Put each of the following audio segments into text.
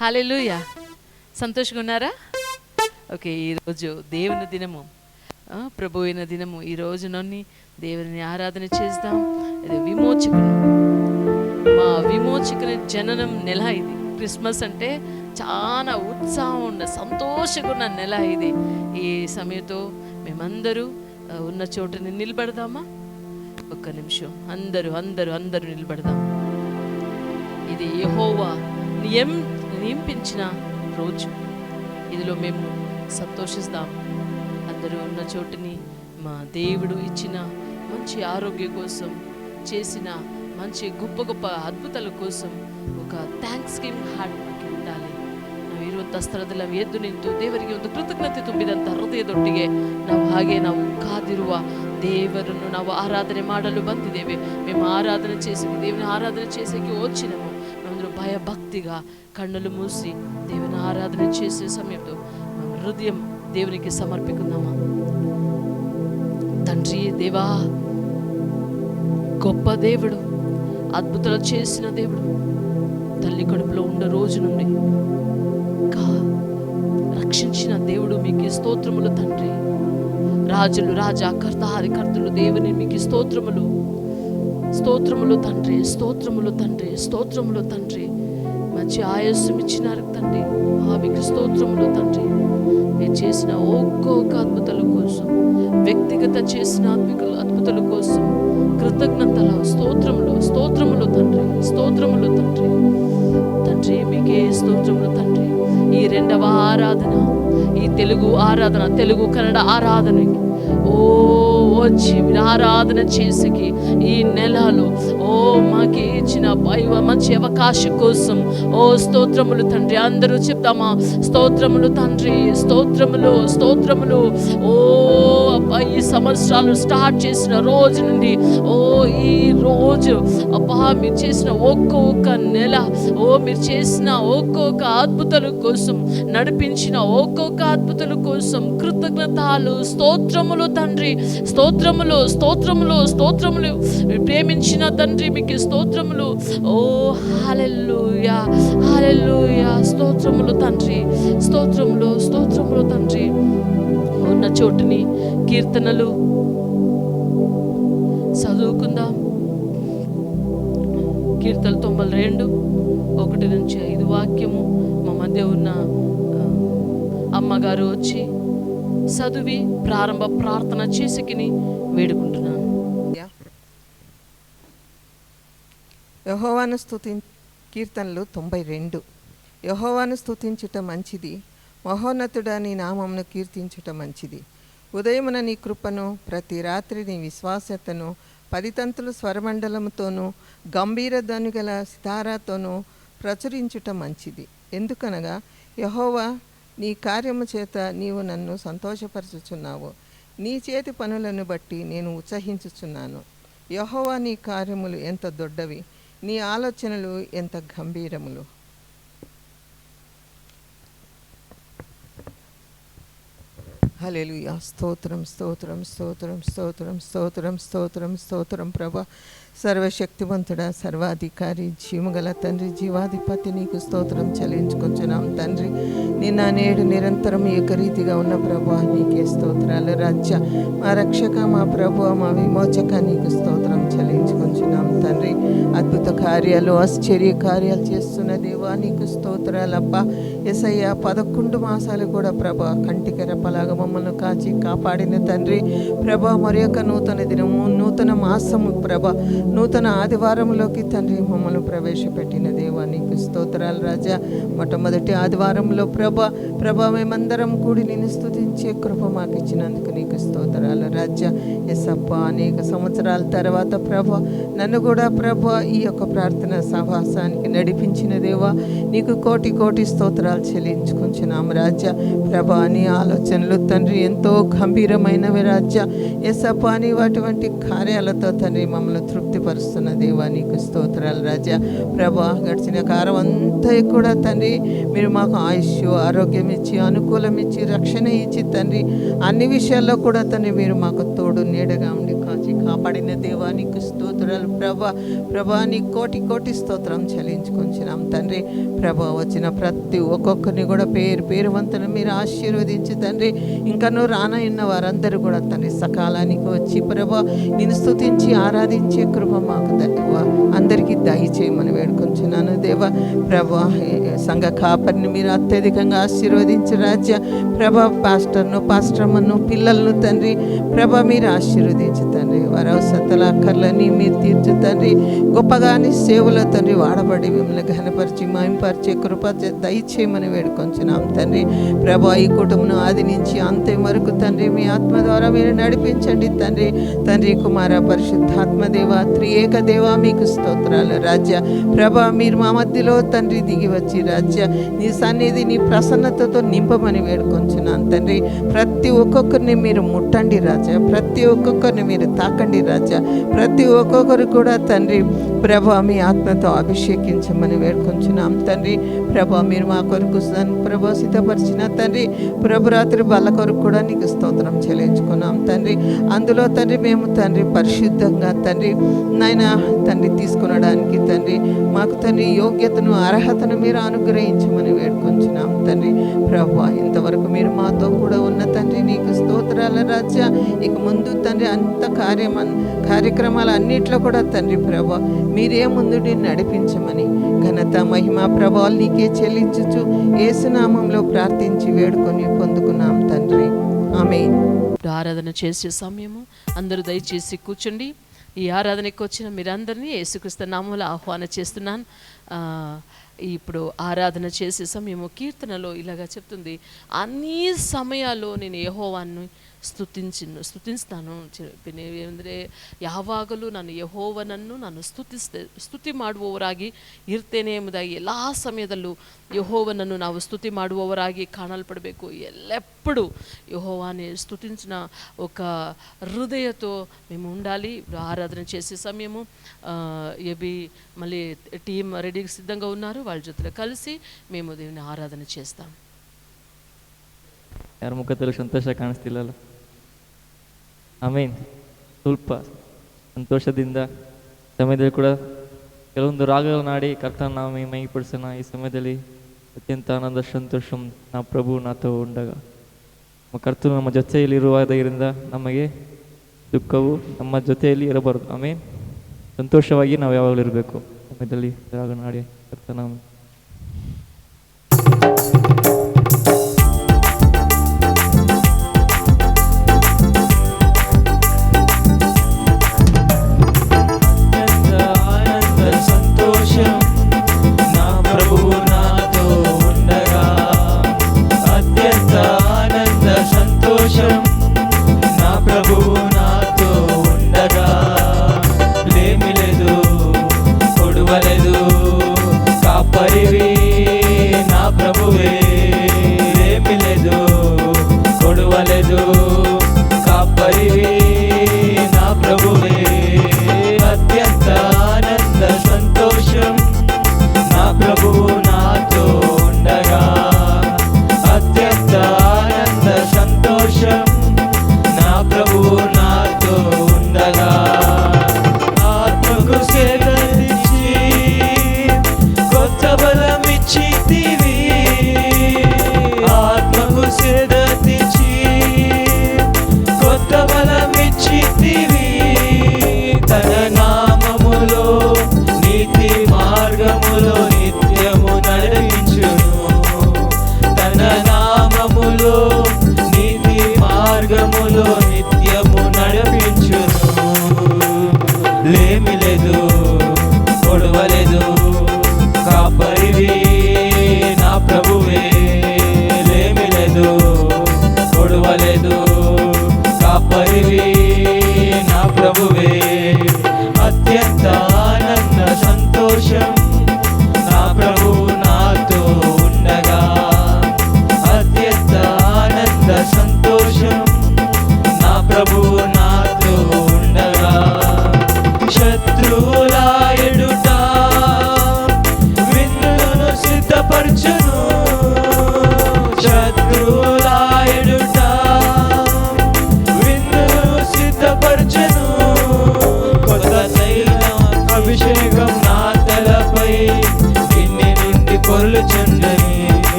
హల్లెలూయా. సంతోషంగా ఉన్నారా? ఓకే, ఈరోజు దేవుని దినము, ప్రభు అయిన దినము. ఈ రోజు నుండి దేవుని ఆరాధన చేద్దాం. ఇది విమోచకుడు, మా విమోచకుని జననం నెల ఇది. క్రిస్మస్ అంటే చాలా ఉత్సాహం ఉన్న, సంతోషంగా ఉన్న నెల ఇది. ఈ సమయంతో మేమందరూ ఉన్న చోటుని నిలబడదామా? ఒక్క నిమిషం, అందరూ అందరూ అందరూ నిలబడదాం. ఇది యెహోవా నియమించిన రోజు. ఇదిలో మేము సంతోషిస్తాం. అందరూ ఉన్న చోటుని మా దేవుడు ఇచ్చిన మంచి ఆరోగ్యం కోసం, చేసిన మంచి గొప్ప గొప్ప ಅದ್ಭುತಗಳ కోసం ఒక ಥ್ಯಾಂಕ್ಸ್ ಗಿವಿಂಗ್ ಹಾರ್ಟ್ ನಮಗೆ ಉಂಟಾಲಿ. ನಾವು ಇರುವಂಥ ಸ್ಥಳದಲ್ಲಿ ಎದ್ದು ನಿಂತು ದೇವರಿಗೆ ಒಂದು ಕೃತಜ್ಞತೆ ತುಂಬಿದಂಥ ಹೃದಯದೊಟ್ಟಿಗೆ ನಾವು ಕಾದಿರುವ ದೇವರನ್ನು ನಾವು ಆರಾಧನೆ ಮಾಡಲು ಬಂದಿದ್ದೇವೆ. మేము ఆరాధన చేసి దేవుని ఆరాధన చేసేకి వచ్చినాము. మేమందరూ భయభక్తిగా కన్నులు మూసి దేవుని ఆరాధన చేసే సమయంలో మేము హృదయం దేవునికి సమర్పిస్తున్నామా? తండ్రి దేవా, గొప్ప దేవుడు, అద్భుతాలు చేసిన దేవుడు, తల్లి కడుపులో ఉన్న రోజు నుండి రక్షించిన దేవుడు, మీకు స్తోత్రములు తండ్రి. రాజులు రాజా, కర్త కర్తలు దేవుని మీకు స్తోత్రములు, స్తోత్రములు తండ్రి, స్తోత్రములు తండ్రి, స్తోత్రములు తండ్రి. మంచి ఆయుస్సు ఇచ్చినారు తండ్రి, మీకు స్తోత్రములు తండ్రి. మీరు చేసిన ఒక్కొక్క అద్భుతాల కోసం, వ్యక్తిగత చేసిన అద్భుతాల కోసం కృతజ్ఞతలు, స్తోత్రములు, స్తోత్రములు తండ్రి, స్తోత్రములు తండ్రి. తండ్రి మీకే స్తోత్రములు తండ్రి. ఈ రెండవ ఆరాధన, ఈ తెలుగు ఆరాధన, తెలుగు కన్నడ ఆరాధనకి వచ్చి ఆరాధన చేసేకి ఈ నెలలో మాకి ఇచ్చిన మంచి అవకాశం కోసం స్తోత్రములు తండ్రి. అందరూ చెప్తామా? స్తోత్రములు తండ్రి, స్తోత్రములు, స్తోత్రములు. ఈ సంవత్సరాలు స్టార్ట్ చేసిన రోజు నుండి ఈ రోజు మీరు చేసిన ఒక్కొక్క నెల, మీరు చేసిన ఒక్కొక్క అద్భుతాల కోసం, నడిపించిన ఒక్కొక్క అద్భుతాల కోసం కృతజ్ఞతలు, స్తోత్రములు తండ్రి, స్తోత్రములు, స్తోత్రములు, స్తోత్రములు. ప్రేమించిన తండ్రి మీకు స్తోత్రములు. హల్లెలూయా, హల్లెలూయా. స్తోత్రములు తండ్రి, స్తోత్రములు, స్తోత్రములు తండ్రి. ఉన్న చోటుని కీర్తనలు చదువుకుందాం. కీర్తనలు 92, 1-5 వాక్యము మా మధ్య ఉన్న అమ్మగారు వచ్చి చదివి ప్రారంభ ప్రార్థన చేసికిని వేడుకుంటున్నాను. యెహోవాను కీర్తనలు 92. యెహోవాను స్తుతించుట మంచిది, మహోన్నతుడా నీ నామమును కీర్తించుట మంచిది. ఉదయమున నీ కృపను, ప్రతి రాత్రి నీ విశ్వాసతను 10 తంతులు స్వరమండలముతోనూ గంభీర ధ్వనిగల సితారాతోనూ ప్రచురించుట మంచిది. ఎందుకనగా యెహోవా నీ కార్యము చేత నీవు నన్ను సంతోషపరచుచున్నావు. నీ చేతి పనులను బట్టి నేను ఉత్సహించుచున్నాను. యెహోవా నీ కార్యములు ఎంత దొడ్డవి, నీ ఆలోచనలు ఎంత గంభీరములు. హల్లెలూయా. స్తోత్రం, స్తోత్రం, స్తోత్రం, స్తోత్రం, స్తోత్రం, స్తోత్రం, స్తోత్రం. ప్రభా, సర్వశక్తివంతుడా, సర్వాధికారి, జీవగల తండ్రి, జీవాధిపతి, నీకు స్తోత్రం చెల్లించుకొచ్చున్నాం తండ్రి. నిన్న నేడు నిరంతరం ఏకరీతిగా ఉన్న ప్రభా, నీకే స్తోత్రాలు. రాజ్య మా రక్షక, మా ప్రభు, మా విమోచక, నీకు స్తోత్రం చెల్లించుకొచ్చున్నాం తండ్రి. అద్భుత కార్యాలు, ఆశ్చర్య కార్యాలు చేస్తున్న దేవా, నీకు స్తోత్రాలప్ప. యేసయ్య 11 మాసాలు కూడా ప్రభా కంటికి రెప్పలాగా మమ్మల్ని కాచి కాపాడిన తండ్రి. ప్రభా, మరి యొక్క నూతన దినము, నూతన మాసము ప్రభా, నూతన ఆదివారంలోకి తండ్రి మమ్మల్ని ప్రవేశపెట్టిన దేవా, నీకు స్తోత్రాలు రాజా. మొట్టమొదటి ఆదివారంలో ప్రభా మేమందరం కూడి నిన్ను స్తుతించే కృప మాకు ఇచ్చినందుకు నీకు స్తోత్రాలు రాజా. యేసప్ప, అనేక సంవత్సరాల తర్వాత ప్రభా నన్ను కూడా ప్రభా ఈ యొక్క ప్రార్థన సహవాసానికి నడిపించిన దేవా, నీకు కోటి కోటి స్తోత్రాలు స్తోత్రాలు చెల్లించుకుంటున్నాం రాజా. ప్రభా నీ ఆలోచనలు తండ్రి ఎంతో గంభీరమైనవి రాజా. యేసప్పా నీ అటువంటి కార్యాలతో తండ్రి మమ్మల్ని తృప్తిపరుస్తున్న దేవా నీకు స్తోత్రాలు రాజా. ప్రభా గడిచిన కాలం అంతా కూడా తండ్రి మీరు మాకు ఆయుష్ ఆరోగ్యం ఇచ్చి అనుకూలం ఇచ్చి రక్షణ ఇచ్చి తండ్రి అన్ని విషయాల్లో కూడా తండ్రి మీరు మాకు తోడు నీడగా ఉండి కాచి కాపాడిన దేవా నీకు స్తోత్రాలు ప్రభా నీ కోటి కోటి స్తోత్రం చెల్లించుకుంటున్నాం తండ్రి. ప్రభా వచ్చిన ప్రతి ఒక్కొక్కరిని కూడా పేరు వంతున మీరు ఆశీర్వదించి తండ్రి ఇంకనూ రానయ్యున్న వారందరూ కూడా తండ్రి సకాలానికి వచ్చి ప్రభా నేను స్తుతించి ఆరాధించే కృప మాకు దేవా అందరికీ దయచేయమని వేడుకొంచున్నాను దేవా. ప్రభా సంఘ కాపరిని మీరు అత్యధికంగా ఆశీర్వదించి రాజ్య ప్రభా పాస్టర్ను పిల్లలను తండ్రి ప్రభా మీరు ఆశీర్వదించు తండ్రి. వారి అవసరతల అక్కర్లని మీరు తీర్చు తండ్రి. గొప్పగాని సేవలో తండ్రి వాడబడి మిమ్మల్ని ఘనపరిచి మహింపరిచే కృప దయచేయమని వేడుకొంచున్నాం తండ్రి. ప్రభా ఈ కుటుంబం ఆది నుంచి అంతం వరకు తండ్రి మీ ఆత్మ ద్వారా మీరు నడిపించండి తండ్రి కుమార పరిశుద్ధాత్మ దేవ త్రియేక దేవ మీకు స్తోత్రాలు రాజ్య. ప్రభా మీరు మా మధ్యలో తండ్రి దిగి వచ్చి రాజ్య నీ సన్నిధి నీ ప్రసన్నతతో నింపమని వేడుకొంచున్నాను తండ్రి. ప్రతి ఒక్కొక్కరిని మీరు ముట్టండి రాజా. ప్రతి ఒక్కొక్కరిని మీరు తాకండి రాజా. ప్రతి ఒక్కొక్కరు కూడా తండ్రి ప్రభా మీ ఆత్మతో అభిషేకించమని వేడుకొంచున్నాం తండ్రి. ప్రభా మీరు మా కొరకు ప్రభా సిద్ధపరిచిన తండ్రి ప్రభురాత్రి బల్ల కొరకు కూడా నీకు స్తోత్రం చెల్లించుకున్నాం తండ్రి. అందులో తండ్రి మేము తండ్రి పరిశుద్ధంగా తండ్రి నాయన తండ్రి తీసుకునడానికి తండ్రి మాకు తండ్రి యోగ్యతను అర్హతను మీరు అనుగ్రహించమని వేడుకొంచున్నాం తండ్రి. ప్రభా ఇంతవరకు మీరు మాతో కూడా ఉన్న తండ్రి నీకు స్తోత్రాల రాజ్య. ఇక ముందు తండ్రి అంత కార్యక్రమాలు అన్నిట్లో కూడా తండ్రి ప్రభా మీరే ముందుండి నడిపించమని ఘనత మహిమ ప్రభావాలు నీకే చెల్లించుచు యేసునామంలో ప్రార్థించి వేడుకొని పొందుకున్నాం తండ్రి. ఆమేన్. ఆరాధన చేసే సమయము అందరూ దయచేసి కూర్చోండి. ఈ ఆరాధనకు వచ్చిన మీరందరినీ యేసుక్రీస్తు నామములో ఆహ్వానం చేస్తున్నాను. ఇప్పుడు ఆరాధన చేసే సమయము కీర్తనలో ఇలాగా చెప్తుంది, అన్ని సమయాల్లో నేను యెహోవాను ಸ್ತುತಿಸ್ತಾನು ಅಂದರೆ ಯಾವಾಗಲೂ ನಾನು ಯೆಹೋವನನ್ನು ನಾನು ಸ್ತುತಿ ಮಾಡುವವರಾಗಿ ಇರ್ತೇನೆ ಎಂಬುದಾಗಿ ಎಲ್ಲ ಸಮಯದಲ್ಲೂ ಯೆಹೋವನನ್ನು ನಾವು ಸ್ತುತಿ ಮಾಡುವವರಾಗಿ కాణాల్పడಬೇಕು. ఎల్లప్పుడూ యెహోవాని స్తుతించిన ఒక హృదయతో మేము ఉండాలి. ఆరాధన చేసే సమయము ఏబి మళ్ళీ టీం రెడీ సిద్ధంగా ఉన్నారు, వాళ్ళ జೊತೆ కలిసి మేము దేవుని ఆరాధన చేస్తాం. ಯಾರ ಮುಖದಲ್ಲಿ ಸಂತೋಷ ಕಾಣಿಸ್ತಿಲ್ಲಲ್ಲ? ಆಮೇನ್. ಸ್ವಲ್ಪ ಸಂತೋಷದಿಂದ ಸಮಯದಲ್ಲಿ ಕೂಡ ಕೆಲವೊಂದು ರಾಗಗಳನ್ನು ಹಾಡಿ ಕರ್ತನ ನಾಮ ಮಹಿಮೆಪಡಿಸೋಣ. ಈ ಸಮಯದಲ್ಲಿ ಅತ್ಯಂತ ಆನಂದ ಸಂತೋಷಂ ನಾ ಪ್ರಭು ನಾతో ఉండగా ನಮ್ಮ ಕರ್ತನು ನಮ್ಮ ಜೊತೆಯಲ್ಲಿರುವುದರಿಂದ ನಮಗೆ ದುಃಖವು ನಮ್ಮ ಜೊತೆಯಲ್ಲಿ ಇರಬಾರದು. ಆಮೇನ್. ಸಂತೋಷವಾಗಿ ನಾವು ಯಾವಾಗಲೂ ಇರಬೇಕು. ಸಮಯದಲ್ಲಿ ರಾಗಗಳನ್ನು ಹಾಡಿ ಕರ್ತನ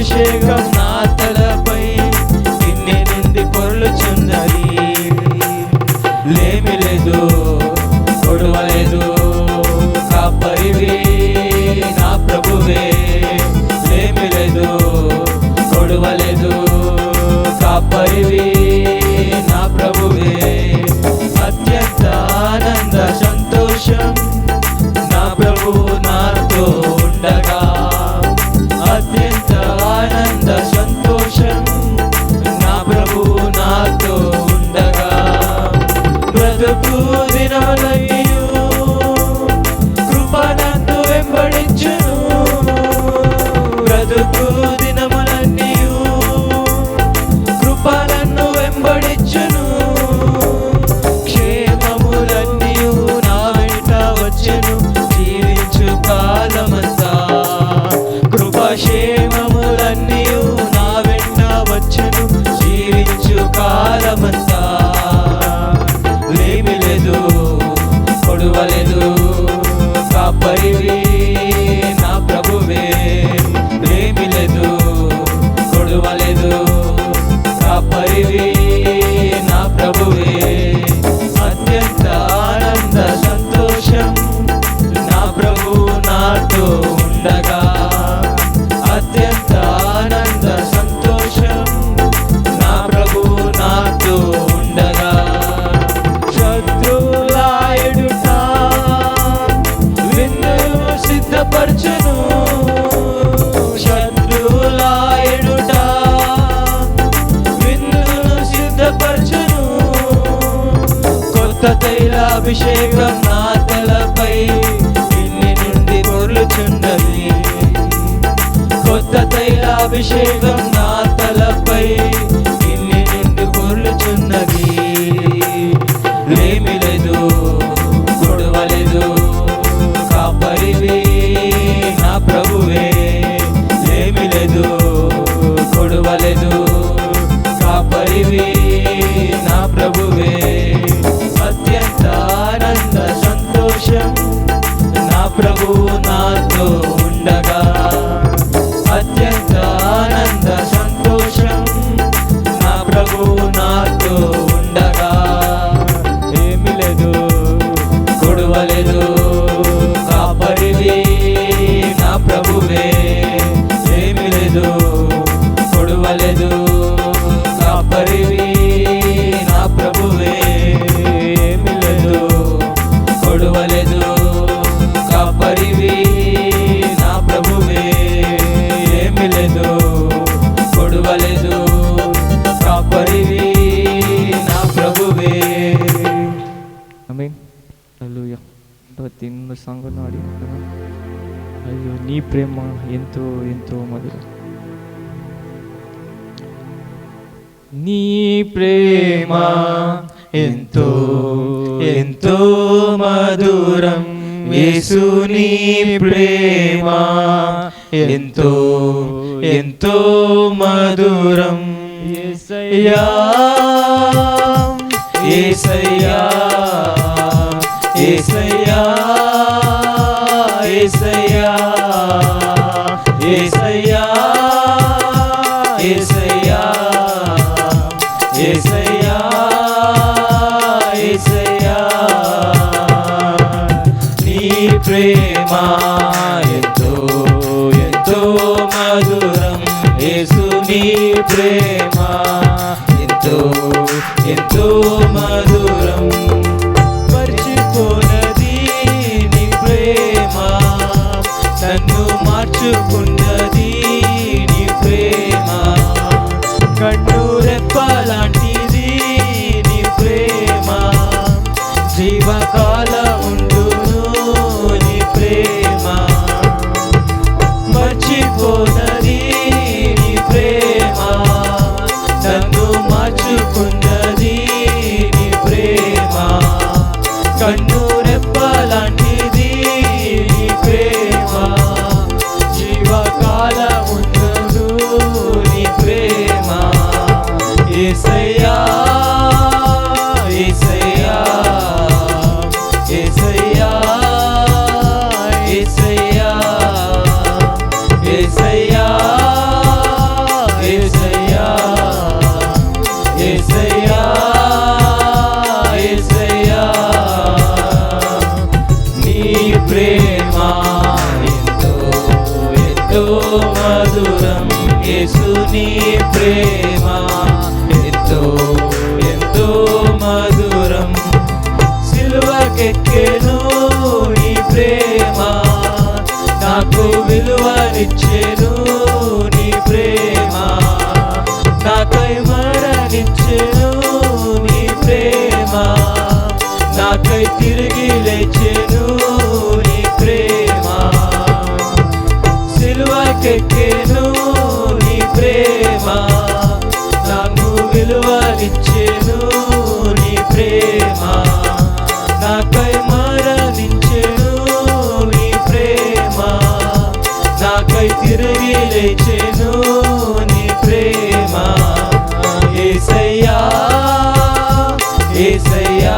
అభిషేకం నా తలపై నిన్నే నుండి పొర్లుచున్నది. లేమి లేదు, కొడవలేదు, కాపరివి నా ప్రభువే. లేమి లేదు, కొడవలేదు, కాపరివి నా ప్రభువే. అత్యంత ఆనంద సంతోషం నా ప్రభువు నాతో ఉండగా. అత్యంత ఆనంద సంతోషం నా ప్రభువు నాతో ఉండగా. బ్రతుకు దినములన్నీయు కృప నన్ను వెంబడించును. బ్రతుకు దినములన్నీయు కృప నన్ను వెంబడించును. క్షేమములన్నీయు నా వెంట వచ్చెను జీవించు కాలమంతా. కృపక్షేమములన్నీయు నా వెంట వచ్చెను జీవించు కాలమంతా. లేమి లేదు, కొడవలేదు, కాపరివి నా ప్రభువే. లేమి లేదు, కొడవలేదు, కాపరివి నా ప్రభువే. అత్యంత ఆనంద సంతోషం నా ప్రభువు నాతో ఉండగా. అత్యంత ఆనంద సంతోషం నా ప్రభువు నాతో ఉండగా. శత్రువుల ఎదుట విందును సిద్ధపరచును. శత్రువుల ఎదుట విందును సిద్ధపరచును. కొత్త తైలాభిషేకం నా తలపై నిన్నే నుండి పొర్లుచున్నది. కొత్త తైలాభిషేకం నా తలపై నిన్నే నుండి పొర్లుచున్నది. లేమి లేదు, కొడవలేదు, కాపరివి నా ప్రభువే. లేమి లేదు, కొడవలేదు, కాపరివి నా ప్రభువే. అత్యంత ఆనంద సంతోషం నా ప్రభువు నాతో ఉండగా. అత్యంత ఆనంద సంతోషం నా ప్రభువు నాతో ఉండగా. ఏమి లేదు, కొడవలేదు, కాపరివి నా ప్రభువే. ఏమి లేదు, కొడవలేదు, కాపరివి నా ప్రభువే. ఏమి లేదు, కొడవలేదు, కాపరివి నా ప్రభువే. ఏమి లేదు, కొడవలేదు, కాపరివి నా ప్రభువే. ఆమేన్. హల్లెలూయా. 23 సాంగ్ను అడిగాను. అయ్యో నీ ప్రేమ ఎంతో ఎంతో మధురం. నీ ప్రేమ ఎంతో ఎంతో మధురం. యేసు నీ ప్రేమ ఎంతో ఎంతో మధురం. యేసయ్యా యేసయ్యా యేసయ్యా యేసయ్యా యేసయ్యా యేసయ్యా యేసయ్యా యేసయ్యా. నీ ప్రేమ ఎంతో ఎంతో మధురం. యేసు నీ ప్రేమ ఎంతో ఎంతో మధురం. మర్చిపోనది నీ ప్రేమ, నన్ను మార్చుకున్నది నీ ప్రేమ. కన్ను రెప్పలాంటిది నీ ప్రేమ, జీవకాలం ఉండును నీ ప్రేమ. మర్చిపోనది నీ ప్రేమ, నన్ను మార్చుకున్నది నీ ప్రేమ. కన్ను రెప్పలాంటిది నీ ప్రేమ, జీవకాలం ఉండును నీ ప్రేమ. యేసయ్యా యేసయ్యా యేసయ్యా యేసయ్యా యేసయ్యా ఎంతో మధురం యేసుని ప్రేమ ఎంతో ఎంతో మధురం సిలువకెక్కెను నీ ప్రేమ నాకు విలువనిచ్చెను నీ ప్రేమ నాకై మరణించెను నీ ప్రేమ నాకై తిరిగి లేచెను నీ ప్రేమ సిలువకెక్కెను నీ ప్రేమ నాకు విలువనిచ్చెను నీ ప్రేమ నాకై మరణించెను నీ ప్రేమ నాకై తిరిగి లేచెను నీ ప్రేమ యేసయ్యా యేసయ్యా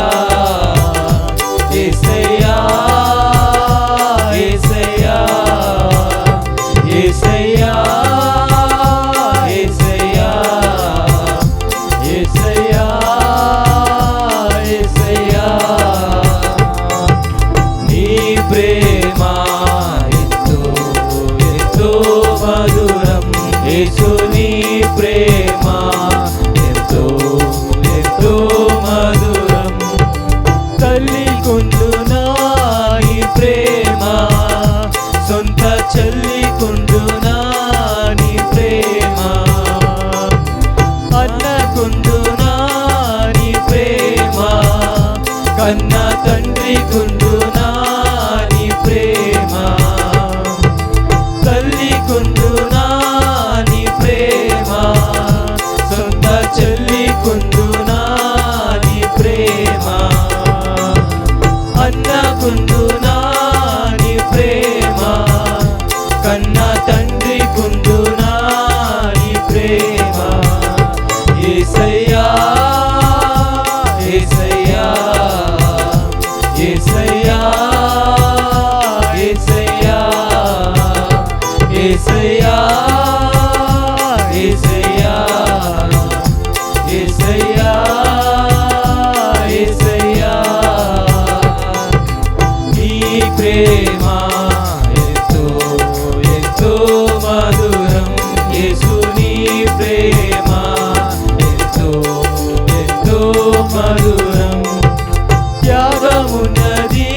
యేసయ్యా యేసయ్యా యేసయ్యా యేసయ్యా యేసయ్యా యేసయ్యా నీ ప్రేమ ఎంతో ఎంతో మధురం యేసు నీ ప్రేమ ఎంతో ఎంతో మధురం తల్లి కుండునా ఈ ప్రేమ సొంత చెల్లి కుండునా నీ ప్రేమ అన్న కుండునా నీ ప్రేమ కన్న తండ్రి కుండునా నీ ప్రేమ తల్లి కుండునా నీ ప్రేమ సొంత చెల్లి కుండునా నీ ప్రేమ అన్న కుండునా నీ ప్రేమ కన్న తండ్రి కుండునా నీ ప్రేమ యేసయ్యా యేసయ్యా యేసయ్యా యేసయ్యా యేసయ్యా యేసయ్యా యేసయ్యా యేసయ్యా నీ ప్రేమ ఎంతో ఎంతో మధురం యేసు నీ ప్రేమ ఎంతో ఎంతో మధురం త్యాగమున్నది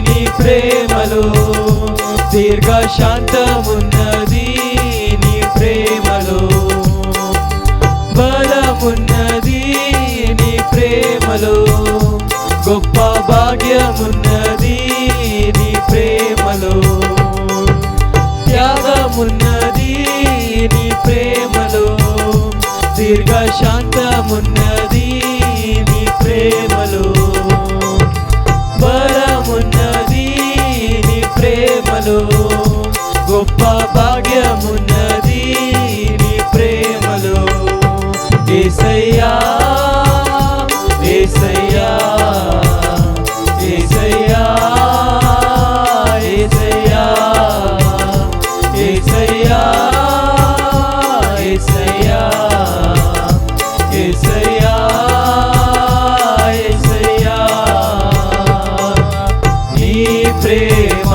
నీ ప్రేమలో దీర్ఘ శాంతమున్నది నీ ప్రేమలో బలమున్నది నీ ప్రేమలో గొప్ప భాగ్యమున్నది నీ ప్రేమలో త్యాగమున్నది నీ ప్రేమలో దీర్ఘ శాంతమున్నది నీ ప్రేమలో బలమున్నది నీ ప్రేమలో గొప్ప భాగ్యమున్నది నీ ప్రేమలో యేసయ్యా యేసయ్యా యేసయ్యా యేసయ్యా యేసయ్యా యేసయ్యా యేసయ్యా యేసయ్యా నీ ప్రేమ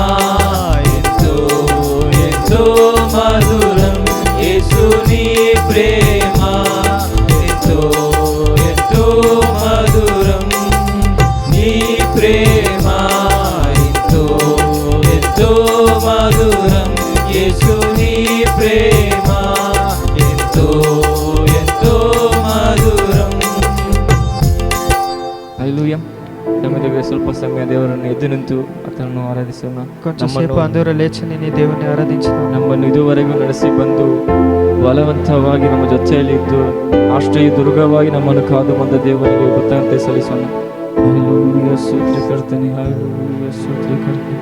ఎంతో ఎంతో మధురం యేసు నీ ప్రేమ ఎంతో ఎంతో మధురం నీ ప్రేమ ఎంతో ఎంతో మధురం యేసు నీ ప్రేమ ఎంతో ఎంతో మధురం హల్లెలూయా. తమ దగ్గర ಸ್ವಲ್ಪ ಸಮಯ ದೇವರನ್ನು ಎದ್ದು ನಿಂತು ಆತನನ್ನು ಆರಾಧಿಸೋಣ. కొంచెంసేపు అందరూ లేచి నీ దేవుని ఆరాధించుదాం. ನಮ್ಮನ್ನು ಇದುವರೆಗೂ ನಡೆಸಿ ಬಂದು ಬಲವಂತವಾಗಿ ನಮ್ಮ ಜೊತೆಯಲ್ಲಿ ಇದ್ದು ಆಶ್ರಯ ದುರ್ಗವಾಗಿ ನಮ್ಮನ್ನು ಕಾದು ಬಂದ ದೇವರಿಗೆ ಕೃತಜ್ಞತೆ ಸಲ್ಲಿಸೋಣ. ಹಲ್ಲೆಲೂಯಾ, ಸ್ತೋತ್ರ ಕರ್ತನೆ, ಹಲ್ಲೆಲೂಯಾ, ಸ್ತೋತ್ರ ಕರ್ತನೆ.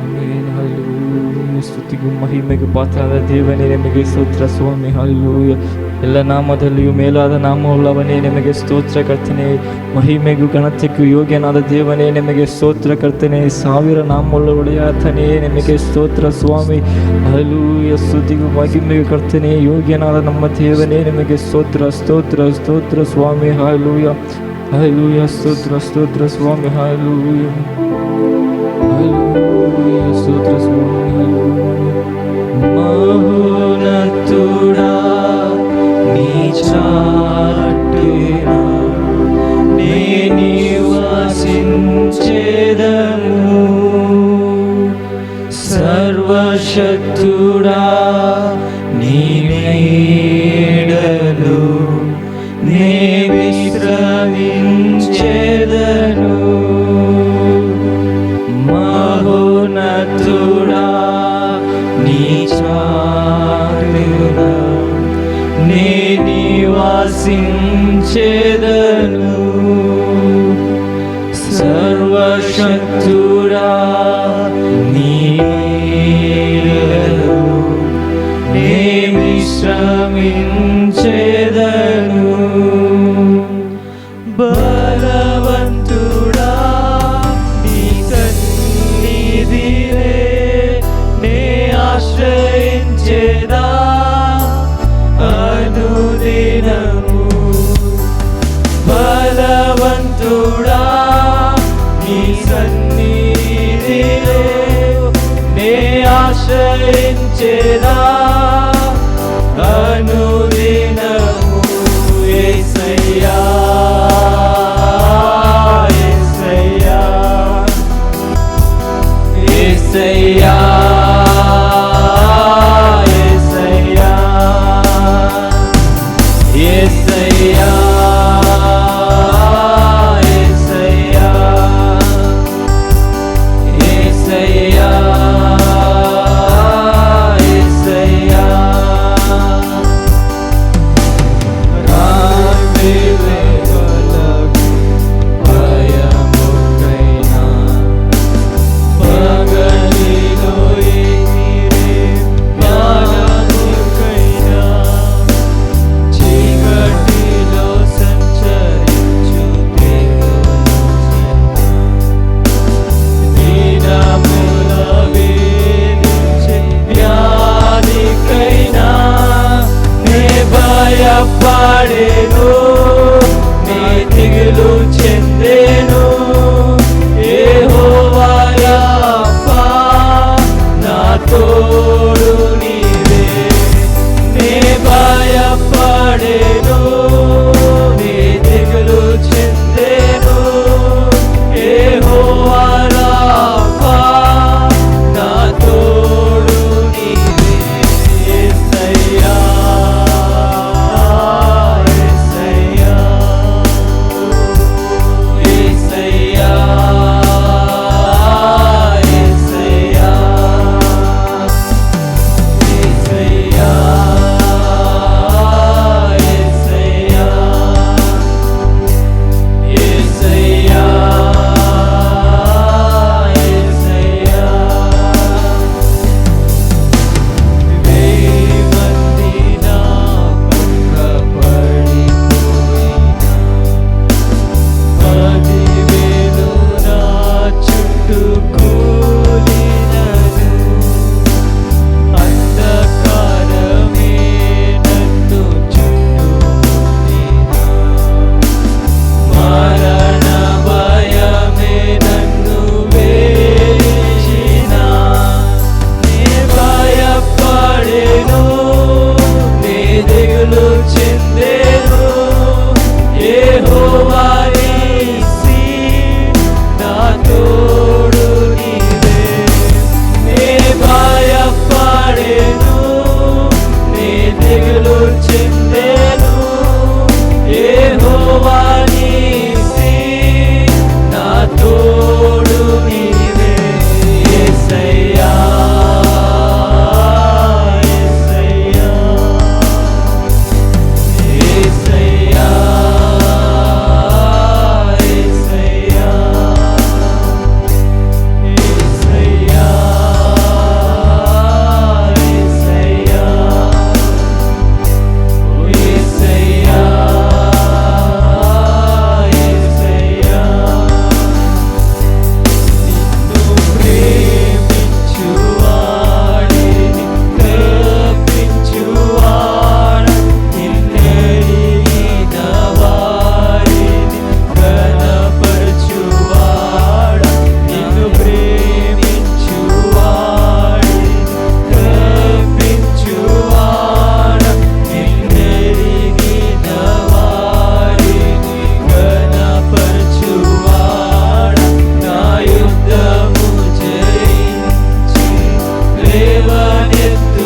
Amen, hallelujah. ಸ್ತುತಿಗೂ ಮಹಿಮೆಗೂ ಪಾತ್ರರಾದ ದೇವನೇ ನಿಮಗೆ ಸ್ತೋತ್ರ ಸ್ವಾಮಿ. ಹಲ್ಲೆಲೂಯಾ. ಎಲ್ಲ ನಾಮದಲ್ಲಿಯೂ ಮೇಲಾದ ನಾಮವುಳ್ಳವನೇ ನಿಮಗೆ ಸ್ತೋತ್ರ ಕರ್ತನೆ. ಮಹಿಮೆಗೂ ಘನತೆಗೂ ಯೋಗ್ಯನಾದ ದೇವನೇ ನಿಮಗೆ ಸ್ತೋತ್ರ ಕರ್ತನೆ. ಸಾವಿರ ನಾಮವುಳ್ಳ ಒಡೆಯಾತನೇ ನಿಮಗೆ ಸ್ತೋತ್ರ ಸ್ವಾಮಿ. ಹಲ್ಲೆಲೂಯಾ. ಸ್ತುತಿಗೂ ಮಹಿಮೆಗೂ ಕರ್ತನೆ ಯೋಗ್ಯನಾದ ನಮ್ಮ ದೇವನೇ ನಿಮಗೆ ಸ್ತೋತ್ರ ಸ್ತೋತ್ರ ಸ್ತೋತ್ರ ಸ್ವಾಮಿ. Hallelujah, hallelujah. ಸ್ತೋತ್ರ ಸ್ತೋತ್ರ ಸ್ವಾಮಿ. Hallelujah, hallelujah. ಸ್ತೋತ್ರ ಸ್ವಾಮಿ. ಹಲ್ಲೆಲೂಯಾ. సర్వశక్తుడా నీ నీడలో నే విశ్రమించెదను. మహోన్నతుడా నీ చాటున నే నివాసించెదను. సర్వశక్తుడా నీ నీడలో నే విశ్రమించెదను. బలవంతుడా నీ సన్నిధినే నే ఆశ్రయించెదా అనుదినము. బలవంతుడా నీ సన్నిధిలో నే ఆశ్రయించెదా అనుదినము. యేసయ్యా యేసయ్యా యేసయ్యా యేసయ్యా యేసయ్యా యేసయ్యా యేసయ్యా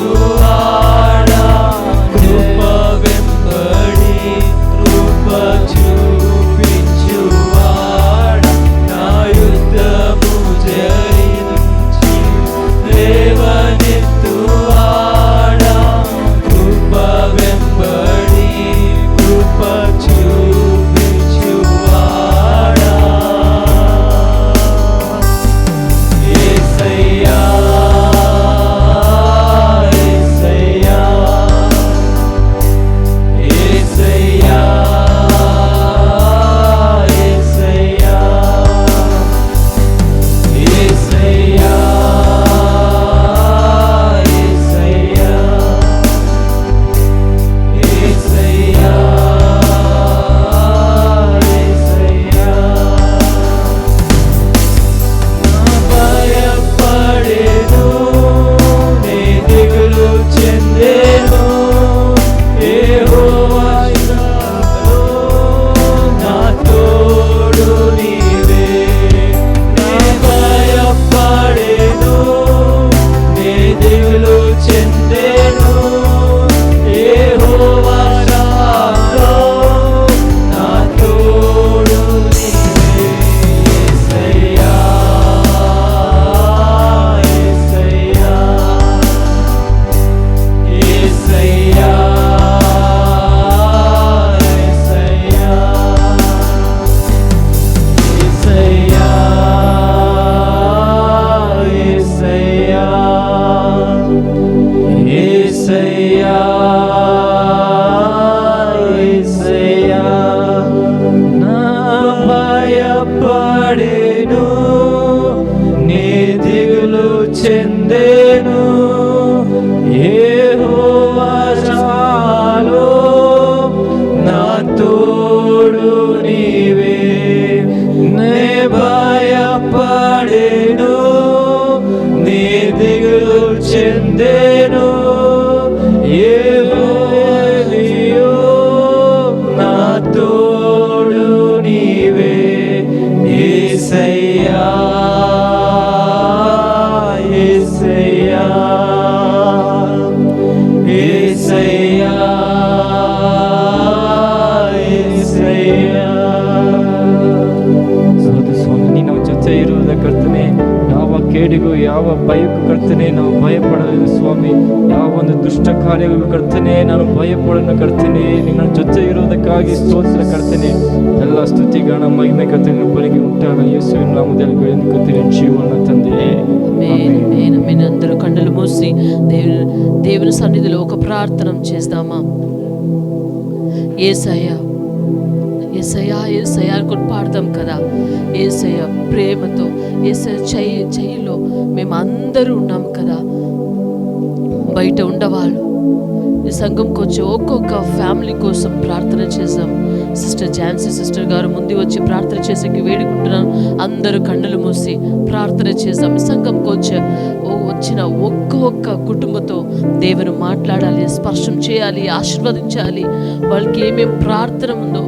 లేవనెత్తువాడా కృప వెంబడి కృప చూపించువాడా నా యుద్ధము జయించి లేవనెత్తువాడా కృప వెంబడి కృప చూపించువాడా యేసయ్యా యేసయ్యా యేసయ్యా యేసయ్యా యేసయ్యా యేసయ్యా యేసయ్యా యేసయ్యా భయపడేను నీ దిగులు చెందేను యెహోవా నా తోడు నీవే నీ భయపడేను నీ దిగులు చెందేను యెహోవా నా తోడు నీవే యేసయ్యా యేసయ్యా యేసయ్యా యేసయ్యా యేసయ్యా యేసయ్యా నా భయపడేను నీ దిగులు చెందేను యెహోవా చాలు నా తోడు నీవే నే భయపడేను నీ దిగులు చెందేను యెహోవా నా తోడు నీవే యేసయ్యా యేసయ్యా యేసయ్యా యేసయ్యಾ ಹೌದು ಸ್ವಾಮಿ, ನೀ ನಮ್ಮ ಜೊತೆ ಇರುವುದ ಕರ್ತನೆ. ಯಾವ ಕೇಡಿಗೂ ಯಾವ ಭಯಕ್ಕೂ ಕರ್ತನೆ ನಾವು ಭಯಪಡಲಿಲ್ಲ ಸ್ವಾಮಿ. ಯಾವ ಒಂದು ದುಷ್ಟ ಕಾರ್ಯಗಳು ಕರ್ತನೆ ನಾನು ಭಯಪಡನ್ನು ಕರ್ತನೆ. ನಿನ್ನ ಜೊತೆ ಇರುವುದಕ್ಕಾಗಿ ಸ್ತೋತ್ರ ಕರ್ತನೆ. ಎಲ್ಲ ಸ್ತುತಿಗಾನ ಮಹಿಮೆ ಕರ್ತನೆ ಬರಿಗೆ ಉಂಟಾಗ ಯೇಸುವಿನ ನಾಮದಲ್ಲಿ ಬೇಡಿಕೊಳ್ಳುತ್ತೇನೆ ಜೀವನ ತಂದೆ. ఆమేన్. అందరూ కన్నులు మూసి దేవుని సన్నిధిలో ఒక ప్రార్థన చేద్దామా? యేసయ్యా యేసయ్యా యేసయ్యా అనుకుని పాడదాం కదా. యేసయ్య ప్రేమతో యేసయ్య చెయ్యిలో మేము అందరూ ఉన్నాం కదా. బయట ఉండవాళ్ళు ఈ సంఘంకి వచ్చి ఒక్కొక్క ఫ్యామిలీ కోసం ప్రార్థన చేద్దాం. సిస్టర్ ఝాన్సీ సిస్టర్ గారు ముందు వచ్చి ప్రార్థన చేసేకి వేడుకుంటున్నాను. అందరూ కన్నులు మూసి ప్రార్థన చేద్దాం. ఈ సంఘంకి వచ్చిన ఒక్కొక్క కుటుంబంతో దేవుని మాట్లాడాలి, స్పర్శం చేయాలి, ఆశీర్వదించాలి. వాళ్ళకి ఏమేం ప్రార్థన ఉందో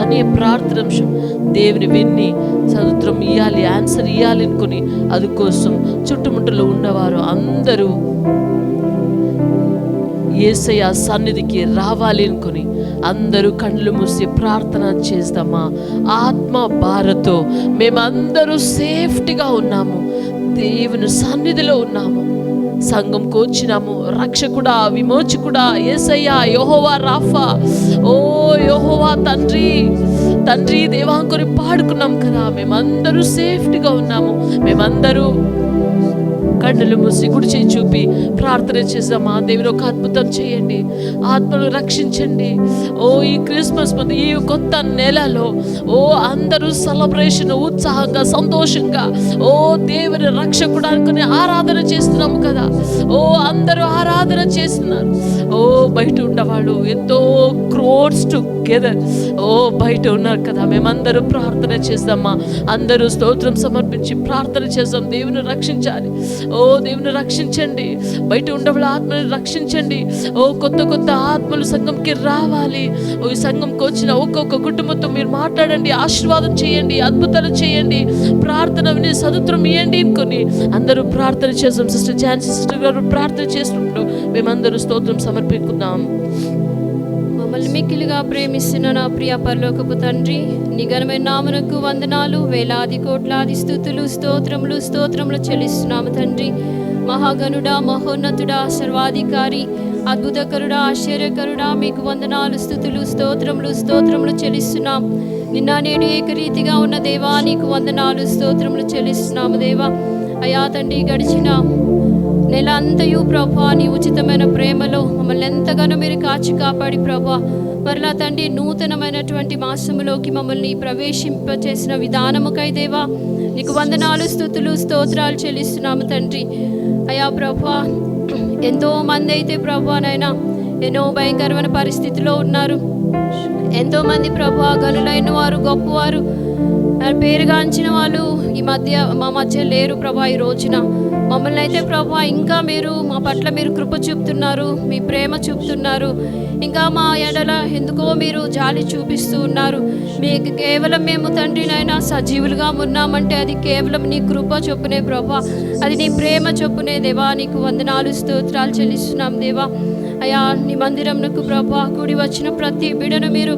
అనే ప్రార్థన అంశం దేవుని విన్ని సదుత్రం ఇవ్వాలి, ఆన్సర్ ఇవ్వాలి అనుకుని అది కోసం చుట్టుముట్టలో ఉన్నవారు అందరూ యేసయ్య సన్నిధికి రావాలి అనుకుని అందరూ కళ్ళు మూసి ప్రార్థన చేద్దామా? ఆత్మ భారతో మేమందరూ సేఫ్టీగా ఉన్నాము, దేవుని సన్నిధిలో ఉన్నాము, సంఘంకు వచ్చినాము. రక్షకుడా, విమోచకుడా యేసయ్యా, యెహోవా రాఫా, ఓ యెహోవా తండ్రి తండ్రి దేవాంకుని పాడుకున్నాం కదా. మేమందరూ సేఫ్టీగా ఉన్నాము. మేమందరూ కన్నులు మూసి కుడి చేయి చూపి ప్రార్థన చేద్దామా? దేవుని ఒక అద్భుతం చేయండి, ఆత్మను రక్షించండి. ఓ ఈ క్రిస్మస్ ముందు ఈ కొత్త నెలలో ఓ అందరూ సెలబ్రేషన్ ఉత్సాహంగా సంతోషంగా ఓ దేవుని రక్షకుడు అనుకుని ఆరాధన చేస్తున్నాము కదా. ఓ అందరూ ఆరాధన చేస్తున్నారు. ఓ బయట ఉన్నవాళ్ళు ఎంతో క్రోడ్స్ టుగెదర్ ఓ బయట ఉన్నారు కదా. మేమందరూ ప్రార్థన చేద్దామా? అందరూ స్తోత్రం సమర్పించి ప్రార్థన చేద్దాం. దేవుని రక్షించాలి. ఓ ఓ దేవుని రక్షించండి, బయట ఉండవాళ్ళ ఆత్మని రక్షించండి. ఓ కొత్త కొత్త ఆత్మలు సంఘంకి రావాలి. ఓ ఈ సంఘంకి వచ్చిన ఒక్కొక్క కుటుంబంతో మీరు మాట్లాడండి, ఆశీర్వాదం చేయండి, అద్భుతాలు చేయండి, ప్రార్థన విని సదుత్రం ఇవ్వండి అనుకొని అందరూ ప్రార్థన చేస్తాం. సిస్టర్ ఝాన్సీ సిస్టర్ గారు ప్రార్థన చేసినప్పుడు మేమందరూ స్తోత్రం సమర్పించుకుందాం. మమ్మల్ని మిక్కిలిగా ప్రేమిస్తున్న నా ప్రియ పరలోకపు తండ్రి, నీ ఘనమైన నామమునకు వందనాలు, వేలాది కోట్లాది స్తుతులు స్తోత్రములు చెల్లిస్తున్నాము తండ్రి. మహాగణుడా, మహోన్నతుడా, సర్వాధికారి, అద్భుతకరుడా, ఆశ్చర్యకరుడా, మీకు వందనాలు, స్తుతులు స్తోత్రములు చెల్లిస్తున్నాం. నిన్న నేడు ఏకరీతిగా ఉన్న దేవా, నీకు వందనాలు స్తోత్రములు చెల్లిస్తున్నాము దేవా. అయా తండ్రి, గడిచిన నెల అంతయు ప్రభా నీ ఉచితమైన ప్రేమలో మమ్మల్ని ఎంతగానో మీరు కాచి కాపాడి ప్రభా, మరలా తండ్రి నూతనమైనటువంటి మాసములోకి మమ్మల్ని ప్రవేశింపచేసిన విధానముకై దేవా నీకు వందనాలు, స్తుతులు స్తోత్రాలు చెల్లిస్తున్నాము తండ్రి. అయా ప్రభా, ఎంతో మంది అయితే ప్రభా నైనా ఎన్నో భయంకరమైన పరిస్థితిలో ఉన్నారు. ఎంతోమంది ప్రభా గనులైన వారు, గొప్పవారు, పేరుగాంచిన వాళ్ళు మా మధ్య లేరు ప్రభా. ఈ రోజున మమ్మల్ని అయితే ప్రభా ఇంకా మీరు మా పట్ల మీరు కృప చూపుతున్నారు, మీ ప్రేమ చూపుతున్నారు, ఇంకా మా ఎడల ఎందుకో మీరు జాలి చూపిస్తూ ఉన్నారు. మీకు కేవలం మేము తండ్రి నాయన సజీవులుగా ఉన్నామంటే అది కేవలం నీ కృప చొప్పునే ప్రభా, అది నీ ప్రేమ చొప్పునే దేవా. నీకు వందనాలు స్తోత్రాలు చెల్లిస్తున్నాం దేవా. అయా నీ మందిరంకు ప్రభా కూడి వచ్చిన ప్రతి బిడ్డను మీరు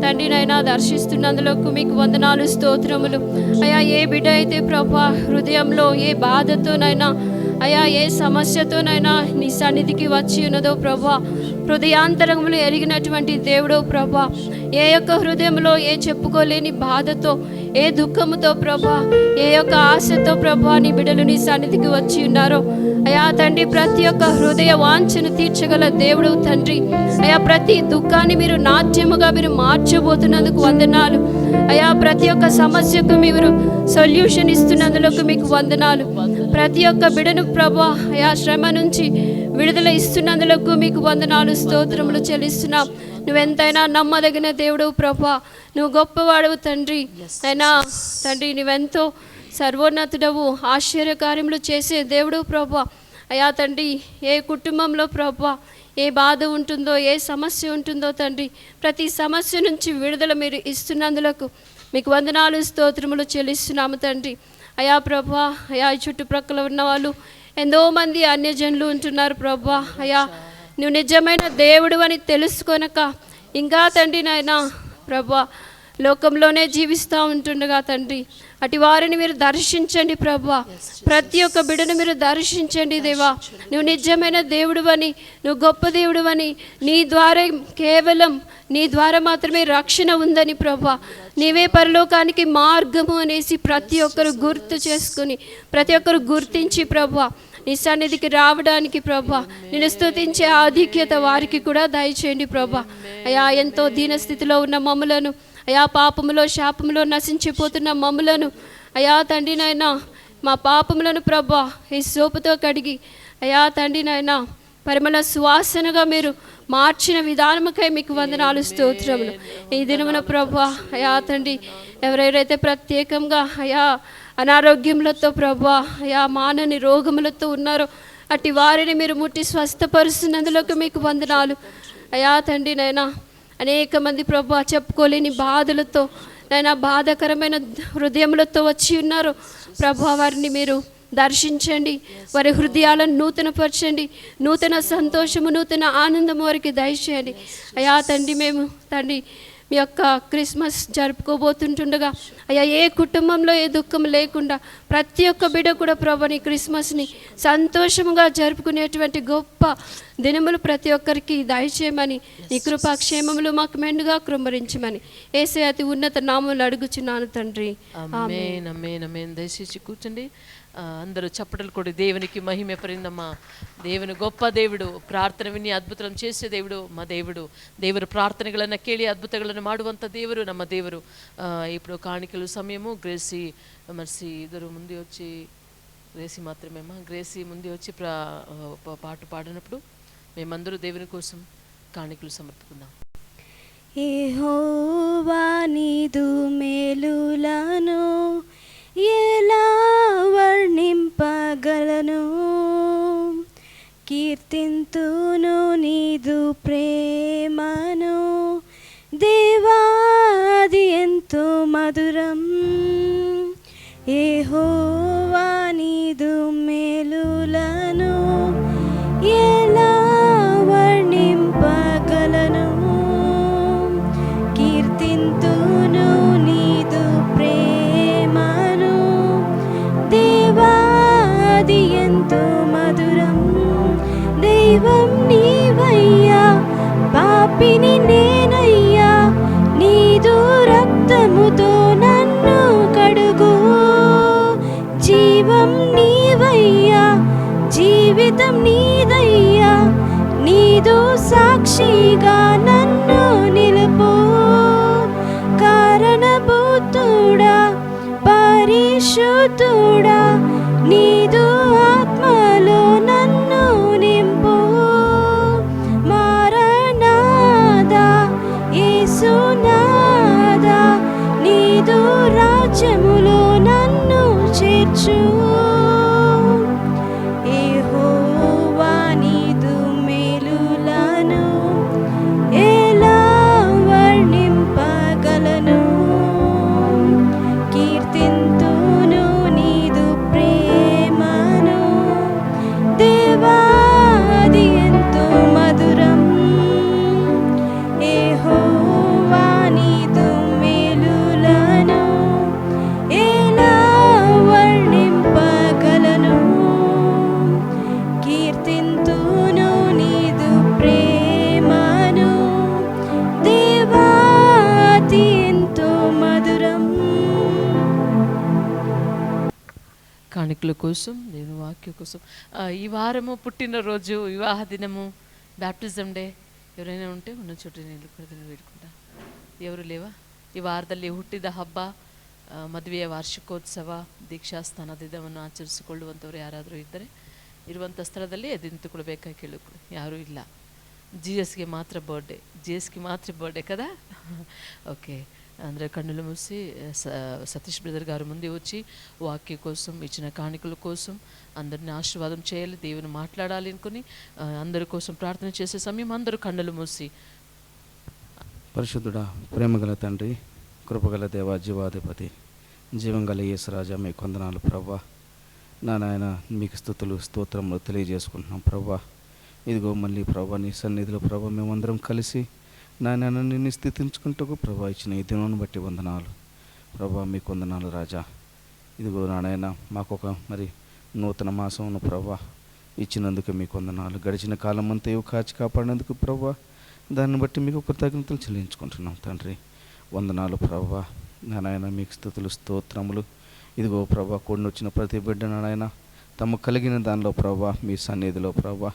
తండ్రి నైనా దర్శిస్తున్నందులకు మీకు వందనాలు స్తోత్రములు. అయా ఏ బిడ్డ అయితే ప్రభా హృదయంలో ఏ బాధతోనైనా, అయా ఏ సమస్యతోనైనా నీ సన్నిధికి వచ్చి ఉన్నదో ప్రభా, హృదయాంతరములు ఎరిగినటువంటి దేవుడో ప్రభా, ఏ యొక్క హృదయంలో ఏ చెప్పుకోలేని బాధతో, ఏ దుఃఖముతో ప్రభా, ఏ యొక్క ఆశతో ప్రభా నీ బిడ్డలు నీ సన్నిధికి వచ్చి ఉన్నారో అయా తండ్రి, ప్రతి ఒక్క హృదయ వాంఛను తీర్చగల దేవుడు తండ్రి. అయా ప్రతి దుఃఖాన్ని మీరు నాట్యముగా మీరు మార్చబోతున్నందుకు వందనాలు. అయా ప్రతి ఒక్క సమస్యకు మీరు సొల్యూషన్ ఇస్తున్నందుకు మీకు వందనాలు. ప్రతి ఒక్క బిడను ప్రభా అయా శ్రమ నుంచి విడుదల ఇస్తున్నందుకు మీకు వందనాలు స్తోత్రములు చెల్లిస్తున్నాం. నువ్వెంతైనా నమ్మదగిన దేవుడు ప్రభా, నువ్వు గొప్పవాడవు తండ్రి. అయినా తండ్రి నువ్వెంతో సర్వోన్నతుడవు, ఆశ్చర్యకార్యములు చేసే దేవుడు ప్రభా. అయా తండ్రి, ఏ కుటుంబంలో ప్రభా ఏ బాధ ఉంటుందో, ఏ సమస్య ఉంటుందో తండ్రి, ప్రతి సమస్య నుంచి విడుదల మీరు ఇస్తున్నందులకు మీకు వందనాలు స్తోత్రములు చెల్లిస్తున్నాము తండ్రి. అయా ప్రభా, అయా చుట్టుప్రక్కల ఉన్న వాళ్ళు ఎంతోమంది అన్యజనులు ఉంటున్నారు ప్రభా. అయా నువ్వు నిజమైన దేవుడు అని తెలుసుకొనక ఇంకా తండ్రి నాయనా ప్రభా లోకంలోనే జీవిస్తూ ఉంటుండగా తండ్రి, అటు వారిని మీరు దర్శించండి ప్రభా. ప్రతి ఒక్క బిడ్డను మీరు దర్శించండి దేవా. నువ్వు నిజమైన దేవుడు అని, నువ్వు గొప్ప దేవుడు అని, నీ ద్వారా కేవలం నీ ద్వారా మాత్రమే రక్షణ ఉందని ప్రభా, నీవే పరలోకానికి మార్గము అనేసి ప్రతి ఒక్కరు గుర్తు చేసుకుని, ప్రతి ఒక్కరు గుర్తించి ప్రభా నీ సన్నిధికి రావడానికి ప్రభా, నేను స్తుతించే ఆధిక్యత వారికి కూడా దయచేయండి ప్రభా. అయా ఎంతో దీనస్థితిలో ఉన్న మమ్ములను, అయా పాపములో శాపములో నశించిపోతున్న మమ్ములను అయా తండ్రి నాయనా మా పాపములను ప్రభా ఈ సోపుతో కడిగి అయా తండ్రి నాయనా పరిమళ సువాసనగా మీరు మార్చిన విధానముకై మీకు వందనాలు స్తోత్రములు. ఈ దినమున ప్రభా అయా తండ్రి, ఎవరెవరైతే ప్రత్యేకంగా అయా అనారోగ్యములతో ప్రభా అయా మానని రోగములతో ఉన్నారో అట్టి వారిని మీరు ముట్టి స్వస్థపరుస్తున్నందులకు మీకు వందనాలు. అయా తండ్రి నైనా అనేక మంది ప్రభా చెప్పుకోలేని బాధలతో నైనా బాధాకరమైన హృదయములతో వచ్చి ఉన్నారు ప్రభా, వారిని మీరు దర్శించండి, వారి హృదయాలను నూతనపరచండి, నూతన సంతోషము నూతన ఆనందము వారికి దయచేయండి. అయా తండ్రి, మేము తండ్రి మీ యొక్క క్రిస్మస్ జరుపుకోబోతుంటుండగా అయ్యా ఏ కుటుంబంలో ఏ దుఃఖం లేకుండా ప్రతి ఒక్క బిడ్డ కూడా ప్రభు నీ క్రిస్మస్ని సంతోషంగా జరుపుకునేటువంటి గొప్ప దినములు ప్రతి ఒక్కరికి దయచేయమని, నీ కృపాక్షేమములు మాకు మెండుగా కృంభరించమని యేసే అతి ఉన్నత నామములు అడుగుచున్నాను తండ్రి. ఆమేన్ ఆమేన్ ఆమేన్. దయచేసి కూర్చోండి. అందరూ చప్పటలు కూడా దేవునికి మహిమ పరిందమ్మా. దేవుని గొప్ప దేవుడు, ಪ್ರಾರ್ಥನೆ ವಿನಿ ಅದ್ಭುತಗಳನ್ನು చేసే దేవుడు మా దేవుడు. ದೇವರ ಪ್ರಾರ್ಥನೆಗಳನ್ನು ಕೇಳಿ ಅದ್ಭುತಗಳನ್ನು ಮಾಡುವಂಥ ದೇವರು ನಮ್ಮ ದೇವರು. ఇప్పుడు కాಣಿకలు సమయము. గ్రేసీ మర్సి ఇద్దరు ముందు వచ్చి, గ్రేసీ మాత్రమేమా, గ్రేసీ ముందు వచ్చి పాట పాడినప్పుడు మేమందరూ దేవుని కోసం కాಣಿకలు సమర్పుకుందాం. యెహోవా నీదు మేలులను ఎలా వర్ణింపగలను, కీర్తింతును నీదు ప్రేమను. దేవాది ఎంతో మధురం, యెహోవా నీదు మేలులను ఎలా వర్ణింపగలను, కీర్తింతును నీదు ప్రేమను. దేవాది ఎంతో మధురం, దైవం నీవయ్యా, పాపిని నేనయ్యా, నీదు రక్తముతో నన్ను కడుగు. జీవం నీవయ్యా, జీవితం నీదయ్యా, నీదు సాక్షిగా నన్ను నిలుపు. కారణభూతుడా, పరిశుద్ధుడా, నీదు ఆత్మలో నన్ను నింపు. మారనాదా యేసునాదా, నీదు రాజ్యములో నన్ను చేర్చు. యెహోవా నీదు మేలులను ఎలా వర్ణింపగలను, కీర్తింతును నీదు ప్రేమను. దేవాది ఎంతో మధురం, యెహోవా నీదు మేలులను ఎలా వర్ణింపగలను, కీర్తింతును నీదు ప్రేమను. దేవాది ఎంతో మధురం. కాணிకల కోసం, దేవుని వాక్యం కోసం, ఈ వారము పుట్టినరోజు, వివాహ దినము, ಬ್ಯಾಪ್ಟಿಸಮ್ డే ఎవరైనా ఉంటే ఉన్న చోట నీళ్ళు కూడా ಬೇಡ್ಕೊಂಡ. ఎవరు లేವಾ? ಈ ವಾರದಲ್ಲಿ ಹುಟ್ಟಿದ ಹಬ್ಬ, ಮದುವೆಯ ವಾರ್ಷಿಕೋತ್ಸವ, ದೀಕ್ಷಾಸ್ಥಾನ ದಿನವನ್ನು ಆಚರಿಸಿಕೊಳ್ಳುವಂಥವ್ರು ಯಾರಾದರೂ ಇದ್ದರೆ ಇರುವಂಥ ಸ್ಥಳದಲ್ಲಿ ಎದ್ದು ನಿಂತುಕೊಳ್ಬೇಕಾಗಿ ಕೇಳಿಕೊಳ್ಳಿ. ಯಾರೂ ಇಲ್ಲ. ಜಿಎಸ್ಗೆ ಮಾತ್ರ ಬರ್ಡೇ, ಜಿಎಸ್ಗೆ ಮಾತ್ರ ಬರ್ಡೇ కదా. ఓకే, అందరూ కన్నులు మూసి సతీష్ బ్రదర్ గారు ముందు వచ్చి వాక్య కోసం, ఇచ్చిన కాணிకల కోసం అందరిని ఆశీర్వాదం చేయాలి, దేవుని మాట్లాడాలి అనుకుని అందరి కోసం ప్రార్థన చేసే సమయం అందరూ కన్నులు మూసి. పరిశుద్ధుడా, ప్రేమగల తండ్రి, కృపగల దేవ, జీవాధిపతి, జీవంగల యేసురాజా, మీకు వందనాలు ప్రభా. నాయన మీకు స్తుతులు స్తోత్రములు తెలియజేసుకుంటున్నాం ప్రభా. ఇదిగో మళ్ళీ ప్రభా నీ సన్నిధిలో ప్రభా మేమందరం కలిసి నాయన నిన్ను స్థితించుకుంటూ ప్రభా ఇచ్చిన ఈ దినాన్ని బట్టి వందనాలు ప్రభా. మీకు వందనాలు రాజా. ఇదిగో నాయన మాకొక మరి నూతన మాసమును ప్రభా ఇచ్చినందుకు మీకు వందనాలు. గడిచిన కాలం అంతా కాచి కాపాడినందుకు ప్రభా, దాన్ని బట్టి మీకు కృతజ్ఞతలు చెల్లించుకుంటున్నాం తండ్రి. వందనాలు ప్రభా. నాయన మీకు స్తుతులు స్తోత్రములు. ఇదిగో ప్రభా, కూడిన వచ్చిన ప్రతి బిడ్డ నాయన తమ కలిగిన దానిలో ప్రభా మీ సన్నిధిలో ప్రభా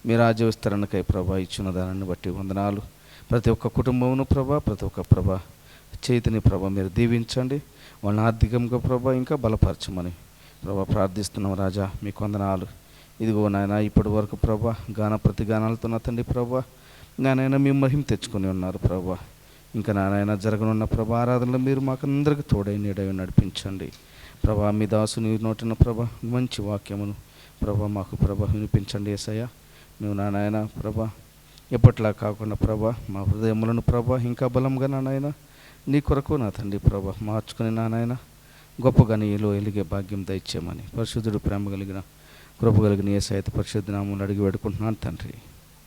మీ రాజ్య విస్తరణకై ప్రభా ఇచ్చిన దానిని బట్టి వందనాలు. ప్రతి ఒక్క కుటుంబమును ప్రభా, ప్రతి ఒక్క ప్రభా చేతిని ప్రభా మీరు దీవించండి, వాళ్ళని ఆర్థికంగా ప్రభా ఇంకా బలపరచమని ప్రభా ప్రార్థిస్తున్నాం రాజా. మీకు వందనాలు. ఇదిగో నాయన ఇప్పటి వరకు ప్రభా ప్రతి గానాలతో నా తండ్రి ప్రభా నాయన మీ మహిమ తెచ్చుకొని ఉన్నారు ప్రభా. ఇంకా నాయన జరగనున్న ప్రభా ఆరాధనలో మీరు మాకందరికి తోడై నీడై నడిపించండి ప్రభా. మీ దాసుని నోటిన ప్రభా మంచి వాక్యమును ప్రభా మాకు ప్రభా వినిపించండి యేసయ్య. మేము నాయన ప్రభా ఎప్పట్లా కాకుండా ప్రభా మా హృదయములను ప్రభా ఇంకా బలంగా నాయన నీ కొరకు నా తండ్రి ప్రభా మార్చుకుని నాయన గొప్పగా నీలో ఎలిగే భాగ్యం దయచేయమని పరిశుద్ధుడు ప్రేమ కలిగిన కృప కలిగిన యేసయ్య పరిశుద్ధ నామములో అడిగి వేడుకుంటున్నాను తండ్రి.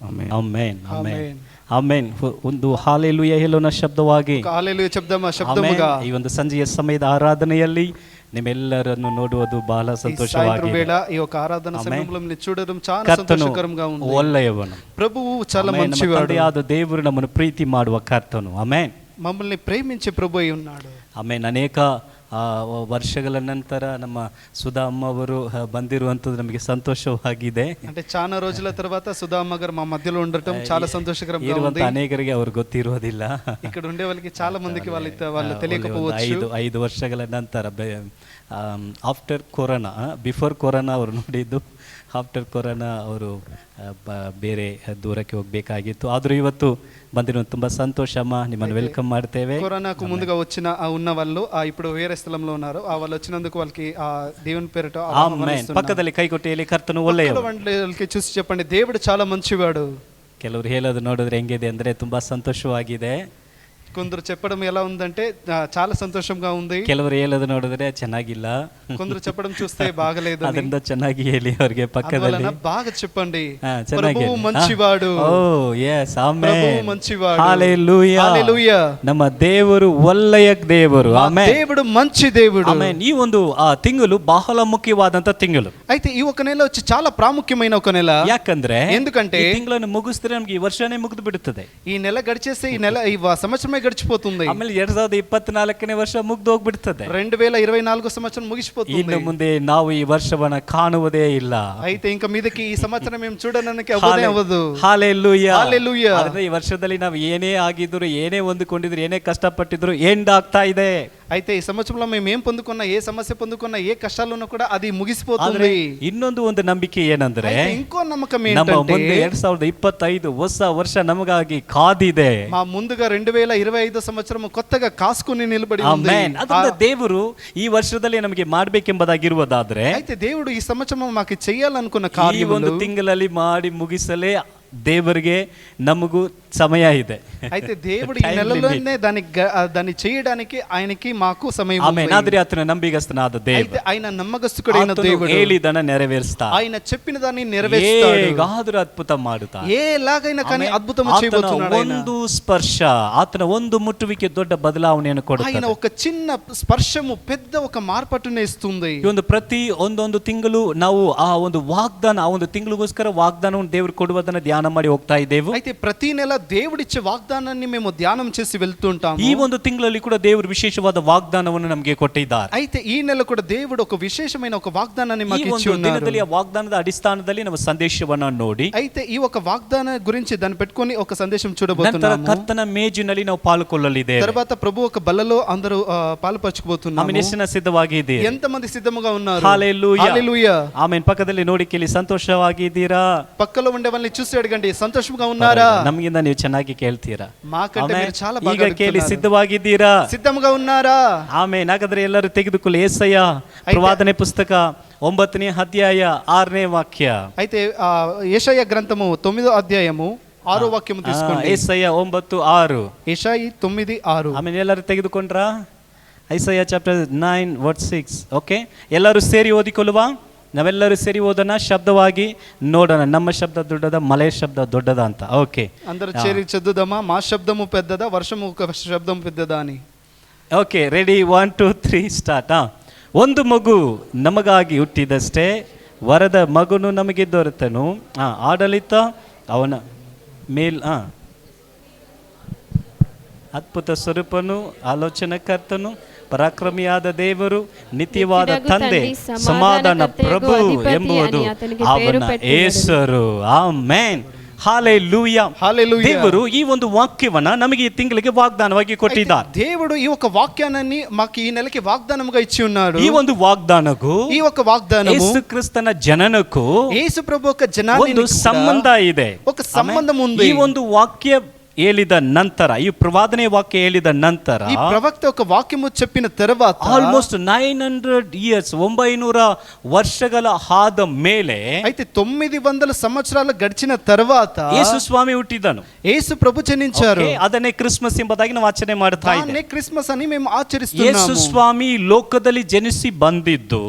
Amen amen amen amen. ಒಂದು ಹಾಲೆಲೂಯಾ ಹೇಳೋಣ ಶಬ್ದವಾಗಿ. ಹಾಲೆಲೂಯಾ ಶಬ್ದಮುಗ ಈ ಒಂದು ಸಂಜೆಯ ಸಮಯದ ಆರಾಧನೆಯಲ್ಲಿ నిమ్మెల్లరನ್ನು ನೋಡುವುದು ಬಹಳ సంతోషವಾಗಿದೆ. ఈ యొక్క ఆరాధన సమయంలో నిన్ను చూడడం చాలా సంతోషకరంగా ఉంది. ఒಳ್ಳೆಯವನು, ప్రభువు చాలా మంచివాడు. ತಂದೆಯಾದ ದೇವರು ನಮ್ಮನ್ನು ಪ್ರೀತಿ ಮಾಡುವ ಕರ್ತನು. ಆಮೆನ್. మమ్మల్ని ప్రేమించే ప్రభు అయి ఉన్నాడు. ಆಮೆನ್. ಅನೇಕ ವರ್ಷಗಳ ನಂತರ ನಮ್ಮ ಸುಧಾ ಅಮ್ಮ ಅವರು ಬಂದಿರುವಂಥದ್ದು ನಮಗೆ ಸಂತೋಷವಾಗಿದೆ. అంటే చాలా రోజుల తర్వాత సుధా అమ్మ గారు మా మధ్యలో ఉండటం చాలా సంతోషకరంగా ఉంది. ಅನೇಕರಿಗೆ ಅವರು ಗೊತ್ತಿರೋದಿಲ್ಲ, ఇక్కడ ఉండే వాళ్ళకి చాలా మందికి వాళ్ళు తెలియకపోవచ్చు. 5 ವರ್ಷಗಳ ನಂತರ ಆಫ್ಟರ್ ಕೊರೋನಾ, ಬಿಫೋರ್ ಕೊರೋನಾ ಅವರು ನೋಡಿದ್ದು ಆಫ್ಟರ್ ಕೊರೋನಾ ಅವರು ಬೇರೆ ದೂರಕ್ಕೆ ಹೋಗಬೇಕಾಗಿತ್ತು. ಆದರೂ ಇವತ್ತು ಬಂದಿರೋ ತುಂಬ సంతోష అమ్మా, నిమ్మల్ని వెల్కమ్ ಮಾಡ್ತೇವೆ. కరోనాకు ముందుగా వచ్చిన ఉన్న వాళ్ళు ఇప్పుడు వేరే స్థలంలో ఉన్నారు. వాళ్ళు వచ్చినందుకు వాళ్ళకి దేవుని పేరిట ఆమేన్. పಕ್ಕದಲ್ಲಿ ಕೈ ಕೊಟ್ಟು ಹೇಳಿ ಕರ್ತನು ಒಳ್ಳೆಯವರು. వాళ్ళకి చూసి చెప్పండి, దేవుడు చాలా మంచివాడు. ಕೆಲವರು ಹೇಳೋದು ನೋಡಿದ್ರೆ ಹೆಂಗಿದೆ ಅಂದರೆ ತುಂಬ ಸಂತೋಷವಾಗಿದೆ. కొందరు చెప్పడం ఎలా ఉందంటే చాలా సంతోషంగా ఉంది. ಕೆಲವರು ಹೇಳೋದು ನೋಡಿದ್ರೆ ಚೆನ್ನಾಗಿಲ್ಲ. కొందరు చెప్పడం చూస్తే బాగలేదు. ಅದರಿಂದ ಚೆನ್ನಾಗಿ ಹೇಳಿ ಅವರಿಗೆ ಪಕ್ಕದಲ್ಲಿ బాగా చెప్పండి, ಚೆನ್ನಾಗಿ ప్రభువు మంచివాడు. ಓ ಯೆಸ್ ಆಮೆನ್. ప్రభువు మంచివాడు. హల్లెలూయా హల్లెలూయా. ನಮ್ಮ ದೇವರು ಒಳ್ಳೆಯ ದೇವರು. ಆಮೆನ್. దేవుడు మంచి దేవుడు. ಆಮೆನ್. ಈ ಒಂದು ತಿಂಗಳು ಬಹಳ ಮುಖ್ಯವಾದಂತ ತಿಂಗಳು. అయితే ఈ ఒక నెల వచ్చి చాలా ప్రాముఖ్యమైన ఒక నెల. ಯಾಕಂದ್ರೆ ఎందుకంటే ಈ ತಿಂಗಳನ್ನು ಮುಗಿಸಿದ್ರೆ ನಮಗೆ ಈ ವರ್ಷನೇ ಮುಗಿದು ಬಿಡುತ್ತದೆ. ఈ నెల గడిచేస్తే ఈ నెల ఈ సంవత్సరమే గడిచిపోతుంది. ಆಮೇಲೆ 2024ನೇ ವರ್ಷ ಮುಗಿದು ಹೋಗ್ಬಿಡ್ತದೆ. 2024 సంవత్సరం ముగిసిపోతుంది. ಇನ್ನು ಮುಂದೆ ನಾವು ಈ ವರ್ಷವನ್ನ ಕಾಣುವುದೇ ಇಲ್ಲ. అయితే ఇంకా మీదకి ఈ సంవత్సరం మేము చూడడానికి అవ్వదు. హల్లెలూయా. హల్లెలూయా. ಈ ವರ್ಷದಲ್ಲಿ ನಾವು ಏನೇ ಆಗಿದ್ರು, ಏನೇ ಹೊಂದಿಕೊಂಡಿದ್ರು, ಏನೇ ಕಷ್ಟಪಟ್ಟಿದ್ರು ಎಂಡ್ ಆಗ್ತಾ ಇದೆ. అయితే ఈ సంవత్సరంలో మేము ఏం పొందుకున్నా, ఏ సమస్య పొందుకున్నా, ఏ కష్టాలున్నా కూడా అది ముగిసిపోతుంది. ಇನ್ನೊಂದು ಒಂದು ನಂಬಿಕೆ ಏನಂದ್ರೆ ఇంకో నమ్మకం ನಮ್ಮ ఏంటంటే ಮುಂದೆ 2025 ಹೊಸ ವರ್ಷ ನಮಗಾಗಿ ಕಾದಿದೆ. మా ముందుగా 2025 సంవత్సరం కొత్తగా కాసుకుని నిలబడి ఉంది. ಆಮೆನ್. ಅದರಿಂದ ದೇವರು ಈ ವರ್ಷದಲ್ಲಿ ನಮಗೆ ಮಾಡಬೇಕೆಂಬುದಾಗಿರುವುದಾದ್ರೆ, అయితే దేవుడు ఈ సంవత్సరం మాకు చేయాలనుకున్న ಈ కార్యములు ಒಂದು ತಿಂಗಳಲ್ಲಿ ಮಾಡಿ ಮುಗಿಸಲೇ ದೇವರಿಗೆ ನಮಗೂ ಸಮಯ ಇದೆ. అయితే దేవుడు ఈ నెలలోనే దాన్ని చేయడానికి ఆయనకి మాకు సమయం ఉంది. ಆಮೆನ್. ಆದರೆ ಆತನ ನಂಬಿಗಸ್ತನಾದ అయితే ದೇವರು, ఆయన నమ్మకస్తుడైన దేవుడు ಹೇಳಿದನ ನೆರವೇರಿಸ್ತಾ, ఆయన చెప్పిన దాన్ని నెరవేరుస్తాడు. ಹೇಗಾದರೂ ಅದ್ಭುತ ಮಾಡುತ್ತಾ, ఎలాగైనా కానీ అద్భుతం చేయబోతున్నాడు. ಒಂದು ಸ್ಪರ್ಶ, ಆತನ ಒಂದು ಮುಟ್ಟುವಿಕೆ ದೊಡ್ಡ ಬದಲಾವಣೆಯನ್ನು ಕೊಡುತ್ತದೆ. ఆయన ఒక చిన్న స్పర్శము పెద్ద ఒక మార్పట్టునే ఇస్తుంది. ಈ ಒಂದು ಪ್ರತಿ ಒಂದೊಂದು ತಿಂಗಳು ನಾವು ಆ ಒಂದು ವಾಗ್ದಾನ, ಆ ಒಂದು ತಿಂಗಳಿಗೋಸ್ಕರ ವಾಗ್ದಾನವನ್ನು ದೇವರು ಕೊಡುವುದನ್ನ ಧ್ಯಾನ ಮಾಡಿ ಹೋಗ್ತಾ ಇದ್ದೇವೆ. అయితే ప్రతి నెల దేవుడిచ్చే వాగ్దానాన్ని మేము ధ్యానం చేసి వెళ్తుంటాము. ಈ ಒಂದು ತಿಂಗಳಲ್ಲಿ ಕೂಡ ದೇವರು ವಿಶೇಷವಾದ ವಾಗ್ದಾನವನ್ನು ನಮಗೆ ಕೊಟ್ಟಿದ್ದಾರೆ. అయితే ఈ నెల కూడా దేవుడు ఒక విశేషమైన ఒక వాగ్దానాన్ని మాకు ఇచ్చి ఉన్నారు. ದಿನದಲ್ಲಿ ಆ ವಾಗ್ದಾನದ ಅಡಿಸ್ಥಾನದಲ್ಲಿ ನಮ್ಮ ಸಂದೇಶವನ್ನು ನೋಡಿ, అయితే ಈ ఒక వాగ్దాన గురించి దాన్ని పెట్టుకొని ఒక సందేశం చూడబోతున్నాము. ಕರ್ತನ ಮೇಜಿನಲ್ಲಿ ನಾವು ಪಾಲ್ಗೊಳ್ಳಲಿದ್ದೇವೆ. తర్వాత ప్రభు ఒక బల్లలో అందరూ పాలుపంచుకోబోతున్నాము. ಎಷ್ಟು ಸಿದ್ಧವಾಗಿದ್ದೀರಿ? ఎంతమంది సిద్ధముగా ఉన్నారు? హల్లెలూయా. హల్లెలూయా. ಆಮೆನ್. ಪಕ್ಕದಲ್ಲಿ ನೋಡಿ ಕೇಳಿ, ಸಂತೋಷವಾಗಿದ್ದೀರಾ? పక్కలో ఉండే వాళ్ళని చూసి అడగండి, సంతోషంగా ఉన్నారా? ನಮಗಿಂದ ನೀವು ಚೆನ್ನಾಗಿ ಕೇಳ್ತೀರಾ? మాకంటే మీరు చాలా బాగా ಈಗ ಕೇಳಿ, ಸಿದ್ಧವಾಗಿದ್ದೀರಾ? సిద్ధముగా ఉన్నారా? ಆಮೆನ್. ಹಾಗಾದ್ರೆ ಎಲ್ಲರೂ ತೆಗೆದುಕೊಳ್ಳಿ ಯೆಶಾಯ ಪ್ರವಾದನೆ ಪುಸ್ತಕ 9ನೇ ಅಧ್ಯಾಯ 6ನೇ ವಾಕ್ಯ. అయితే యెషయా గ్రంథము 9వ అధ్యాయము 6వ వాక్యము తీసుకోండి. ಯೆಶಾಯ 9:6. యెషయా 9:6. ಆಮೇಲೆ ಎಲ್ಲರೂ ತೆಗೆದುಕೊಂಡ್ರಾ? ಯೆಶಾಯ ಚಾಪ್ಟರ್ 9:6. ಓಕೆ, ಎಲ್ಲರೂ ಸೇರಿ ಓದಿಕೊಳ್ಳುವ. ನಾವೆಲ್ಲರೂ ಸೇರಿ ಓದೋಣ, ಶಬ್ದವಾಗಿ ನೋಡೋಣ. ನಮ್ಮ ಶಬ್ದ ದೊಡ್ಡದ, ಮಳೆ ಶಬ್ದ ದೊಡ್ಡದ ಅಂತ. ಓಕೆ, అందరూ చేరి చదువుదామా? మా శబ్దము పెద్దదా, వర్షము శబ్దము పెద్దదా అని. Okay, ready? 1 2 3 ಸ್ಟಾರ್ಟ್. ಒಂದು ಮಗು ನಮಗಾಗಿ ಹುಟ್ಟಿದಷ್ಟೇ, ವರದ ಮಗನು ನಮಗೆ ದೊರೆತನು. ಆಡಳಿತ ಅವನ ಮೇಲ್ ಅದ್ಭುತ ಸ್ವರೂಪನು, ಆಲೋಚನಕರ್ತನು, ಪರಾಕ್ರಮಿಯಾದ ದೇವರು, ನಿತ್ಯವಾದ ತಂದೆ, ಸಮಾಧಾನ ಪ್ರಭು ಎಂಬುದು ಅವನ ಹೆಸರು. ಆಮೆನ್. హల్లెలూయా. హల్లెలూయా. ದೇವರು ಈ ಒಂದು ವಾಕ್ಯವನ್ನ ನಮಗೆ ಈ ತಿಂಗಳಿಗೆ ವಾಗ್ದಾನವಾಗಿ ಕೊಟ್ಟಿದ್ದಾರೆ. దేవుడు ఈ ఒక వాక్యాన్ని మాకు ఈ నెలకి వాగ్దానముగా ఇచ్చి ఉన్నాడు. ಈ ಒಂದು ವಾಗ್ದಾನಕ್ಕೂ, ఈ ఒక వాగ్దానము ಯೇಸು ಕ್ರಿಸ್ತನ ಜನನಕ್ಕೂ యేసు ప్రభు యొక్క జనానికి ಒಂದು ಸಂಬಂಧ ಇದೆ. ఒక సంబంధం ఉంది. ಈ ಒಂದು ವಾಕ್ಯ ಹೇಳಿದ ನಂತರ, ಈ ಪ್ರವಾದನೆ ವಾಕ್ಯ ಹೇಳಿದ ನಂತರ, ఈ ప్రవక్త ఒక వాక్యము చెప్పిన తర్వాత ಆಲ್ಮೋಸ್ಟ್ 900 years 900 ವರ್ಷಗಳ ಆದ ಮೇಲೆ, అయితే 900 సంవత్సరాలు గడిచిన తర్వాత ಯೇಸು ಸ್ವಾಮಿ ಹುಟ್ಟಿದನು. యేసు ప్రభు జనించారు. ಅದನ್ನೇ ಕ್ರಿಸ್ಮಸ್ ಎಂಬುದಾಗಿ ನಾವು ಆಚರಣೆ ಮಾಡ್ತಾ ಇದ್ದೇವೆ. దాన్నే క్రిస్మస్ అని మేము ఆచరిస్తున్నాము. ಯೇಸು ಸ್ವಾಮಿ ಲೋಕದಲ್ಲಿ ಜನಿಸಿ ಬಂದಿದ್ದು,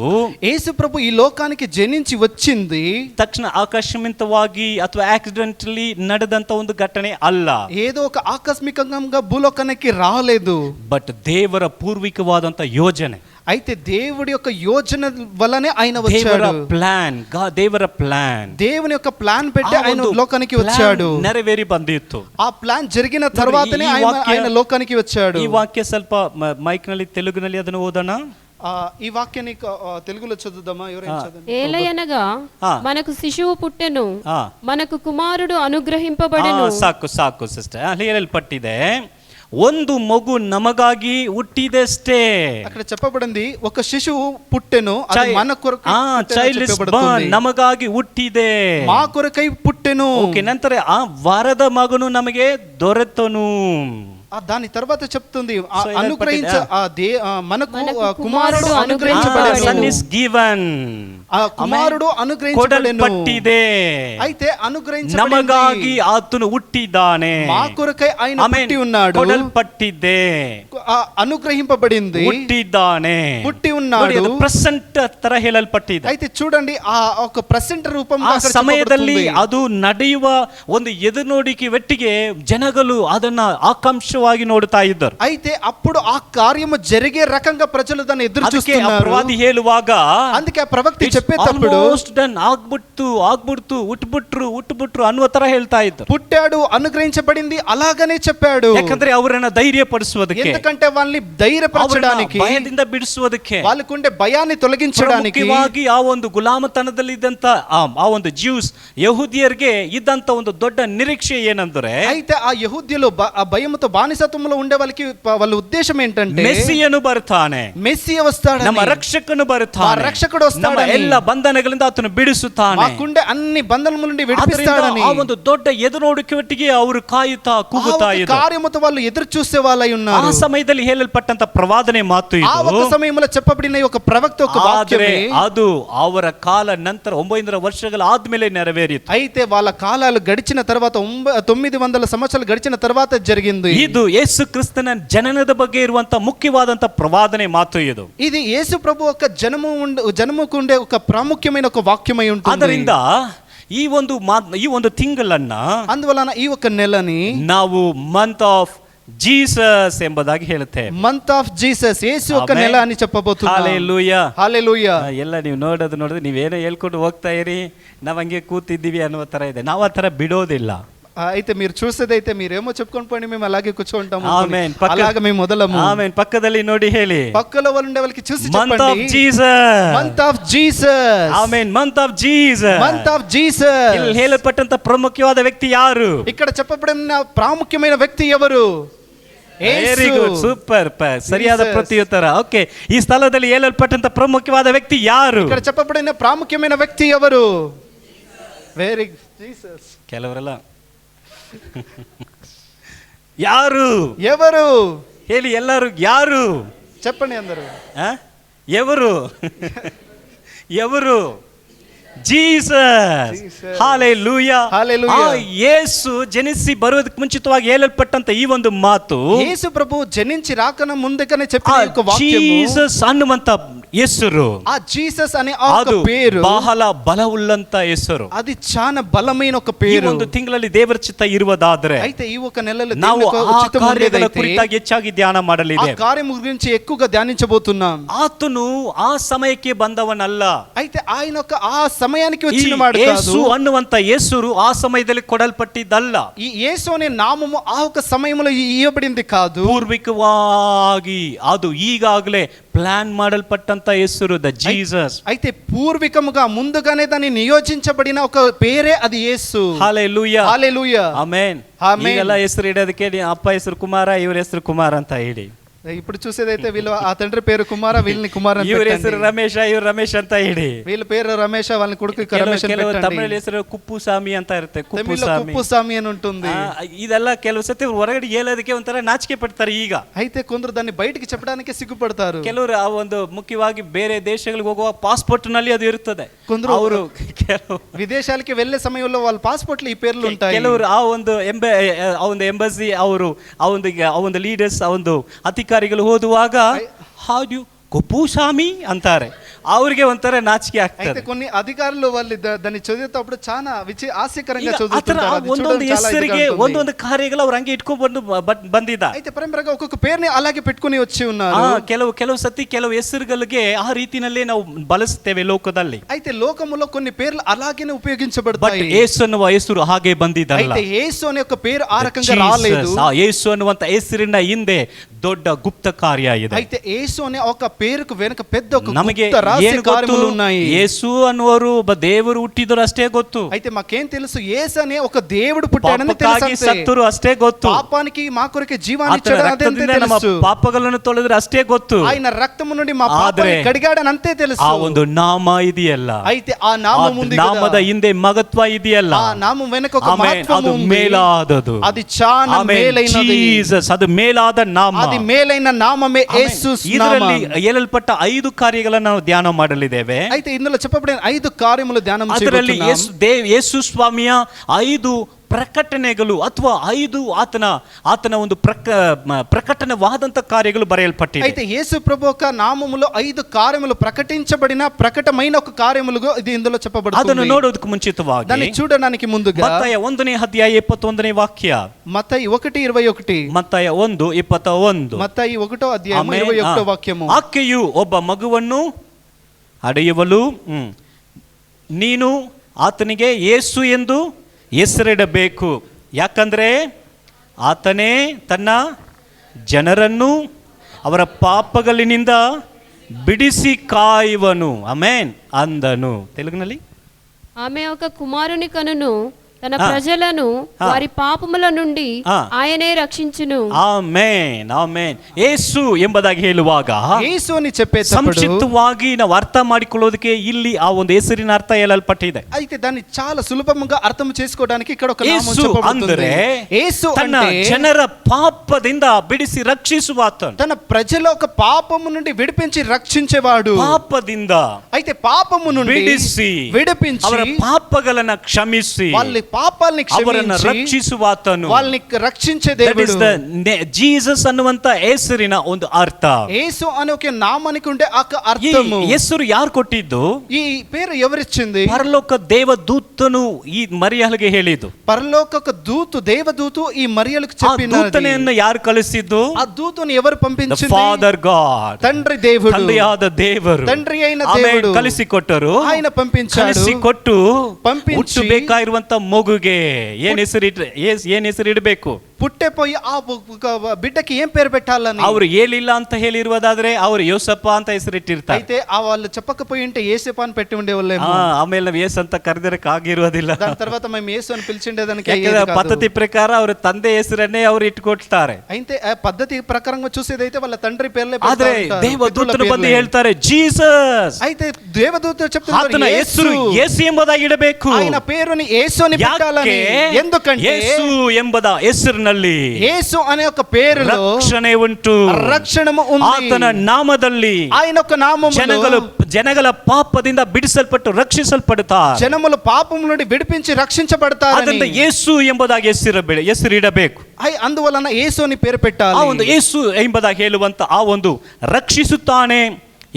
యేసు ప్రభు ఈ లోకానికి జనించి వచ్చింది ತಕ್ಷಣ ಆಕಸ್ಮಿಕವಾಗಿ ಅಥವಾ ಆಕ್ಸಿಡೆಂಟಲಿ ನಡೆದಂತ ಒಂದು ಘಟನೆ ಅಲ್ಲ. ఏదో ఒక ఆకస్మికంగా భూలోకానికి రాలేదు. ಬಟ್ ದೇವರ ಪೂರ್ವಿಕವಾದಂತ ಯೋಜನೆ. అయితే దేవుడి యొక్క యోజన వల్లనే ఆయన వచ్చాడు. ಪ್ಲಾನ್, ದೇವರ ಪ್ಲಾನ್, దేవుని యొక్క ప్లాన్ పెట్టి ఆయన లోకానికి వచ్చాడు. ನೆರವೇರಿ ಬಂದಿತ್ತು. ఆ ప్లాన్ జరిగిన తర్వాతనే ఆయన లోకానికి వచ్చాడు. ಈ ವಾಕ್ಯ ಸ್ವಲ್ಪ ಮೈಕ್ ನಲ್ಲಿ, ತೆಲುಗಿನಲ್ಲಿ ಅದನ್ನು ಓದೋಣ. ఈ వాక్యాన్ని తెలుగులో చదువుదామా? ఎవరైనా చదవండి. ఏలయనగా మనకు శిశువు పుట్టెను, మనకు కుమారుడు అనుగ్రహింపబడెను. ಸಾಕು ಸಾಕು ಸಿಸ್ಟರ್, ಹೇಳಲ್ಪಟ್ಟಿದೆ. ಒಂದು ಮಗು ನಮಗಾಗಿ ಹುಟ್ಟಿದಷ್ಟೇ. అక్కడ చెప్పబడింది ఒక శిశువు పుట్టెను, అది మన కొరకు ಚೈಲ್ಡ್ ಇಸ್ ಬಾರ್ನ್, ನಮಗಾಗಿ ಹುಟ್ಟಿದೆ, మా కొరకై పుట్టెను. ಓಕೆ, ನಂತರ ಆ ವರದ ಮಗನು ನಮಗೆ ದೊರೆತನು. దాని తర్వాత చెప్తుంది మనకు కుమారుడు అనుగ్రహించబడెను. సన్ ఇస్ గివెన్, ఆ కుమారుడు అనుగ్రహించబడెను. అయితే అనుగ్రహించబడింది, ನಮಗಾಗಿ ಆತನು ಹುಟ್ಟಿದ್ದಾನೆ, మా కొరకై ఆయన పుట్టి ఉన్నాడు. ಕೊಡಲ್ಪಟ್ಟಿದೆ, అనుగ్రహింపబడింది, ಹುಟ್ಟಿದ್ದಾನೆ, పుట్టి ఉన్నాడు. ಪ್ರೆಸೆಂಟ್ ತರ ಹೇಳಲ್ಪಟ್ಟಿದೆ. అయితే చూడండి ఆ ఒక ప్రెಸೆಂಟ್ ರೂಪంలో ಆ ಸಮಯದಲ್ಲಿ ಅದು ನಡೆಯುವ ಒಂದು ಎದುರುನೋಡಿಕೆ ಒಟ್ಟಿಗೆ ಜನಗಳು ಅದನ್ನ ಆಕಾಂಕ್ಷವಾಗಿ ನೋಡುತ್ತಾ ಇದ್ದರು. అయితే అప్పుడు ఆ కార్యము జరిగే రకంగా ప్రజలు దాన్ని ఎదురు చూస్తున్నారు. ಪ್ರವಾದಿ ಹೇಳುವಾಗ, అందుకే ఆ ప్రవక్త చెప్పేటప్పుడు ಆಗ್ಬಿಡ್ತು ಹುಟ್ಟುಬಿಟ್ರು ಅನ್ನುವ ತರ ಹೇಳ್ತಾ ಇದ್ದರು. పుట్టాడు, అనుగ్రహించబడింది అలాగనే చెప్పాడు. ಯಾಕಂದ್ರೆ ಅವರನ್ನ ಧೈರ್ಯಪಡಿಸುವುದಕ್ಕೆ, ఎందుకంటే వాళ్ళని ధైర్యపరచడానికి, ಭಯದಿಂದ ಬಿಡಿಸುವುದಕ್ಕೆ, వాళ్ళకుండే భయాన్ని తొలగించడానికి, ಮುಖ್ಯವಾಗಿ ಆ ಒಂದು ಗುಲಾಮತನದಲ್ಲಿ ಇದ್ದಂತ ಆ ಒಂದು ಜ್ಯೂಸ್ ಯಹೂದಿಯರಿಗೆ ಇದ್ದಂತ ಒಂದು ದೊಡ್ಡ ನಿರೀಕ್ಷೆ ಏನಂದ್ರೆ, అయితే ఆ యెహూద్యులు ఆ భయముతో బానిసత్వంలో ఉండే వాళ్ళకి వాళ్ళ ఉద్దేశం ఏంటంటే ಮೆಸ್ಸಿಯನು ಬರ್ತಾನೆ, మెస్సియ వస్తాడని, ನಮ್ಮ ರಕ್ಷಕನು ಬರ್ತಾನೆ, రక్షకుడు వస్తాడని, ನಮ್ಮ ಎಲ್ಲ ಬಂಧನಗಳಿಂದ ಆತನು ಬಿಡಿಸುತ್ತಾನೆ, మాకుండే అన్ని బంధనముల నుండి విడిపిస్తాడని. ಆ ಒಂದು ದೊಡ್ಡ ಎದುರುನೋಡಿಕೆಯೊಟ್ಟಿಗೆ ಅವರು ಕಾಯುತ್ತಾ ಕೂಗುತ್ತಾ ಇದ್ದರು. కార్యముతో వాళ్ళు ఎదురు చూసే వాళ్ళై ఉన్నారు. ಆ ಸಮಯದಲ್ಲಿ ಹೇಳಲ್ಪಟ್ಟಂತ ಪ್ರವಾದನೆ ಮಾತು ఆ ಇದು. ఒక సమయంలో చెప్పబడిన ఒక ప్రవక్త ఒక వాక్యమే, ಅದು ಅವರ ಕಾಲ ನಂತರ 900 ವರ್ಷಗಳ ಆದ್ಮೇಲೆ ನೆರವೇರಿತು. అయితే వాళ్ళ కాలాలు గడిచిన తర్వాత 900 సంవత్సరాలు గడిచిన తర్వాత జరిగింది. ಇದು ಯೇಸು ಕ್ರಿಸ್ತನ ಜನನದ ಬಗ್ಗೆ ಇರುವಂತ ಮುಖ್ಯವಾದಂತ ಪ್ರವಾದನೆ ಮಾತು ಇದು. ఇది యేసు ప్రభు యొక్క జన్మకు ఉండే ఒక ప్రాముఖ్యమైన ఒక వాక్యమై ఉంటుంది. ಅದರಿಂದ ಈ ಒಂದು ತಿಂಗಳನ್ನ, అందువలన ఈ ఒక నెలని ನಾವು ಮಂತ್ ಆಫ್ ಜೀಸಸ್ ಎಂಬುದಾಗಿ ಹೇಳುತ್ತೇವೆ. ಮಂತ್ ಆಫ್ ಜೀಸಸ್, ಯೇಸು ఒక నెల అని చెప్పబోతున్నాం. Hallelujah, hallelujah. ಎಲ್ಲ ನೀವು ನೋಡಿದ್ರೆ ನೀವೇನೋ ಹೇಳ್ಕೊಂಡು ಹೋಗ್ತಾ ಇರಿ, ನಾವ್ ಹಂಗೆ ಕೂತಿದ್ದೀವಿ ಅನ್ನುವ ತರ ಇದೆ. ನಾವು ಆ ತರ ಬಿಡೋದಿಲ್ಲ. అయితే మీరు చూసేదైతే మీరేమో చెప్పుకొని పోండి, మేము అలాగే కూర్చుంటాము. ఆమేన్. అలాగే మేము మొదలము. ఆమేన్. పక్కದಲ್ಲಿ ನೋಡಿ ಹೇಳಿ, పక్కలో వాళ్ళు ఉండే వాళ్ళకి చూసి మంత్ చెప్పండి, of Jesus, month of Jesus. Amen. Month of Jesus, month of Jesus. ಇಲ್ಲಿ ಹೇಳಲ್ಪಟ್ಟಂತ ಪ್ರಮುಖವಾದ ವ್ಯಕ್ತಿ ಯಾರು? ఇక్కడ చెప్పబడిన ప్రాముఖ్యమైన వ్యక్తి ఎవరు? ವೆರಿ ಗುಡ್, ಸೂಪರ್, ಸರಿಯಾದ ಪ್ರತ್ಯುತ್ತರ. ಓಕೆ, ಈ ಸ್ಥಳದಲ್ಲಿ ಹೇಳಲ್ಪಟ್ಟಂತ ಪ್ರಮುಖವಾದ ವ್ಯಕ್ತಿ ಯಾರು? ఇక్కడ చెప్పబడిన ప్రాముఖ్యమైన వ్యక్తి ఎవరు? Very Jesus. ಕೆಲವರೆಲ್ಲ ಯಾರು ఎవరు ಹೇಳಿ, ಎಲ್ಲರೂ ಯಾರು చెప్పండి అందరూ. ఎవరు ఎవరు? ಜೀಸಸ್. Hallelujah, hallelujah. ಯೇಸು ಜನಿಸಿ ಬರುವುದಕ್ಕೆ ಮುಂಚಿತವಾಗಿ ಹೇಳಲ್ಪಟ್ಟಂತ ಈ ಒಂದು ಮಾತು, ಯೇಸು ప్రభు జనించి రాకన ముందుగానే చెప్పిన ఒక వాక్యము, ಜೀಸಸ್ ಅನ್ನುವಂತ ಹೆಸರು, ఆ జీసస్ అనే ఆ ఒక పేరు ಬಹಳ ಬಲವುಳ್ಳಂತ ಹೆಸರು. అది చాలా బలమైన ఒక ಈ పేరు. ಒಂದು ತಿಂಗಳಲ್ಲಿ ದೇವರ ಚಿತ್ತ ಇರುವುದಾದ್ರೆ అయితే ఈ ఒక నెలలో ನಾವು దేవుని యొక్క ಆ చిత్తము ಕಾರ್ಯಗಳ ఉండేదైతే ಕುರಿತಾಗಿ ಹೆಚ್ಚಾಗಿ ಧ್ಯಾನ ఆ ಮಾಡಲಿದೆ. కార్యము గురించి ఎక్కువగా ధ్యానించబోతున్నాం. ಆತನು ಆ ಸಮಯಕ್ಕೆ ಬಂದವನಲ್ಲ. అయితే ఆయన ఒక ఆ సమయానికి ಈ వచ్చిన వాడు కాదు. ಯೇಸು ಅನ್ನುವಂತ ಹೆಸರು ಆ ಸಮಯದಲ್ಲಿ ಕೊಡಲ್ಪಟ್ಟಿದ್ದಲ್ಲ. ఈ యేసు అనే నామము ఆ ఒక సమయంలో ఇవ్వబడింది కాదు. ಪೂರ್ವಿಕವಾಗಿ ಅದು ಈಗಾಗಲೇ ಪ್ಲಾನ್ ಮಾಡಲ್ಪಟ್ಟಂತ ಹೆಸರು ದ ಜೀಸಸ್. అయితే పూర్వికముగా ముందుగానే దాన్ని నియోజించబడిన ఒక పేరే అది యేసు. ಹಲ್ಲೆಲೂಯಾ, హల్లెలూయా. ಆಮೆನ್. ಆಮೆನ್. ಈಗೆಲ್ಲ ಹೆಸರು ಇಡೋದಕ್ಕೆ ಅಪ್ಪ ಹೆಸರು ಕುಮಾರ, ಇವ್ರ ಹೆಸರು ಕುಮಾರ್ ಅಂತ ಹೇಳಿ. ఇప్పుడు చూసేదైతే వీళ్ళు ఆ తండ్రి పేరు కుమార, వీళ్ళని కుమార్ అని ಇವ್ರ పెట్టండి. ಹೆಸರು ರಮೇಶ, ಇವ್ರ ರಮೇಶ್ ಅಂತ ಹೇಳಿ. వీళ్ళ పేరు రమేష్, వాళ్ళని కొడుకు రమేష్ అని ಕೆಲವು పెట్టండి. ತಮಿಳ್ ಹೆಸರು ಕುಪ್ಪುಸ್ವಾಮಿ ಅಂತ ಇರುತ್ತೆ. తమిళ్లో కుప్పుస్వామి అని ఉంటుంది. ಇದೆಲ್ಲ ಕೆಲವು ಸತಿ ಹೊರಗಡೆ ಹೇಳೋದಕ್ಕೆ ಒಂಥರ ನಾಚಿಕೆ ಪಡ್ತಾರೆ ಈಗ. అయితే కొందరు దాన్ని బయటికి చెప్పడానికి సిగ్గుపడతారు. ಕೆಲವರು ಆ ಒಂದು ಮುಖ್ಯವಾಗಿ ಬೇರೆ ದೇಶಗಳಿಗೆ ಹೋಗುವ ಪಾಸ್ಪೋರ್ಟ್ ನಲ್ಲಿ ಅದು ಇರುತ್ತದೆ. ಅವರು విదేశాలకి వెళ్ళే సమయంలో వాళ్ళ పాస్పోర్ట్లు ఈ పేర్లు ఉంటాయి. ಕೆಲವರು ಆ ಒಂದು ಎಂಬಸಿ ಅವರು ಆ ಒಂದು ಲೀಡರ್ಸ್ ಆ ಒಂದು ಅಧಿಕಾರಿಗಳು ಹೋದುವಾಗ ಹಾಡು ಕುಪ್ಪುಸ್ವಾಮಿ ಅಂತಾರೆ. ಅವ್ರಿಗೆ ಒಂಥರ ನಾಚಿಕೆ ಆಗ್ತದೆ. అయితే కొన్ని అధికారులు వాళ్ళు దాన్ని చదివేటప్పుడు చాలా హాస్యకరంగా ಆತರ చదువుతుంటారు. ಒಂದೊಂದು ಹೆಸರಿಗೆ ಒಂದೊಂದು ಕಾರ್ಯಗಳು ಅವ್ರು ಹಂಗೆ ಇಟ್ಕೊಂಡು ಬಂದಿದ್ದ. అయితే పరంపరగా ఒక్కొక్క పేరుని అలాగే పెట్టుకుని వచ్చి ఉన్నారు. ಕೆಲವು ಸತಿ ಕೆಲವು ಹೆಸರುಗಳಿಗೆ ಆ ರೀತಿನಲ್ಲೇ ನಾವು ಬಳಸುತ್ತೇವೆ ಲೋಕದಲ್ಲಿ. అయితే లోకములో కొన్ని పేర్లు అలాగేనే ಬಟ್ ఉపయోగించబడతాయి. ಯೇಸು ಅನ್ನುವ ಹೆಸರು ಹಾಗೆ ಬಂದಿದ್ದಲ್ಲ. అయితే యేసు అనే ఒక పేరు ఆ రకంగా రాలేదు. ಆ ಯೇಸು ಅನ್ನುವಂತ ಹೆಸರಿನ ಹಿಂದೆ ದೊಡ್ಡ ಗುಪ್ತ ಕಾರ್ಯ ಇದೆ. అయితే యేసు అనే ఒక పేరుకు వెనుక పెద్ద ఒక ನಮಗೆ గుప్త రహస్య ಏನು కార్యములు ಗೊತ್ತು? ఉన్నాయి. ಯೇಸು ಅನ್ನುವರು ಒಬ್ಬ ದೇವರು ಹುಟ್ಟಿದರು ಅಷ್ಟೇ ಗೊತ್ತು. అయితే మాకేం తెలుసు? యేసు అనే ఒక దేవుడు పుట్టాడని ಪಾಪಕ್ಕಾಗಿ తెలుసు. ಸತ್ತರು ಅಷ್ಟೇ ಗೊತ್ತು. పాపానికి మా కొరకు జీవాన్ని ಆತನ ఇచ్చాడని అంతే ರಕ್ತದಿಂದ ನಮ್ಮ తెలుసు. ಪಾಪಗಳನ್ನು ತೊಳೆದ್ರೆ ಅಷ್ಟೇ ಗೊತ್ತು. ఆయన రక్తము నుండి మా ಆದ್ರೆ పాపాన్ని కడిగాడని అంతే తెలుసు. ಆ ಒಂದು ನಾಮ ಇದೆಯಲ್ಲ, అయితే ఆ నామం ఉంది కదా, ನಾಮದ ಹಿಂದೆ ಮಹತ್ವ ಇದೆಯಲ್ಲ, ఆ నామం వెనక ఒక ಆಮೆನ್, మహత్వం ಅದು ఉంది. ಮೇಲಾದದು. అది చాలా ಆಮೆನ್. మేలైనది. ಜೀಸಸ್, ಅದು ಮೇಲಾದ ನಾಮ. అది మేలైన నామమే యేసు ಇದರಲ್ಲಿ నామం. ಹೇಳಲ್ಪಟ್ಟ 5 ಕಾರ್ಯಗಳನ್ನು ನಾವು ಧ್ಯಾನ ಮಾಡಲಿದ್ದೇವೆ. అయితే ఇందులో చెప్పబడిన 5 కార్యములు ధ్యానం ಅದರಲ್ಲಿ చేయబోతున్నాం. ಯೇಸು ಸ್ವಾಮಿಯ 5 ಪ್ರಕಟಣೆಗಳು ಅಥವಾ 5 ಆತನ ಒಂದು ಪ್ರಕಟಣವಾದಂತ ಕಾರ್ಯಗಳು ಬರೆಯಲ್ಪಟ್ಟಿದೆ. అయితే యేసు ప్రభు యొక్క నామములో 5 కార్యములు ప్రకటించబడిన ప్రకటమైన ఒక కార్యములుగా ఇది ఇందులో చెప్పబడుతుంది. ಅದನ್ನು ನೋಡೋದಕ್ಕೆ ಮುಂಚಿತವಾಗಿ దాన్ని చూడడానికి ముందుగా ಮತ್ತಾಯ 1ನೇ ಅಧ್ಯಾಯ 21ನೇ ವಾಕ್ಯ, మత్తయి 1:21, ಮತ್ತಾಯ 1:21, మత్తయి 1వ అధ్యాయం 21వ వాక్యము. ಆಕೆಯು ಒಬ್ಬ ಮಗುವನ್ನು ಹಡೆಯುವಳು, ನೀನು ಆತನಿಗೆ ಯೇಸು ಎಂದು ಹೆಸರಿಡಬೇಕು, ಯಾಕಂದ್ರೆ ಆತನೇ ತನ್ನ ಜನರನ್ನು ಅವರ ಪಾಪಗಳಿನಿಂದ ಬಿಡಿಸಿ ಕಾಯುವನು. ಆಮೆನ್ ಅಂದನು. ತೆಲುಗಿನಲ್ಲಿ ఆమె ఒక కుమారుని కనును, తన ప్రజలను వారి పాపముల నుండి ఆయనే రక్షించును. Amen amen. ಯೇಸು ಎಂಬುದಾಗಿ ಹೇಳುವಾಗ యేసు అని చెప్పేటప్పుడు ಸಂಕ್ಷಿಪ್ತವಾಗಿ ನಾವು ಅರ್ಥ ಮಾಡಿಕೊಳ್ಳೋದಕ್ಕೆ ಇಲ್ಲಿ ಆ ಒಂದು ಹೆಸರಿನ ಅರ್ಥ ಹೇಳಲ್ಪಟ್ಟಿದೆ. అయితే దాన్ని చాలా సులభంగా అర్థం చేసుకోవడానికి ఇక్కడ ఒక నామం ಯೇಸು చెప్పబడుతుంది. ಅಂದ್ರೆ యేసు ತನ್ನ అంటే ಜನರ ಪಾಪದಿಂದ ಬಿಡಿಸಿ ರಕ್ಷಿಸುವ ಆತನು. తన ప్రజల ఒక పాపము నుండి విడిపించి రక్షించేవాడు. ಪಾಪದಿಂದ అయితే పాపము నుండి ಬಿಡಿಸಿ విడిపించి ಅವರ ಪಾಪಗಳನ್ನ ಕ್ಷಮಿಸಿ వాళ్ళ పాపాలని ಅವರನ್ನು క్షమించి ರಕ್ಷಿಸುವ ಆತನು. వాళ్ళని రక్షించే That is దేవుడు. the ಜೀಸಸ್ ಅನ್ನುವಂತ ಹೆಸರಿನ ಒಂದು ಅರ್ಥ. యేసు అనే ఒక నామానికి ఉండే ఒక ಈ అర్థము. ಹೆಸರು ಯಾರು ಕೊಟ್ಟಿದ್ದು? ఈ పేరు ఎవరిచ్చింది? ಪರಲೋಕ ದೇವದೂತನು ಈ ಮರಿಯಳಿಗೆ ಹೇಳಿದ್ದು. పరలోక ఒక దూత దేవదూత ఈ మరియలకు ಆ చెప్పినది. ದೂತನೆಯನ್ನು ಯಾರು ಕಳಿಸಿದ್ದು? ఆ దూతని ఎవరు పంపించింది? ಫಾದರ್ ಗಾಡ್, తండ్రి దేవుడు, ತಂದೆಯಾದ ದೇವರು, తండ్రి అయిన ಆಮೇಲೆ దేవుడు ಕಳಿಸಿಕೊಟ್ಟರು. ఆయన పంపించాడు. ಕಳಿಸಿಕೊಟ್ಟು పంపించి ಹುಟ್ಟಬೇಕಾಗಿರುವಂತ ಮಗುಗೆ ಏನ್ ಹೆಸರು ಇಡಬೇಕು? పుట్టేపోయి ఆ బిడ్డకి ఏం పేరు పెట్టాలని ಅವ್ರು ಹೇಳಿಲ್ಲ ಅಂತ ಹೇಳಿರುವುದಾದ್ರೆ ಅವ್ರು ಯೋಸಪ್ಪ ಅಂತ ಹೆಸರಿಟ್ಟಿರ್ತಾರೆ. అయితే ఆ వాళ్ళు చెప్పకపోయి ఉంటే యేసప్ప అని పెట్టి ఉండేవాళ్ళేమో. ಆಮೇಲೆ ನಾವು ಯೇಸು ಅಂತ ಕರೆದಿರಕ್ಕೆ ಆಗಿರೋದಿಲ್ಲ. దాని తర్వాత మేము యేసు అని పిలిచిండేదానికి ಪದ್ಧತಿ ಪ್ರಕಾರ ಅವ್ರ ತಂದೆ ಹೆಸರನ್ನೇ ಅವ್ರು ಇಟ್ಕೊಳ್ತಾರೆ. అయితే ఆ పద్ధతి ప్రకారంగా చూసేదైతే వాళ్ళ తండ్రి పేర్లే ಆದ್ರೆ ದೇವದೂತರು ಬಂದು ಹೇಳ್ತಾರೆ ಜೀಸಸ್. అయితే దేవదూత చెప్తున్నారు ಆತನ ಹೆಸರು ಯೇಸು ಎಂಬುದಾಗಿ ಇಡಬೇಕು. ఆయన పేరుని యేసు అని పెట్టాలని. ఎందుకంటే ಯೇಸು ಎಂಬುದ ಹೆಸರಿನಲ್ಲಿ యేసు అనే ఒక పేరులో ರಕ್ಷಣೆ ಉಂಟು, రక్షణము ఉంది. ಆತನ ನಾಮದಲ್ಲಿ ఆయన ఒక నామములో ಜನಗಳ ಪಾಪದಿಂದ ಬಿಡಿಸಲ್ಪಟ್ಟು ರಕ್ಷಿಸಲ್ಪಡುತ್ತಾರೆ. జనములు పాపం నుండి విడిపించి రక్షించబడతారు. ಅದರಿಂದ ಯೇಸು ಎಂಬುದಾಗಿ ಹೆಸರಿಡಬೇಕು. అందువలన యేసు అని పేరు పెట్టాలి. ಆ ಒಂದು ಯೇಸು ಎಂಬುದಾಗಿ ಹೇಳುವಂತ ಆ ಒಂದು ರಕ್ಷಿಸುತ್ತಾನೆ,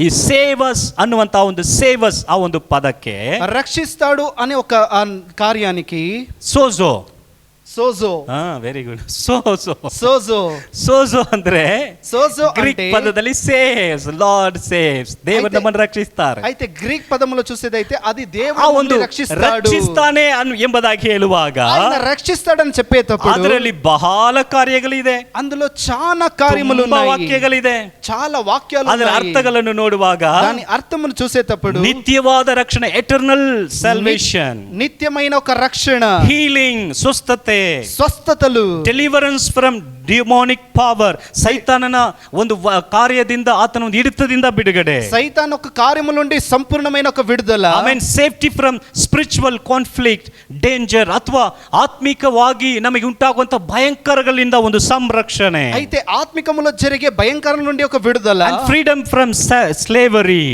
ಈ ಸೇವಸ್ ಅನ್ನುವಂತ ಒಂದು ಸೇವಸ್ ಆ ಒಂದು ಪದಕ್ಕೆ రక్షిస్తాడు అనే ఒక కార్యానికి ಸೋಜೋ. సోజో. Very good. ಸೋಜೋ సోజో. ಸೋಜೋ ಅಂದ್ರೆ సోజో ಗ್ರೀಕ್ ಪದದಲ್ಲಿ ಸೇವ್ಸ್, ಲಾರ್ಡ್ ಸೇವ್ಸ್, ದೇವರು ನಮ್ಮನ್ನು ರಕ್ಷಿಸ್ತಾರೆ. అయితే ಗ್ರೀಕ್ పదములో చూసేదైతే అది ಆ దేవుడు ಒಂದು ರಕ್ಷಿಸ್ತಾನೆ ಎಂಬುದಾಗಿ ಹೇಳುವಾಗ ఆయన రక్షిస్తాడని చెప్పేటప్పుడు ಅದರಲ್ಲಿ ಬಹಳ ಕಾರ್ಯಗಳಿದೆ, అందులో చాలా కార్యములు ತುಂಬಾ ఉన్నాయి, ವಾಕ್ಯಗಳಿದೆ. చాలా వాక్యాలు ಅದರ ఉన్నాయి. ಅರ್ಥಗಳನ್ನು ನೋಡುವಾಗ దాని అర్థమును చూసేటప్పుడు ನಿತ್ಯವಾದ ರಕ್ಷಣೆ, ಎಟರ್ನಲ್ ಸಲ್ವೇಷನ್, నిత్యమైన ఒక రక్షణ, ಹೀಲಿಂಗ್, ಸ್ವಸ್ಥತೆ, స్వస్థతలు, ಡೆಲಿವರೆನ್ಸ್ ಫ್ರಮ್ ಡಿಮಾನಿಕ್ ಪವರ್, ಸೈತಾನನ ಒಂದು ಕಾರ್ಯದಿಂದ, ಆತನ ಒಂದು ಹಿಡಿತದಿಂದ ಬಿಡುಗಡೆ, సైతాన్ ఒక కార్యము నుండి సంపూర్ణమైన ఒక విడుదల, ಆಮೇಲೆ safety from spiritual conflict, danger ಅಥವಾ ಆತ್ಮಿಕವಾಗಿ ನಮಗೆ ಉಂಟಾಗುವಂತ ಭಯಂಕರಗಳಿಂದ ಒಂದು ಸಂರಕ್ಷಣೆ, అయితే ఆత్మికములో జరిగే భయంకరం నుండి ఒక విడుదల, ಫ್ರೀಡಮ್ ಫ್ರಮ್ ಸ್ಲೇವರಿ,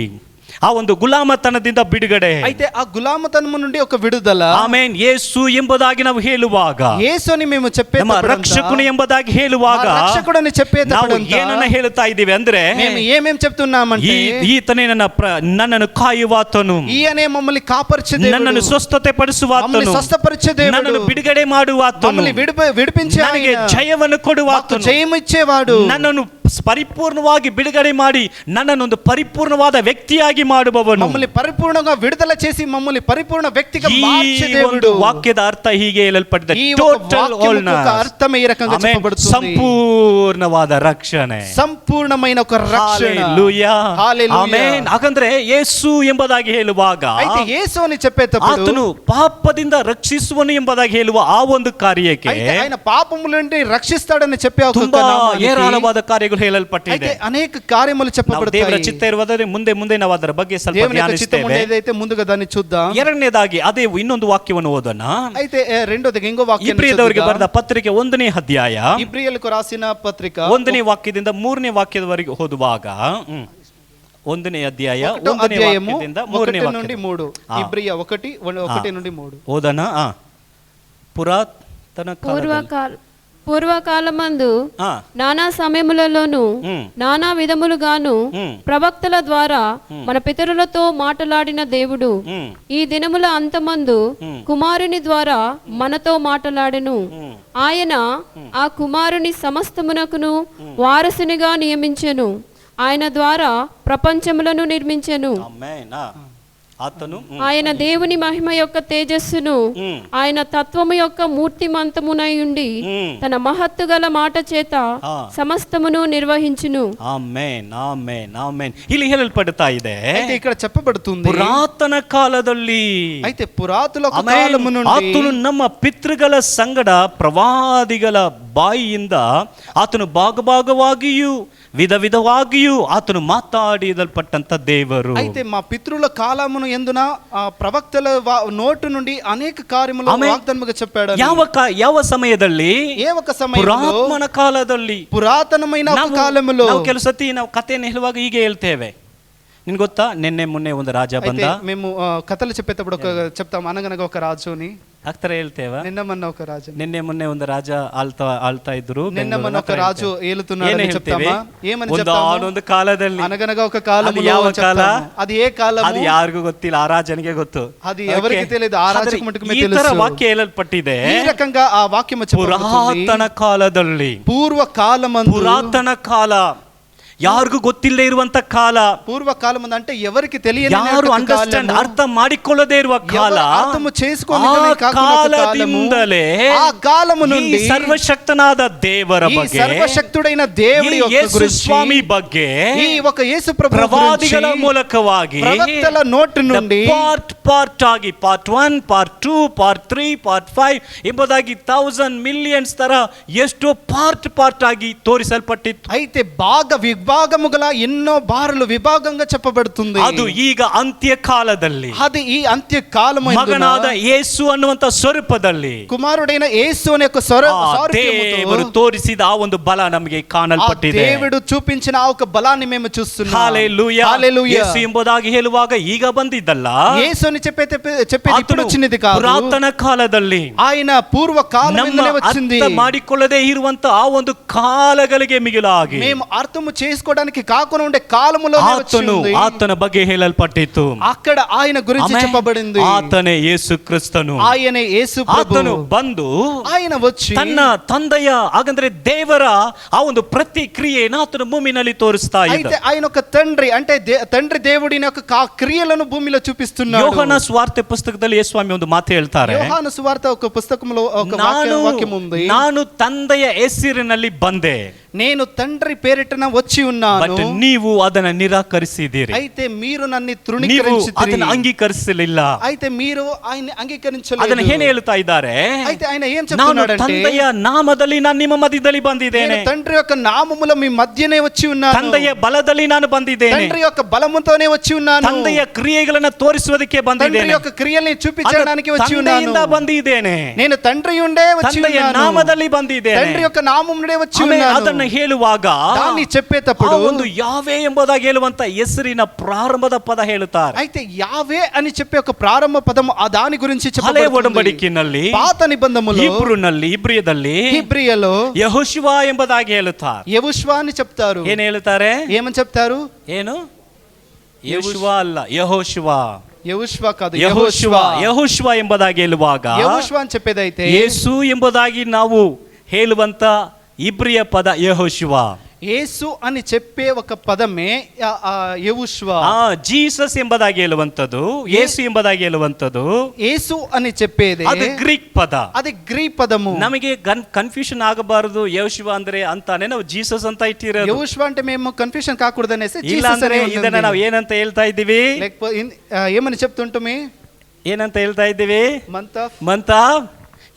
ಆ ಒಂದು ಗುಲಾಮತನದಿಂದ ಬಿಡುಗಡೆ, అయితే ಆ ಗುಲಾಮತನము నుండి ఒక విడుదల. ಆಮೇನ್ ಯೇಸು ಎಂಬುದಾಗಿ ನಾವು ಹೇಳುವಾಗ, యేసు అని మేము ನಮ್ಮ చెప్పేటప్పుడు, ರಕ್ಷಕನು ಎಂಬುದಾಗಿ ಹೇಳುವಾಗ రక్షకుడని ನಾವು చెప్పేటప్పుడు ಏನನ್ನ ಹೇಳ್ತಾ ಇದ್ದೀವಿ ಅಂದ್ರೆ, మేము ఏమేం చెప్తున్నామంటే ಈತನೇ ನನ್ನನ್ನು ಕಾಯುವಾತನು, ఈయనే మమ్మల్ని కాపార్చే ನನ್ನನ್ನು దేవుడు, ಸ್ವಸ್ಥತೆ మమ్మల్ని ಪಡಿಸುವಾತನು, స్వస్థపరిచే దేవుడు, ನನ್ನನ್ನು ಬಿಡುಗಡೆ ಮಾಡುವಾತನು, మమ్మల్ని విడిపించే ನನಗೆ ఆయన, ಜಯವನ್ನು మాకు ಕೊಡುವಾತನು, జయం ఇచ్చేవాడు, ನನ್ನನ್ನು ಪರಿಪೂರ್ಣವಾಗಿ ಬಿಡುಗಡೆ ಮಾಡಿ ನನ್ನನ್ನೊಂದು ಪರಿಪೂರ್ಣವಾದ ವ್ಯಕ್ತಿಯಾಗಿ ಮಾಡುವವನು. మమ్మల్ని పరిపూర్ణంగా విడుదల చేసి మమ్మల్ని పరిపూర్ణ వ్యక్తిగా మార్చే ಈ దేవుడు. ಒಂದು ವಾಕ್ಯದ ಅರ್ಥ ಹೀಗೆ ಹೇಳಲ್ಪಟ್ಟಿದೆ. ఈ ಟೋಟಲ್ వాక్యముకు అర్థం ఈ రకంగా చెప్పబడుతుంది. ಸಂಪೂರ್ಣವಾದ ರಕ್ಷಣೆ, సంపూర్ణమైన ఒక రక్షణ. హల్లెలూయా, హల్లెలూయా. ಆಮೆನ್. ಹಾಗಂದ್ರೆ ಯೇಸು ಎಂಬುದಾಗಿ ಹೇಳುವಾಗ అయితే యేసు అని చెప్పేటప్పుడు ಆತನು ಪಾಪದಿಂದ ರಕ್ಷಿಸುವನು ಎಂಬುದಾಗಿ ಹೇಳುವ ಆ ಒಂದು ಕಾರ್ಯಕ್ಕೆ అయితే ఆయన పాపముల నుండి రక్షిస్తాడని చెప్పే ఒక ತುಂಬಾ నామానికి ಏರಾಳವಾದ ಕಾರ್ಯಗಳು ಹೇಳಲ್ಪಟ್ಟಿದೆ. అయితే అనేక కార్యములు ನಾವು చెప్పబడతాయి. ದೇವರ ಚಿತ್ತ ಇರುವುದಾದರೆ ಮುಂದೆ ನಾವು ಅದರ ಬಗ್ಗೆ ಸ್ವಲ್ಪ దేవుని యొక్క చిత్తం ಧ್ಯಾನಿಸ್ತೇವೆ. ఏదైతే ముందుగా దాన్ని చూద్దాం. ಎರಡನೇದಾಗಿ ಅದೇ ಇನ್ನೊಂದು ವಾಕ್ಯವನ್ನು ಓದೋಣ. అయితే రెండోదిగా ఇంకో వాక్యం ಇಬ್ರಿಯದವರಿಗೆ ಬರೆದ ಪತ್ರಿಕೆ 1ನೇ ಅಧ್ಯಾಯ ಇಬ್ರಿಯలకు ರಾసిన ಪತ್ರಿಕ 1ನೇ ವಾಕ್ಯದಿಂದ 3ನೇ ವಾಕ್ಯದವರೆಗೆ ಓದುವಾಗ 1ನೇ ಅಧ್ಯಾಯ 1ನೇ ವಾಕ್ಯದಿಂದ 3ನೇ వాక్యం నుండి 3. ఇబ్రియ 1 నుండి 3 ಓದೋಣ. ಪುರಾತನ పూర్వకాలమందు నానా సమయములలోను నానా విధములుగాను ప్రవక్తల ద్వారా మన పితరులతో మాట్లాడిన దేవుడు ఈ దినముల అంతమందు కుమారుని ద్వారా మనతో మాట్లాడెను. ఆయన ఆ కుమారుని సమస్తమునకును వారసునిగా నియమించెను. ఆయన ద్వారా ప్రపంచములను నిర్మించెను. ఆయన దేవుని మహిమ యొక్క తేజస్సును ఆయన తత్వము యొక్క మూర్తిమంతమునై ఉండి తన మహత్తు గల మాట చేత సమస్తమును నిర్వహించును. Amen, amen, amen. ಇಲ್ಲಿ ಹೇಳಲ್ಪಡ್ತಾ ಇದೆ, అయితే ఇక్కడ చెప్పబడుతుంది ಪುರಾತನ ಕಾಲದಲ್ಲಿ అయితే పురాతుల కాలము నుండి ಆತನು ನಮ್ಮ ಪಿತೃಗಳ ಸಂಗಡ ಪ್ರವಾದಿಗಳ ಬಾಯಿಯಿಂದ ಆತನು ಭಾಗವಾಗಿಯೂ ವಿಧವಾಗಿಯೂ ಆತನು ಮಾತಾಡಿದಲ್ಪಟ್ಟಂತ ದೇವರು. అయితే మా పితృల కాలమును ఎందున ప్రవక్తల నోటు నుండి అనేక కార్యములు వాగ్దానముగా చెప్పాడు. ಯಾವ ಸಮಯದಲ್ಲಿ? ఏ ఒక సమయంలో? ಪುರಾತನ ಕಾಲದಲ್ಲಿ, పురాతనమైన కాలములో. ನಾವು ಕೆಲವು ಸತಿ ನಾವು ಕಥೆಯನ್ನು ಹೇಳುವಾಗ ಹೀಗೆ ಹೇಳ್ತೇವೆ. ನಿನ್ ಗೊತ್ತಾ, ನಿನ್ನೆ ಮೊನ್ನೆ ಒಂದು ರಾಜ ಬಂದ. మేము కథలు చెప్పేటప్పుడు చెప్తాం అనగనగా ఒక రాజుని ಆಗ್ತಾರ ಹೇಳ್ತೇವೆ. నిన్న మొన్న ఒక రాజు, ನಿನ್ನೆ ಮೊನ್ನೆ ಒಂದು ರಾಜ ಆಳ್ತಾ ಇದ್ರು. నిన్న మొన్న ఒక రాజు ఏలుతున్నాడని చెప్తామా? ఏమని చెప్తాము? ಒಂದು ಕಾಲದಲ್ಲಿ, అనగనగా ఒక కాలములో. ಯಾವ ಕಾಲ? అది ఏ కాలము? ಅದು ಯಾರಿಗೂ ಗೊತ್ತಿಲ್ಲ, ಆ ರಾಜನಿಗೆ ಗೊತ್ತು. అది ఎవరికి తెలియదు, ಆ ರಾಜಕ್ಕೆ ಮಟ್ಟಿಗೆ ಈ ತರ తెలుసు. ವಾಕ್ಯ ಹೇಳಲ್ಪಟ್ಟಿದೆ. ಈ రకంగా ఆ వాక్యము చెప్పబడుతుంది. ಪುರಾತನ ಕಾಲದಲ್ಲಿ, పూర్వ కాలమందు. ಪುರಾತನ ಕಾಲ, ಯಾರಿಗೂ ಗೊತ್ತಿಲ್ಲದೆ ಇರುವಂತ ಕಾಲ. పూర్వ కాలం అంటే ఎవరికి తెలియని ಯಾರು ಅಂಡರ್ಸ್ಟ್ಯಾಂಡ್ ಅರ್ಥ ಮಾಡಿಕೊಳ್ಳದೇ ಇರುವ ಕಾಲ. ಅರ್ಥము చేసుకోనిదే ಕಾಲದಿಂದಲೇ ಆ ಕಾಲము నుండి ಸರ್ವಶಕ್ತನಾದ ದೇವರ ಬಗ್ಗೆ, ಸರ್ವಶಕ್ತುಡೈನ ದೇವರ ಯೇಸು ಸ್ವಾಮಿ ಬಗ್ಗೆ ಈ ఒక యేసు ప్రభు ಪ್ರವಾದಿಗಳ ಮೂಲಕವಾಗಿ ಪ್ರವಕ್ತల ನೋಟ್ నుండి ಪಾರ್ಟ್ ಆಗಿ ಪಾರ್ಟ್ 1, ಪಾರ್ಟ್ 2, ಪಾರ್ಟ್ 3, ಪಾರ್ಟ್ 5 ಎಂಬುದಾಗಿ 1000 ಮಿಲಿಯನ್ಸ್ ತರ ಎಷ್ಟೋ ಪಾರ್ಟ್ ಆಗಿ ತೋರಿಸಲ್ಪಟ್ಟಿತ್ತು. అయితే బాగా విభాగముగా ఎన్నో బారులు విభాగంగా చెప్పబడుతుంది. ಅದು ಈಗ ಅಂತ್ಯ ಕಾಲದಲ್ಲಿ, అది ఈ అంత్య కాలము ಮಗನಾದ ಯೇಸು ಅನ್ನುವಂತ ಸ್ವರೂಪದಲ್ಲಿ, కుమారుడైన యేసు అనే ఒక ದೇವರು ತೋರಿಸಿದ ಆ ಒಂದು ಬಲ ನಮಗೆ ಕಾಣಲ್ಪಟ್ಟಿದೆ. దేవుడు చూపించిన ఆ ఒక బలాన్ని మేము చూస్తున్నాం. హల్లెలూయా, హల్లెలూయా. యేసు ಎಂಬುದಾಗಿ ಹೇಳುವಾಗ ಈಗ ಬಂದಿದ್ದಲ್ಲ, యేసు అని చెప్పేది ఇప్పుడు వచ్చినది కాదు. ಪುರಾತನ ಕಾಲದಲ್ಲಿ ఆయన పూర్వ కాలದಿಂದಲೇ వచ్చింది. ಅರ್ಥ ಮಾಡಿಕೊಳ್ಳದೆ ಇರುವಂತ ಆ ಒಂದು ಕಾಲಗಳಿಗೆ ಮಿಗಿಲಾಗಿ మేము అర్థము చేసుకోవడానికి కాకుండా ఉండే కాలములో ಆತನ ಬಗ್ಗೆ ಹೇಳಲ್ಪಟ್ಟಿತ್ತು. అక్కడ ఆయన గురించి చెప్పబడింది. ಆತನೇ ಯೇಸು ಕ್ರಿಸ್ತನು. ఆయనే యేసు ప్రభు. ಆತನು ಬಂದು ఆయన వచ్చి ತನ್ನ ತಂದೆಯ ಹಾಗಂದ್ರೆ ದೇವರ ಆ ಒಂದು ಪ್ರತಿಕ್ರಿಯೆಯನ್ನು ಆತನು ಭೂಮಿನಲ್ಲಿ ತೋರಿಸ್ತಾ ಇದ್ದ. అయితే ఆయన ఒక తండ్రి అంటే తండ్రి దేవుడిని యొక్క క్రియలను భూమిలో చూపిస్తున్నాడు. ಯೋಹನ ಸುವಾರ್ತೆ ಪುಸ್ತಕದಲ್ಲಿ ಯೇಸು ಸ್ವಾಮಿ ಒಂದು ಮಾತು ಹೇಳ್ತಾರೆ. ಯೋಹಾನ ಸುವಾರ್ತೆ ఒక పుస్తకంలో ఒక వాక్యం ఉంది. ನಾನು ತಂದೆಯ ಹೆಸರಿನಲ್ಲಿ ಬಂದೆ, నేను తండ్రి పేరిటన వచ్చి ఉన్నాను, ನೀವು ಅದನ್ನು ನಿರಾಕರಿಸಿದ್ದೀರಿ. అయితే మీరు నన్ను తృణీకరించితిరి, ಅದನ್ನು ಅಂಗೀಕರಿಸಲಿಲ್ಲ. అయితే మీరు ఆయన అంగీకరించలేదు. ಅದನ್ನು ಏನು ಹೇಳ್ತಾ ಇದ್ದಾರೆ? అయితే ఆయన ఏం చెప్తున్నాడంటే, ತಂದೆಯ ನಾಮದಲ್ಲಿ ನಾನು ನಿಮ್ಮ ಮಧ್ಯದಲ್ಲಿ ಬಂದಿದ್ದೇನೆ, తండ్రి యొక్క నామములో మీ మధ్యనే వచ్చి ఉన్నాను, ತಂದೆಯ ಬಲದಲ್ಲಿ ನಾನು ಬಂದಿದ್ದೇನೆ, తండ్రి యొక్క బలముతోనే వచ్చి ఉన్నాను, ತಂದೆಯ ಕ್ರಿಯೆಗಳನ್ನು ತೋರಿಸುವುದಕ್ಕೆ ಬಂದಿದ್ದೇನೆ, తండ్రి యొక్క క్రియల్ని చూపించడానికి వచ్చి ఉన్నాను, ಬಂದಿದ್ದೇನೆ, నేను తండ్రి ఉండే వచ్చి ఉన్నాను, ತಂದೆಯ ನಾಮದಲ್ಲಿ ಬಂದಿದ್ದೇನೆ, తండ్రి యొక్క నామం నుండే వచ్చి ఉన్నాను. ಅದನ್ನು ಹೇಳುವಾಗ దాన్ని చెప్పేటప్పుడు ಒಂದು ಯಾವೇ ಎಂಬುದಾಗಿ ಹೇಳುವಂತ ಹೆಸರಿನ ಪ್ರಾರಂಭದ ಪದ ಹೇಳುತ್ತಾರೆ. అయితే యావే అని చెప్పే ఒక ప్రారంభ పదము ఆ దాని గురించి ಹಳೆ ಒಡಂಬಡಿಕೆಯಲ್ಲಿ, పాత నిబంధనలో ಇಬ್ರಿಯಲ್ಲಿ ಹಿಬ್ರಿಯలో ಯೆಹೋಶುವ ಎಂಬುದಾಗಿ ಹೇಳುತ್ತಾರೆ. ಯೆಹೋಶುವ అని చెప్తారు. ಏನು ಹೇಳ್ತಾರೆ? ఏమని చెప్తారు? ಏನು? ಯೆಹೋಶುವ ಅಲ್ಲ, ಯೆಹೋಶುವ. ಯೆಹೋಶುವ ಕಾದು, ಯೆಹೋಶುವ ಎಂಬುದಾಗಿ ಹೇಳುವಾಗ ಯೆಹೋಶುವ ಅಂತ చెప్పేదైతే ಯೇಸು ಎಂಬುದಾಗಿ ನಾವು ಹೇಳುವಂತ ಇಬ್ರಿಯ ಪದ ಯೆಹೋಶುವ. యేసు అని చెప్పే ఒక పదమే ಯೆಹೋಶುವ. ಜೀಸಸ್ ಎಂಬುದಾಗಿ ಹೇಳುವಂಥದ್ದು, ಯೇಸು ಎಂಬುದಾಗಿ ಹೇಳುವಂಥದ್ದು, యేసు అని చెప్పేదే ಅದು ಗ್ರೀಕ್ ಪದ. అది గ్రీక్ పదము. ನಮಗೆ ಕನ್ಫ್ಯೂಷನ್ ಆಗಬಾರದು. ಯೆಹೋಶುವ ಅಂದ್ರೆ ಅಂತಾನೆ ನಾವು ಜೀಸಸ್ ಅಂತ ಇಟ್ಟಿರೋದು. ಯೆಹೋಶುವ అంటే మేము కన్ఫ్యూషన్ కాకూడదనేసి ಇಲ್ಲ జీసస్ ಅಂದ್ರೆ ಇದನ್ನ ನಾವು ಏನಂತ ಹೇಳ್ತಾ ಇದ್ದೀವಿ? ఏమని చెప్తుంటమే? ಏನಂತ ಹೇಳ್ತಾ ಇದ್ದೀವಿ? ಮಂತ್ ಆಫ್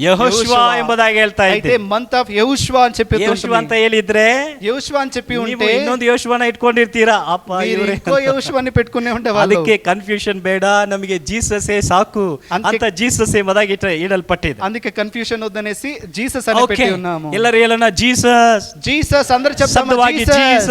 ಯೆಹೋಶುವ ಎಂಬುದಾಗಿ ಹೇಳ್ತಾ ಇದ್ದೀವಿ. అయితే ಮಂತ್ ಆಫ್ ಯೆಹೋಶುವ అని చెప్పి ಯೆಹೋಶುವ ಅಂತ ಹೇಳಿದ್ರೆ, ಯೆಹೋಶುವ అని చెప్పి ఉంటే ಇನ್ನೊಂದು ಯೆಹೋಶುವನ ಇಟ್ಕೊಂಡಿರ್ತೀರಾ. ಅಪ್ಪ ಇವರು ఇంకో ಯೆಹೋಶುವని పెట్టుకునే ఉండేవాళ్ళు. ಅದಕ್ಕೆ ಕನ್ಫ್ಯೂಷನ್ ಬೇಡ, ನಮಗೆ ಜೀಸಸ್ ಸಾಕು ಅಂತ ಜೀಸಸ್ ಎಂಬುದಾಗಿ ಇಡಲ್ಪಟ್ಟಿದೆ. అందుకే కన్ఫ్యూషన్ వద్దనేసి జీసస్ అని పెట్టి ఉన్నాము. ಎಲ್ಲರೂ ಹೇಳೋಣ జీసస్. జీసస్ అందరూ చెప్తాము జీసస్.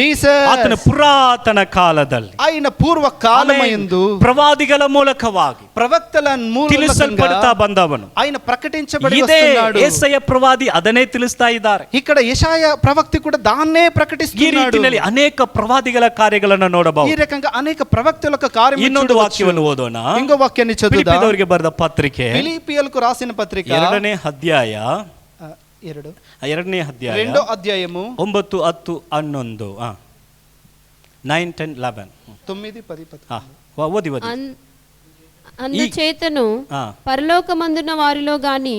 జీసస్ ಆತನ ಪುರಾತನ ಕಾಲದಲ್ಲಿ, ఆయన పూర్వ కాలమందు ಪ್ರವಾದಿಗಳ ಮೂಲಕವಾಗಿ ప్రవక్తల ಮೂಲಕ ತಿಳಿಸಲ್ಪಡುತ್ತಾ ಬಂದವನು. ఆయన ప్రకటించబడి ಇದೇ వస్తున్నాడు. ಯೆಶಾಯ ಪ್ರವಾದಿ ಅದನ್ನೇ ತಿಳಿಸ್ತಾ ಇದ್ದಾರೆ. ఇక్కడ యెషయా ప్రవక్త కూడా దాన్నే ಈ ప్రకటిస్తున్నాడు. ರೀತಿಯಲ್ಲಿ ಅನೇಕ ಪ್ರವಾದಿಗಳ ಕಾರ್ಯಗಳನ್ನು ನೋಡಬಹುದು. ಈ ರకంగా అనేక ప్రవక్తల యొక్క కార్యములను ಇನ್ನೊಂದು చూడవచ్చు. ವಾಕ್ಯವನ್ನು ಓದೋಣ. ఇంకో వాక్యాన్ని చదువుదాం. ಫಿಲಿಪ್ಪಿಯವರಿಗೆ ಬರೆದ ಪತ್ರಿಕೆ, ಫಿಲಿಪ್ಪಿಯలకు రాసిన పత్రిక 2ನೇ ಅಧ್ಯಾಯ, 2ನೇ ಅಧ್ಯಾಯ, 2వ అధ్యాయము 9, 10, 11, 9, 10, 11. 9, 10, 11. అందుచేతను పరలోకమందున్న వారిలో గాని,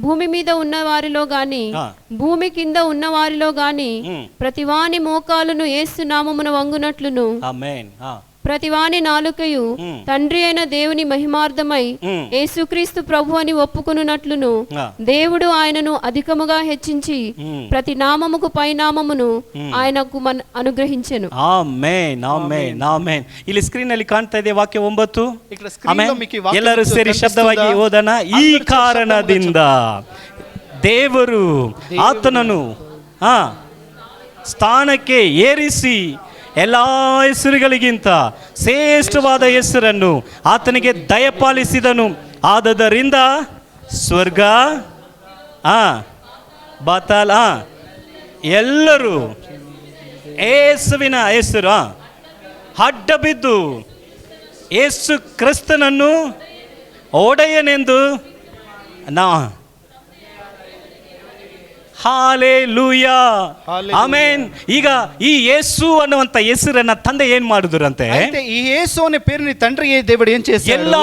భూమి మీద ఉన్న వారిలో గాని, భూమి కింద ఉన్న వారిలో గాని ప్రతివాని మోకాలును యేసు నామమున వంగునట్లును, ఆమేన్. ప్రతివాని నాలుకయు తండ్రి అయిన దేవుని మహిమార్థమై యేసుక్రీస్తు ప్రభు అని ఒప్పుకొనున్నట్లును దేవుడు ఆయనను అధికముగా హెచ్చించి ప్రతి నామముకు పైనామమును ఆయనకు అనుగ్రహించెను. Amen, amen, amen. ಇಲ್ಲಿ ಸ್ಕ್ರೀನ್ ಅಲ್ಲಿ ಕಾಣ್ತಾ ಇದೆ ವಾಕ್ಯ 9. ఇక్కడ స్క్రీన్ లో మీకు ఈ వాక్యం ಎಲ್ಲರೂ ಸೇರಿ ಶಬ್ದವಾಗಿ ಓದೋಣ. ಈ ಕಾರಣದಿಂದ ದೇವರು ಆತನನ್ನು ಸ್ಥಾನಕ್ಕೆ ಏರಿಸಿ ಎಲ್ಲ ಹೆಸರುಗಳಿಗಿಂತ ಶ್ರೇಷ್ಠವಾದ ಹೆಸರನ್ನು ಆತನಿಗೆ ದಯಪಾಲಿಸಿದನು. ಆದದರಿಂದ ಸ್ವರ್ಗ, ಬಾತಾಲ ಎಲ್ಲರೂ ಯೇಸುವಿನ ಹೆಸರು ಅಡ್ಡ ಬಿದ್ದು ಯೇಸು ಕ್ರಿಸ್ತನನ್ನು ಒಡೆಯನೆಂದು ಹಾಲೆಲೂಯಾ, ಆಮೆನ್. ಈಗ ಈ ಯೇಸು ಅನ್ನುವಂತ ಹೆಸರನ್ನ ತಂದೆ ಏನ್ ಮಾಡಿದ್ರಂತೆ? అయితే ఈ యేసు అనే పేరుని తండ్రి దేవుడు ఏం చేశాడు? ಎಲ್ಲಾ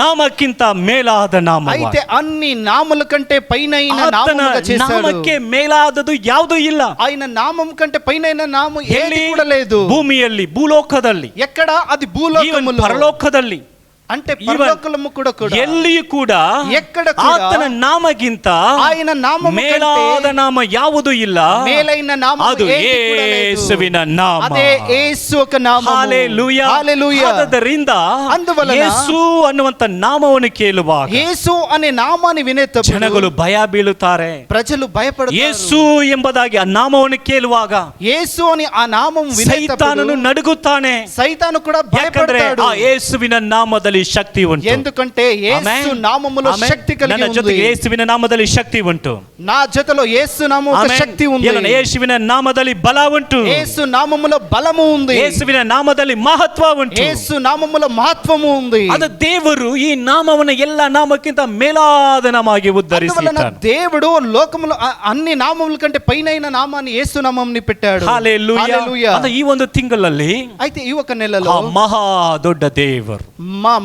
ನಾಮಕ್ಕಿಂತ ಮೇಲಾದ ನಾಮ. అయితే అన్ని నామముల కంటే పైనైన నామముగా చేశాడు. ನಾಮಕ್ಕೆ ಮೇಲಾದದು ಯಾವುದೂ ಇಲ್ಲ. ఆయన నామం కంటే పైనైన నామం ఏది కూడా లేదు. ಭೂಮಿಯಲ್ಲಿ, ಭೂಲೋಕದಲ್ಲಿ, ఎక్కడ అది భూలోకములో, ಪರಲೋಕದಲ್ಲಿ, అంటే పరలోకము కూడా ಎಲ್ಲಿಯೂ ಕೂಡ ఎక్కడ కూడా ಆತನ ನಾಮಗಿಂತ ఆయన నామము ಮೇಲಾದ ನಾಮ ಯಾವುದೂ ಇಲ್ಲ. ಮೇಲೈన నామము ಅದು ఏది కూడా లేదు. ಯೇಸುವಿನ ನಾಮ. అదే యేసు ఒక నామము. హల్లెలూయా, హల్లెలూయా. ಆದ್ದರಿಂದ అందువలన ಯೇಸು ಅನ್ನುವಂತ ನಾಮವನ್ನು ಕೇಳುವಾಗ యేసు అనే నామాన్ని వినేటప్పుడు ಜನಗಳು ಭಯ ಬೀಳುತ್ತಾರೆ. ప్రజలు భయపడతారు. ಯೇಸು ಎಂಬುದಾಗಿ ಆ ನಾಮವನ್ನು ಕೇಳುವಾಗ యేసు అని ಆ నామం వినేటప్పుడు ಸೈತಾನನು ನಡುಗುತ್ತಾನೆ. సైతాను కూడా ಯಾಕಂದ್ರೆ భయపడతాడు. ಆ ಯೇಸುವಿನ ನಾಮದಲ್ಲಿ ಶಕ್ತಿ ಉಂಟು. ఎందుకంటే యేసు నామములో శక్తి కలిగి ನನ್ನ ఉంది. ಜೊತೆಗೆ ಯೇಸುವಿನ ನಾಮದಲ್ಲಿ ಶಕ್ತಿ ಉಂಟು. నా జతలో యేసు నామములో శక్తి ఉంది. ಯೇಸುವಿನ ನಾಮದಲ್ಲಿ ಬಲ ಉಂಟು. యేసు నామములో బలము ఉంది. ಯೇಸುವಿನ ನಾಮದಲ್ಲಿ ಮಹತ್ವ ಉಂಟು. యేసు నామములో మహత్వము ఉంది. ಅದು ದೇವರು ಈ ನಾಮವನ್ನು ಎಲ್ಲ ನಾಮಕ್ಕಿಂತ ಮೇಲಾದ ನಾಮವಾಗಿ ಉದ್ಧರಿಸಿದ್ದಾನೆ. దేవుడు లోకములో అన్ని నామముల కంటే పైనైన నామాన్ని యేసు నామముని పెట్టాడు. హల్లెలూయా. ಅದು ಈ ಒಂದು ತಿಂಗಳಲ್ಲಿ, అయితే ఈ ఒక నెలలో ಮಹಾ ದೊಡ್ಡ ದೇವರು,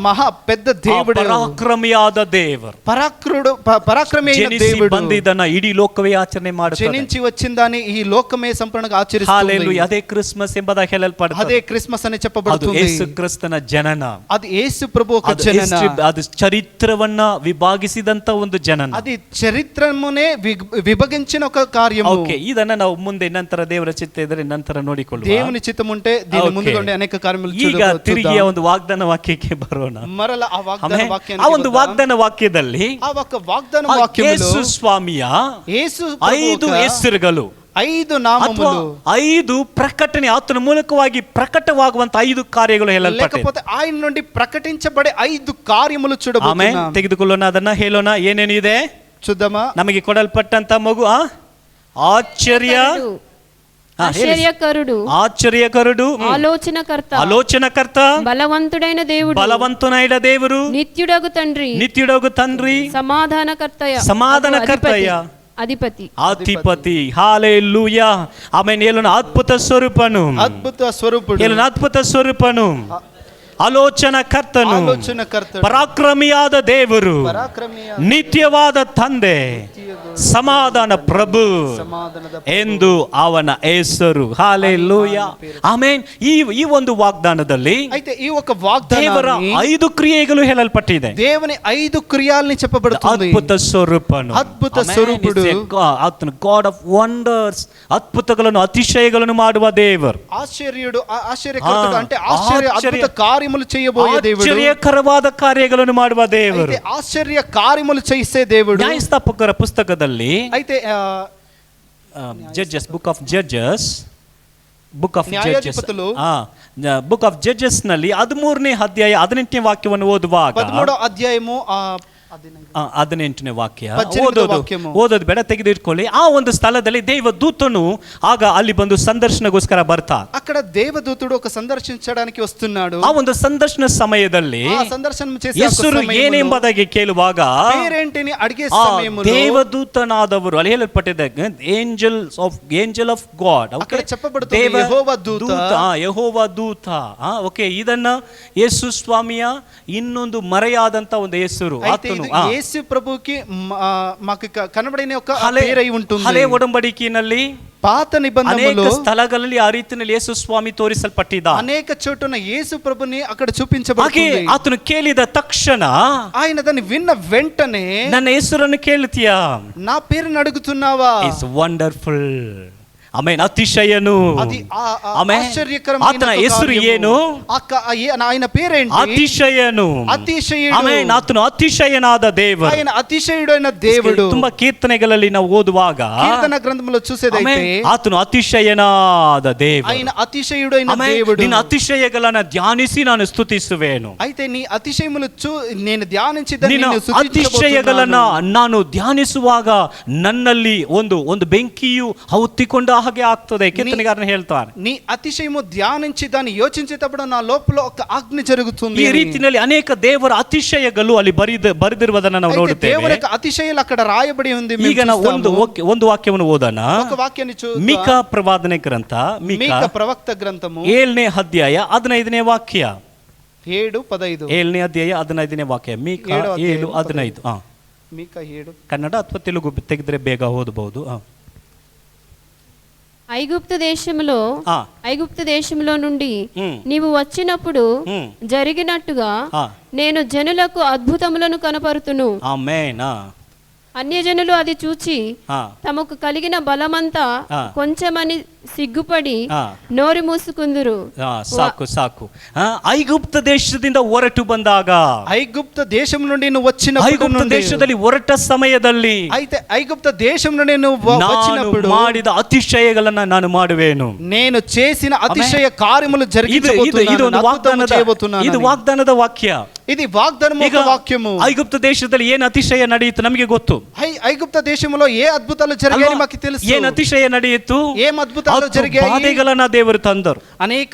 మహా పెద్ద దేవుడు, ಪರಾಕ್ರಮಿಯಾದ ದೇವರು, పరాక్రమి అయిన దేవుడు ಬಂದಿದ್ದನ್ನ ಇಡೀ ಲೋಕವೇ ಆಚರಣೆ ಮಾಡುತ್ತದೆ. జనించి వచ్చిందని ఈ లోకమే సంపూర్ణంగా ఆచరిస్తుంది. హల్లెలూయా. అదే క్రిస్మస్ ಎಂಬುದಾಗಿ ಹೇಳಲ್ಪಡುತ್ತದೆ. అదే క్రిస్మస్ అని ಅದು చెప్పబడుతుంది. ಯೇಸು ಕ್ರಿಸ್ತನ ಜನನ. అది యేసు ప్రభు ఒక జనన. ಅದು ಚರಿತ್ರವನ್ನ ವಿಭಾಗಿಸಿದಂತ ಒಂದು ಜನನ. అది చరిత్రమునే విభజించిన ఒక కార్యము. ಓಕೆ, ಇದನ್ನ ನಾವು ಮುಂದೆ ನಂತರ ದೇವರ ಚಿತ್ತ ಇದ್ದರೆ ನಂತರ ನೋಡಿಕೊಳ್ಳುವ. దేవుని చిత్తం ఉంటే దీని ముందుండే అనేక ಕಾರ್ಯములు ಈಗ ತಿರುಗಿ ಆ ಒಂದು ವಾಗ್ದಾನ ವಾಕ್ಯಕ್ಕೆ ಬರೋಣ. ಮರಲ ಆ ವಾಗ್ದಾನ ವಾಕ್ಯಾనికి ಆ ಒಂದು ವಾಗ್ದಾನ ವಾಕ್ಯದಲ್ಲಿ ಆ ವಾಗ್ದಾನ ವಾಕ್ಯములో ಯೇಸು ಸ್ವಾಮಿಯ యేసు 5 ಹೆಸರುಗಳು, 5 ನಾಮములు, 5 ಪ್ರಕಟಣೆ, ಆತನ ಮೂಲಕವಾಗಿ ಪ್ರಕಟವಾಗುವಂತ 5 ಕಾರ್ಯಗಳು ಹೇಳಲ್ಪಟ್ಟಿದೆ. లేకపోతే ఆయన నుండి ప్రకటించబడే 5 కార్యములు చూడబోతున్నాం. ತೆಗೆದುಕೊಳ್ಳೋಣ, ಅದನ್ನ ಹೇಳೋಣ. ಏನೇನಿದೆ చూద్దామా? ನಮಗೆ ಕೊಡಲ್ಪಟ್ಟಂತ ಮಗು ఆశ్చర్యకరుడు, ఆలోచనకర్త, బలవంతుడైన దేవుడు, నిత్యుడగు తండ్రి, సమాధానకర్తయ్య, ಅಧಿಪತಿ. ಹಾಲೆಲೂಯಾ. ಆಮೆನ್. ಹೇಳೋಣ, ಅದ್ಭುತ ಸ್ವರೂಪನು, ಅದ್ಭುತ ಸ್ವರೂಪನು, ಹೇಳೋಣ, ಅದ್ಭುತ ಸ್ವರೂಪನು, ಆಲೋಚನಾ ಕರ್ತನು, ಪರಾಕ್ರಮಿಯಾದ ದೇವರು, ನಿತ್ಯವಾದ ತಂದೆ, ಸಮಾಧಾನ ಪ್ರಭು ಎಂದು ಅವನ ಹೆಸರು. ಹಾಲೆಲೂಯಾ. ಆಮೆನ್. ಈ ಒಂದು ವಾಗ್ದಾನದಲ್ಲಿ అయితే ఈ ఒక వాగ్దానం ದೇವರ 5 ಕ್ರಿಯೆಗಳು ಹೇಳಲ್ಪಟ್ಟಿದೆ. దేవుని 5 క్రియల్ని చెప్పబడుతుంది. ಅದ್ಭುತ ಸ್ವರೂಪನು, ಅದ್ಭುತ ಸ್ವರೂಪುಡು, ಆತನು ಗಾಡ್ ಆಫ್ ವಂಡರ್ಸ್, ಅದ್ಭುತಗಳನ್ನು ಅತಿಶಯಗಳನ್ನು ಮಾಡುವ ದೇವರು. ಆಶ್ಚರ್ಯುಡು, ಆಶ್ಚರ್ಯಕರ್ತುಡು అంటే ఆశ్చర్య అద్భుత కార్యములు చేయబోయే దేవుడు, ಆಶ್ಚರ್ಯಕರವಾದ ಕಾರ್ಯಗಳನ್ನು ಮಾಡುವ ದೇವರು, అయితే ఆశ్చర్య కార్యములు చేసే దేవుడు. ನ್ಯಾಯಸ್ಥಾಪಕರ ಪುಸ್ತಕದಲ್ಲಿ అయితే ಜಡ್ಜಸ್, ಬುಕ್ ಆಫ್ ಜಡ್ಜಸ್ ನಲ್ಲಿ 13ನೇ ಅಧ್ಯಾಯ 18ನೇ ವಾಕ್ಯವನ್ನು ಓದುವಾಗ, 13వ అధ్యాయము 18ನೇ ವಾಕ್ಯ ಓದೋದು ಬೇಡ, ತೆಗೆದಿಟ್ಕೊಳ್ಳಿ. ಆ ಒಂದು ಸ್ಥಳದಲ್ಲಿ ದೇವದೂತನು ಆಗ ಅಲ್ಲಿ ಬಂದು ಸಂದರ್ಶನಗೋಸ್ಕರ ಬರ್ತಾ, అక్కడ దేవదూతుడు ఒక సందర్శించడానికి వస్తున్నాడు. ಆ ಒಂದು ಸಂದರ್ಶನ ಸಮಯದಲ್ಲಿ సందర్శనం చేసే ಹೆಸರು ಏನೆಂಬುದಾಗಿ ಕೇಳುವಾಗ పేరేంటిని అడిగే సమయములో ದೇವದೂತನಾದವರು ಅಲ್ಲಿ ಹೇಳಲ್ಪಟ್ಟಿದೆ, ಏಂಜಲ್ ಆಫ್ ಗಾಡ್. అక్కడ చెప్పబడుతుంది యెహోవా దూత. ಯೆಹೋವ ದೂತ. ಓಕೆ, ಇದನ್ನ ಯೇಸು ಸ್ವಾಮಿಯ ಇನ್ನೊಂದು ಮರೆಯಾದಂತ ಒಂದು ಹೆಸರು. యేసు ప్రభుకి మాకు కనబడిన ఒక పేరై ఉంటుంది. ಹಳೆ ಒಡಂಬಡಿಕೆಯಲ್ಲಿ పాత నిబంధనలో ಅನೇಕ ಸ್ಥಳಗಳಲ್ಲಿ ಆ ರೀತಿಯಲ್ಲಿ ಯೇಸು ಸ್ವಾಮಿ ತೋರಿಸಲ್ಪಟ್ಟಿದ್ದ. అనేక చోటున యేసు ప్రభుని అక్కడ చూపించబడుతుంది. ಆತನು ಕೇಳಿದ ತಕ್ಷಣ, ఆయన దాన్ని విన్న వెంటనే, ನನ್ನ ಹೆಸರನ್ನು ಕೇಳುತ್ತೀಯಾ, నా పేరును అడుగుతున్నావా, ಇಟ್ಸ್ ವಂಡರ್ಫುಲ್. ಆಮೆನ್. ಅತಿಶಯನು. ಆತನ ಹೆಸರು ಏನು? ఆయన పేరేంటి? ಅತಿಶಯನು. అతిశయుడు. ಆಮೆನ್. ಆತನು ಅತಿಶಯನಾದ ದೇವರು. ఆయన అతిశయుడైన దేవుడు. ತುಂಬಾ ಕೀರ್ತನೆಗಳಲ್ಲಿ ನಾವು ಓದುವಾಗ ಕೀರ್ತನ ಗ್ರಂಥములో చూసేదైతే ಆತನು ಅತಿಶಯನಾದ ದೇವರು. ఆయన అతిశయుడైన దేవుడు. ನಿನ್ನ ಅತಿಶಯಗಳನ್ನು ಧ್ಯಾನಿಸಿ ನಾನು ಸ್ತುತಿಸುವೆನು. అయితే నీ అతిశయములు నేను ధ్యానించి ನಿನ್ನ ಅತಿಶಯಗಳನ್ನು ನಾನು ಧ್ಯಾನಿಸುವಾಗ ನನ್ನಲ್ಲಿ ಒಂದು ಬೆಂಕಿಯು ಹೊತ್ತಿಕೊಂಡ ಹಾಗೆ ಆಗ್ತದೆ. ಕೀರ್ತನೆಗಾರನು ಹೇಳ್ತಾನೆ, నీ అతిశయము ధ్యానించి దాన్ని యోచించేటప్పుడు నా లోపల ఒక అగ్ని జరుగుతుంది. ಈ ರೀತಿಯಲ್ಲಿ ಅನೇಕ ದೇವರ ಅತಿಶಯಗಳು ಅಲ್ಲಿ ಬರೆದಿರುವುದನ್ನು ನಾವು ನೋಡುತ್ತೇವೆ. ದೇವರ ಅತಿಶಯಗಳು ಅక్కడ ರಾಯಬಡಿ ఉంది. ಈಗ ನಾವು ಒಂದು ವಾಕ್ಯವನ್ನು ಓದೋಣ. ఒక వాక్యాన్ని చూద్దాం. ಮೀಕಾ ಪ್ರವಾದನೆ ಗ್ರಂಥ, ಮೀಕಾ ಪ್ರವಕ್ತ ಗ್ರಂಥము 7ನೇ ಅಧ್ಯಾಯ 15ನೇ ವಾಕ್ಯ. 7:15. 7ನೇ ಅಧ್ಯಾಯ 15ನೇ ವಾಕ್ಯ. ಮೀಕಾ 7:15. ಮೀಕಾ 7. ಕನ್ನಡ ಅಥವಾ ತೆಲುಗು ತೆಗೆದ್ರೆ ಬೇಗ ಓದಬಹುದು. ఐగుప్తు దేశములో నుండి నీవు వచ్చినప్పుడు జరిగినట్టుగా నేను జనులకు అద్భుతములను కనపరుతును. ఆమేన్. అన్యజనులు అది చూచి తమకు కలిగిన బలమంతా కొంచెమని సిగ్గుపడి నోరు మూసుకుందురు. ಸಾಕು. ಐಗುಪ್ತ ದೇಶದಿಂದ ಹೊರಟು ಬಂದಾಗ, ಐಗುಪ್ತ ದೇಶం నుండి నువ్వు వచ్చినప్పుడు, ಐಗುಪ್ತ ದೇಶದಲ್ಲಿ ಹೊರಟ ಸಮಯದಲ್ಲಿ, అయితే ఐగుప్త దేశం నుండి నువ్వు వచ్చినప్పుడు ಮಾಡಿದ ಅತಿಶಯಗಳನ್ನು ನಾನು ಮಾಡುವೆನು. నేను చేసిన అతిశయ కార్యములు జరిగించబోతున్నాను. ಇದು ವಾಗ್ದಾನದ ವಾಕ್ಯ. ఇది వాగ్దానం యొక్క వాక్యము. ಐಗುಪ್ತ ದೇಶದಲ್ಲಿ ಏನು ಅತಿಶಯ ನಡೆಯಿತು ನಮಗೆ ಗೊತ್ತು. ఐగుప్త దేశంలో ఏ అద్భుతాలు జరిగాయని మాకు తెలుసు. ಏನು ಅತಿಶಯ ನಡೆಯಿತು? ఏం అద్భుతాలు జరిగాయి? ಬಾಧೆಗಳನ್ನ ದೇವರು ತಂದರು. అనేక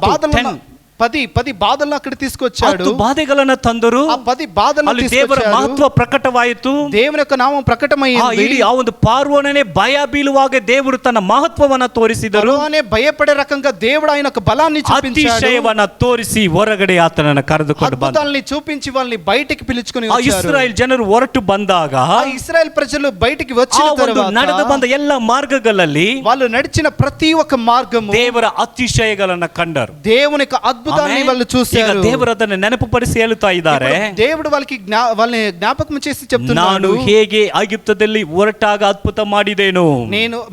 బాధలను 10 బాధలను అక్కడ తీసుకొచ్చాడు. బాధೆಗಳನ್ನ ತಂದರು. ఆ 10 బాధలను ದೇವರ ಮಹತ್ವ ಪ್ರಕಟವಾಯಿತು. దేవుని యొక్క నామం ప్రకటమైంది. ఆ ಒಂದು ಪಾರ್ವನನೇ ಭಯ ಬೀಳುವಾಗ ದೇವರು ತನ್ನ ಮಹತ್ವವನ್ನು ತೋರಿಸಿದರು. ಫರೋನೇ ಭಯಪడే రకంగా దేవుడు ఆయన యొక్క బలాన్ని చూపించాడు. ಅತಿಶಯವನ್ನು ತೋರಿಸಿ ಹೊರಗಡೆ ಆತನನ್ನು ಕರೆದುಕೊಂಡು ಬಂದ. అద్భుతాలను చూపించి వాళ్ళని బయటికి పిలుచుకొని వచ్చారు. ಇಸ್ರಾಯೇಲ್ ಜನರು ಹೊರಟು ಬಂದಾಗ, ఇశ్రాయేల్ ప్రజలు బయటికి వచ్చిన తరువాత ನಡೆದು ಬಂದ ಎಲ್ಲ ಮಾರ್ಗಗಳಲ್ಲಿ వాళ్ళు నడిచిన ప్రతి ఒక్క మార్గము ದೇವರ ಅತಿಶಯಗಳನ್ನು ಕಂಡರು. దేవుని యొక్క అద్భుతాన్ని వాళ్ళు చూశారు. ದೇವರು ಅದನ್ನು ನೆನಪುಪಡಿಸಿ ಹೇಳುತ್ತಾ ಇದ್ದಾರೆ. దేవుడు వాళ్ళని జ్ఞాపకం చేసి చెప్తున్నాడు, ನಾನು ಹೇಗೆ ಐಗುಪ್ತದಲ್ಲಿ ಹೊರಟಾಗ ಅದ್ಭುತ ಮಾಡಿದೇನು,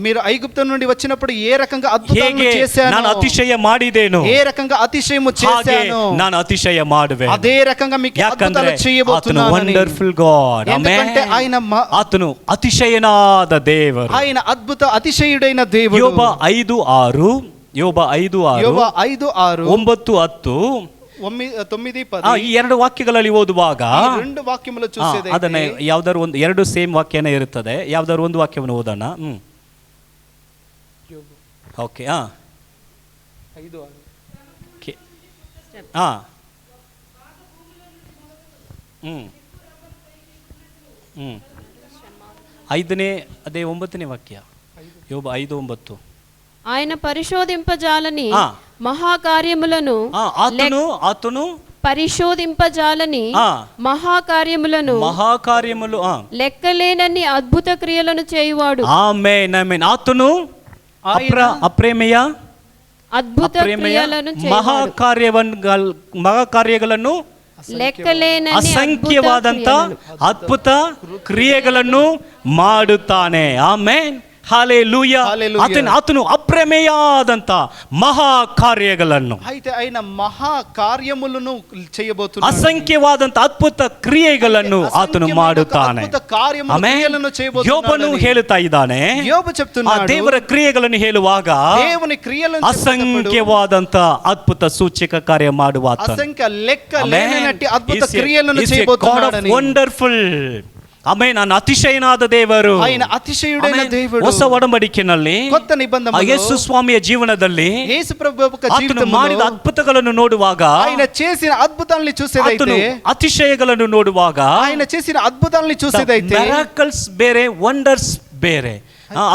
మీరు ఐగుప్తు నుండి వచ్చినప్పుడు ఏ రకంగా అద్భుతాలను చేశాను, ನಾನು ಅತಿಶಯ ಮಾಡಿದೇನು, ఏ రకంగా అతిశయము చేశాను, ನಾನು అతిశయ ಮಾಡುವೆನು. అదే రకంగా మీకు అద్భుతాలు చేయబోతున్నాను. Wonderful God. ఎందుకంటే ఆయన ఆతను అతిశయనాದ ದೇವರು. ఆయన అద్భుత అతిశయుడైన దేవుడు. యోబ 5:6, యోబ 5:6, 9:10, 9:10 ಈ ಎರಡು ವಾಕ್ಯಗಳಲ್ಲಿ ಓದುವಾಗ ಎರಡು ವಾಕ್ಯಗಳು చూసేదైతే ಅದನ್ನ ಯಾವ್ದಾದ್ರು ಒಂದು ಎರಡು ಸೇಮ್ ವಾಕ್ಯನೇ ಇರುತ್ತದೆ. ಯಾವ್ದಾದ್ರು ಒಂದು ವಾಕ್ಯವನ್ನು ಓದೋಣ. ಓಕೆ. 5:6 ಅದೇ 9ನೇ ವಾಕ್ಯ, ಯೋಬ 5:9. ఆయన పరిశోధింపజాలని ఆ. మహాకార్యములను ఆతను పరిశోధింపజాలని ఆ. మహాకార్యములను లెక్కలేనన్ని అద్భుత క్రియలను చేయువాడు. ఆమేన్ ఆమేన్. ఆతను ಅಪ್ರೇಮೆಯ అద్భుత క్రియలను ಮಹಾಕಾರ್ಯಗಳನ್ನು లెక్కలేనన్ని ಅಸಂಖ್ಯವಾದಂತ ಅದ್ಭುತ ಕ್ರಿಯೆಗಳನ್ನು ಮಾಡುತ್ತಾನೆ. Amen, hallelujah. ಆತನು ಅಪ್ರಮೇಯಾದಂತ ಮಹಾ ಕಾರ್ಯಗಳನ್ನು, అయితే ఆయన మహా కార్యములను చేయబోతున్నాడు, ಅಸಂಖ್ಯವಾದಂತ ಅದ್ಭುತ ಕ್ರಿಯೆಗಳನ್ನು ಆತನು ಮಾಡುತ್ತಾನೆ. ಯೋಬನು ಹೇಳುತ್ತಾ ಇದ್ದಾನೆ, ಯೋಬು చెప్తున్నాడు, ದೇವರ ಕ್ರಿಯೆಗಳನ್ನು ಹೇಳುವಾಗ దేవుని క్రియలను ಅಸಂಖ್ಯವಾದಂತ ಅದ್ಭುತ ಸೂಚಕ ಕಾರ್ಯ ಮಾಡುವ ಅಸಂಖ್ಯ ಲೆಕ್ಕ లేనట్టి ಅದ್ಭುತ ಕ್ರಿಯలను చేయబోతున్నాడని. ವಂಡರ್ಫುಲ್. ಆಮೆನ್. ನಾನು ಅತಿಶಯನಾದ ದೇವರು, ఆయన అతిశయుడైన దేవుడు. ಹೊಸ ಒಡಂಬಡಿಕೆಯಲ್ಲಿ కొత్త నిబంధనలో ಯೇಸು ಸ್ವಾಮಿಯ ಜೀವನದಲ್ಲಿ యేసు ప్రభు యొక్క జీవితంలో ಮಾಡಿದ ಅದ್ಭುತಗಳನ್ನು ನೋಡುವಾಗ, ఆయన చేసిన అద్భుతాలను చూసేదైతే, ಅತಿಶಯಗಳನ್ನು ನೋಡುವಾಗ, ఆయన చేసిన అద్భుతాలను చూసేదైతే, ಮಿರಾಕಲ್ಸ್ ಬೇರೆ, ವಂಡರ್ಸ್ ಬೇರೆ,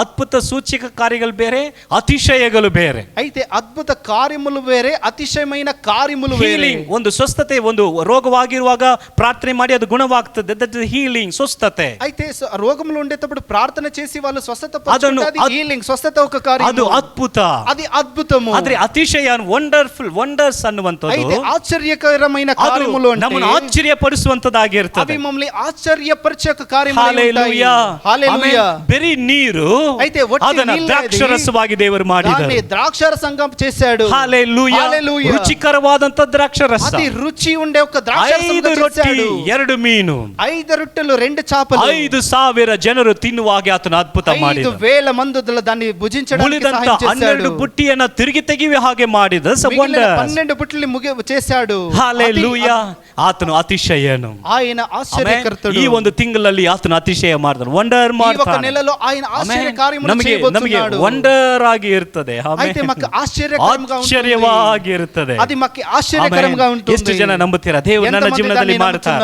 ಅದ್ಭುತ ಸೂಚಕ ಕಾರ್ಯಗಳು ಬೇರೆ, ಅತಿಶಯಗಳು ಬೇರೆ. అయితే ಅದ್ಭುತ ಕಾರ್ಯములు ಬೇರೆ, ಅತಿಶಯమైన ಕಾರ್ಯములు ಬೇರೆ. ಒಂದು ಸ್ವಸ್ಥತೆ, ಒಂದು ರೋಗವಾಗಿರುವಾಗ ಪ್ರಾರ್ಥನೆ ಮಾಡಿ ಅದು ಗುಣವಾಗ್ತದೆ, ದಟ್ ಇಸ್ ಹೀಲಿಂಗ್, ಸ್ವಸ್ಥತೆ. అయితే రోగములు ఉండేటప్పుడు ప్రార్థన చేసి వాళ్ళు స్వస్థత పొందుతారు, హీలింగ్, స్వస్థత ఒక కార్యం, ಅದು ಅದ್ಭುತ, అది అద్భుతము. ಆದ್ರೆ ಅತಿಶಯ, ವಂಡರ್ಫುಲ್, ವಂಡರ್ಸ್ ಅನ್ನುವಂಥದ್ದು అయితే ఆశ్చర్యకరమైన కార్యములు అంటే ನಮ್ಮನ್ನು ಆಶ್ಚರ್ಯಪಡಿಸುವಂತದ್ದಾಗಿರ್ತದೆ. అవి మమ్మల్ని ఆశ్చర్యపరిచే ఒక కార్యములు ఉంటాయి. హల్లెలూయా, హల్లెలూయా. బెరీ నీరు అయితే ಅದನ್ನ ದ್ರಾಕ್ಷರಸವಾಗಿ ದೇವರು ಮಾಡಿದ್ದಾರೆ, ద్రాక్షరసంగా చేశాడు. హల్లెలూయా, హల్లెలూయా. రుచికరವಾದಂತ ದ್ರಾಕ್ಷರಸ, అది రుచి ఉండే ఒక ద్రాక్షరసంగా 5 ರೊಟ್ಟಿ చేశాడు. 2 ಮೀನು, 5 రొట్టెలు 2 చేపలు, 5,000 ಜನರು ತಿನ್ನುವಾಗೆ ಆತನು ಅದ್ಭುತ ಮಾಡಿದ. 5,000 మంది దాన్ని భుజించడానికి సహాయం చేశాడు. 12 ಬುಟ್ಟಿಯನ್ನ ತಿರುಗಿ ತೆಗೆಯುವ ಹಾಗೆ ಮಾಡಿದ. 12 బుట్టలు చేశాడు. హల్లెలూయా. ಆತನು ಅತಿಶಯನು, ఆయన ఆశ్చర్యకర్తడు. ಈ ಒಂದು ತಿಂಗಳಲ್ಲಿ ಆತನು ಅತಿಶಯ ಮಾಡಿದನು, ವಂಡರ್ ಮಾಡ್ತಾನೆ. ಈ ಒಂದು ನೆలలో ఆయన ఆశ్చర్య కార్యములు చేయబోతున్నాడు. ವಂಡರ್ ಆಗಿ ಇರ್ತದೆ, అయితే మాకు ಆಶ್ಚರ್ಯವಾಗಿ ಇರ್ತದೆ, అది మాకు ఆశ్చర్యకరంగా ఉంటుంది. ಎಷ್ಟು ಜನ ನಂಬುತ್ತೀರಾ ದೇವರು ನನ್ನ ಜೀವನದಲ್ಲಿ ಮಾಡ್ತಾರೆ?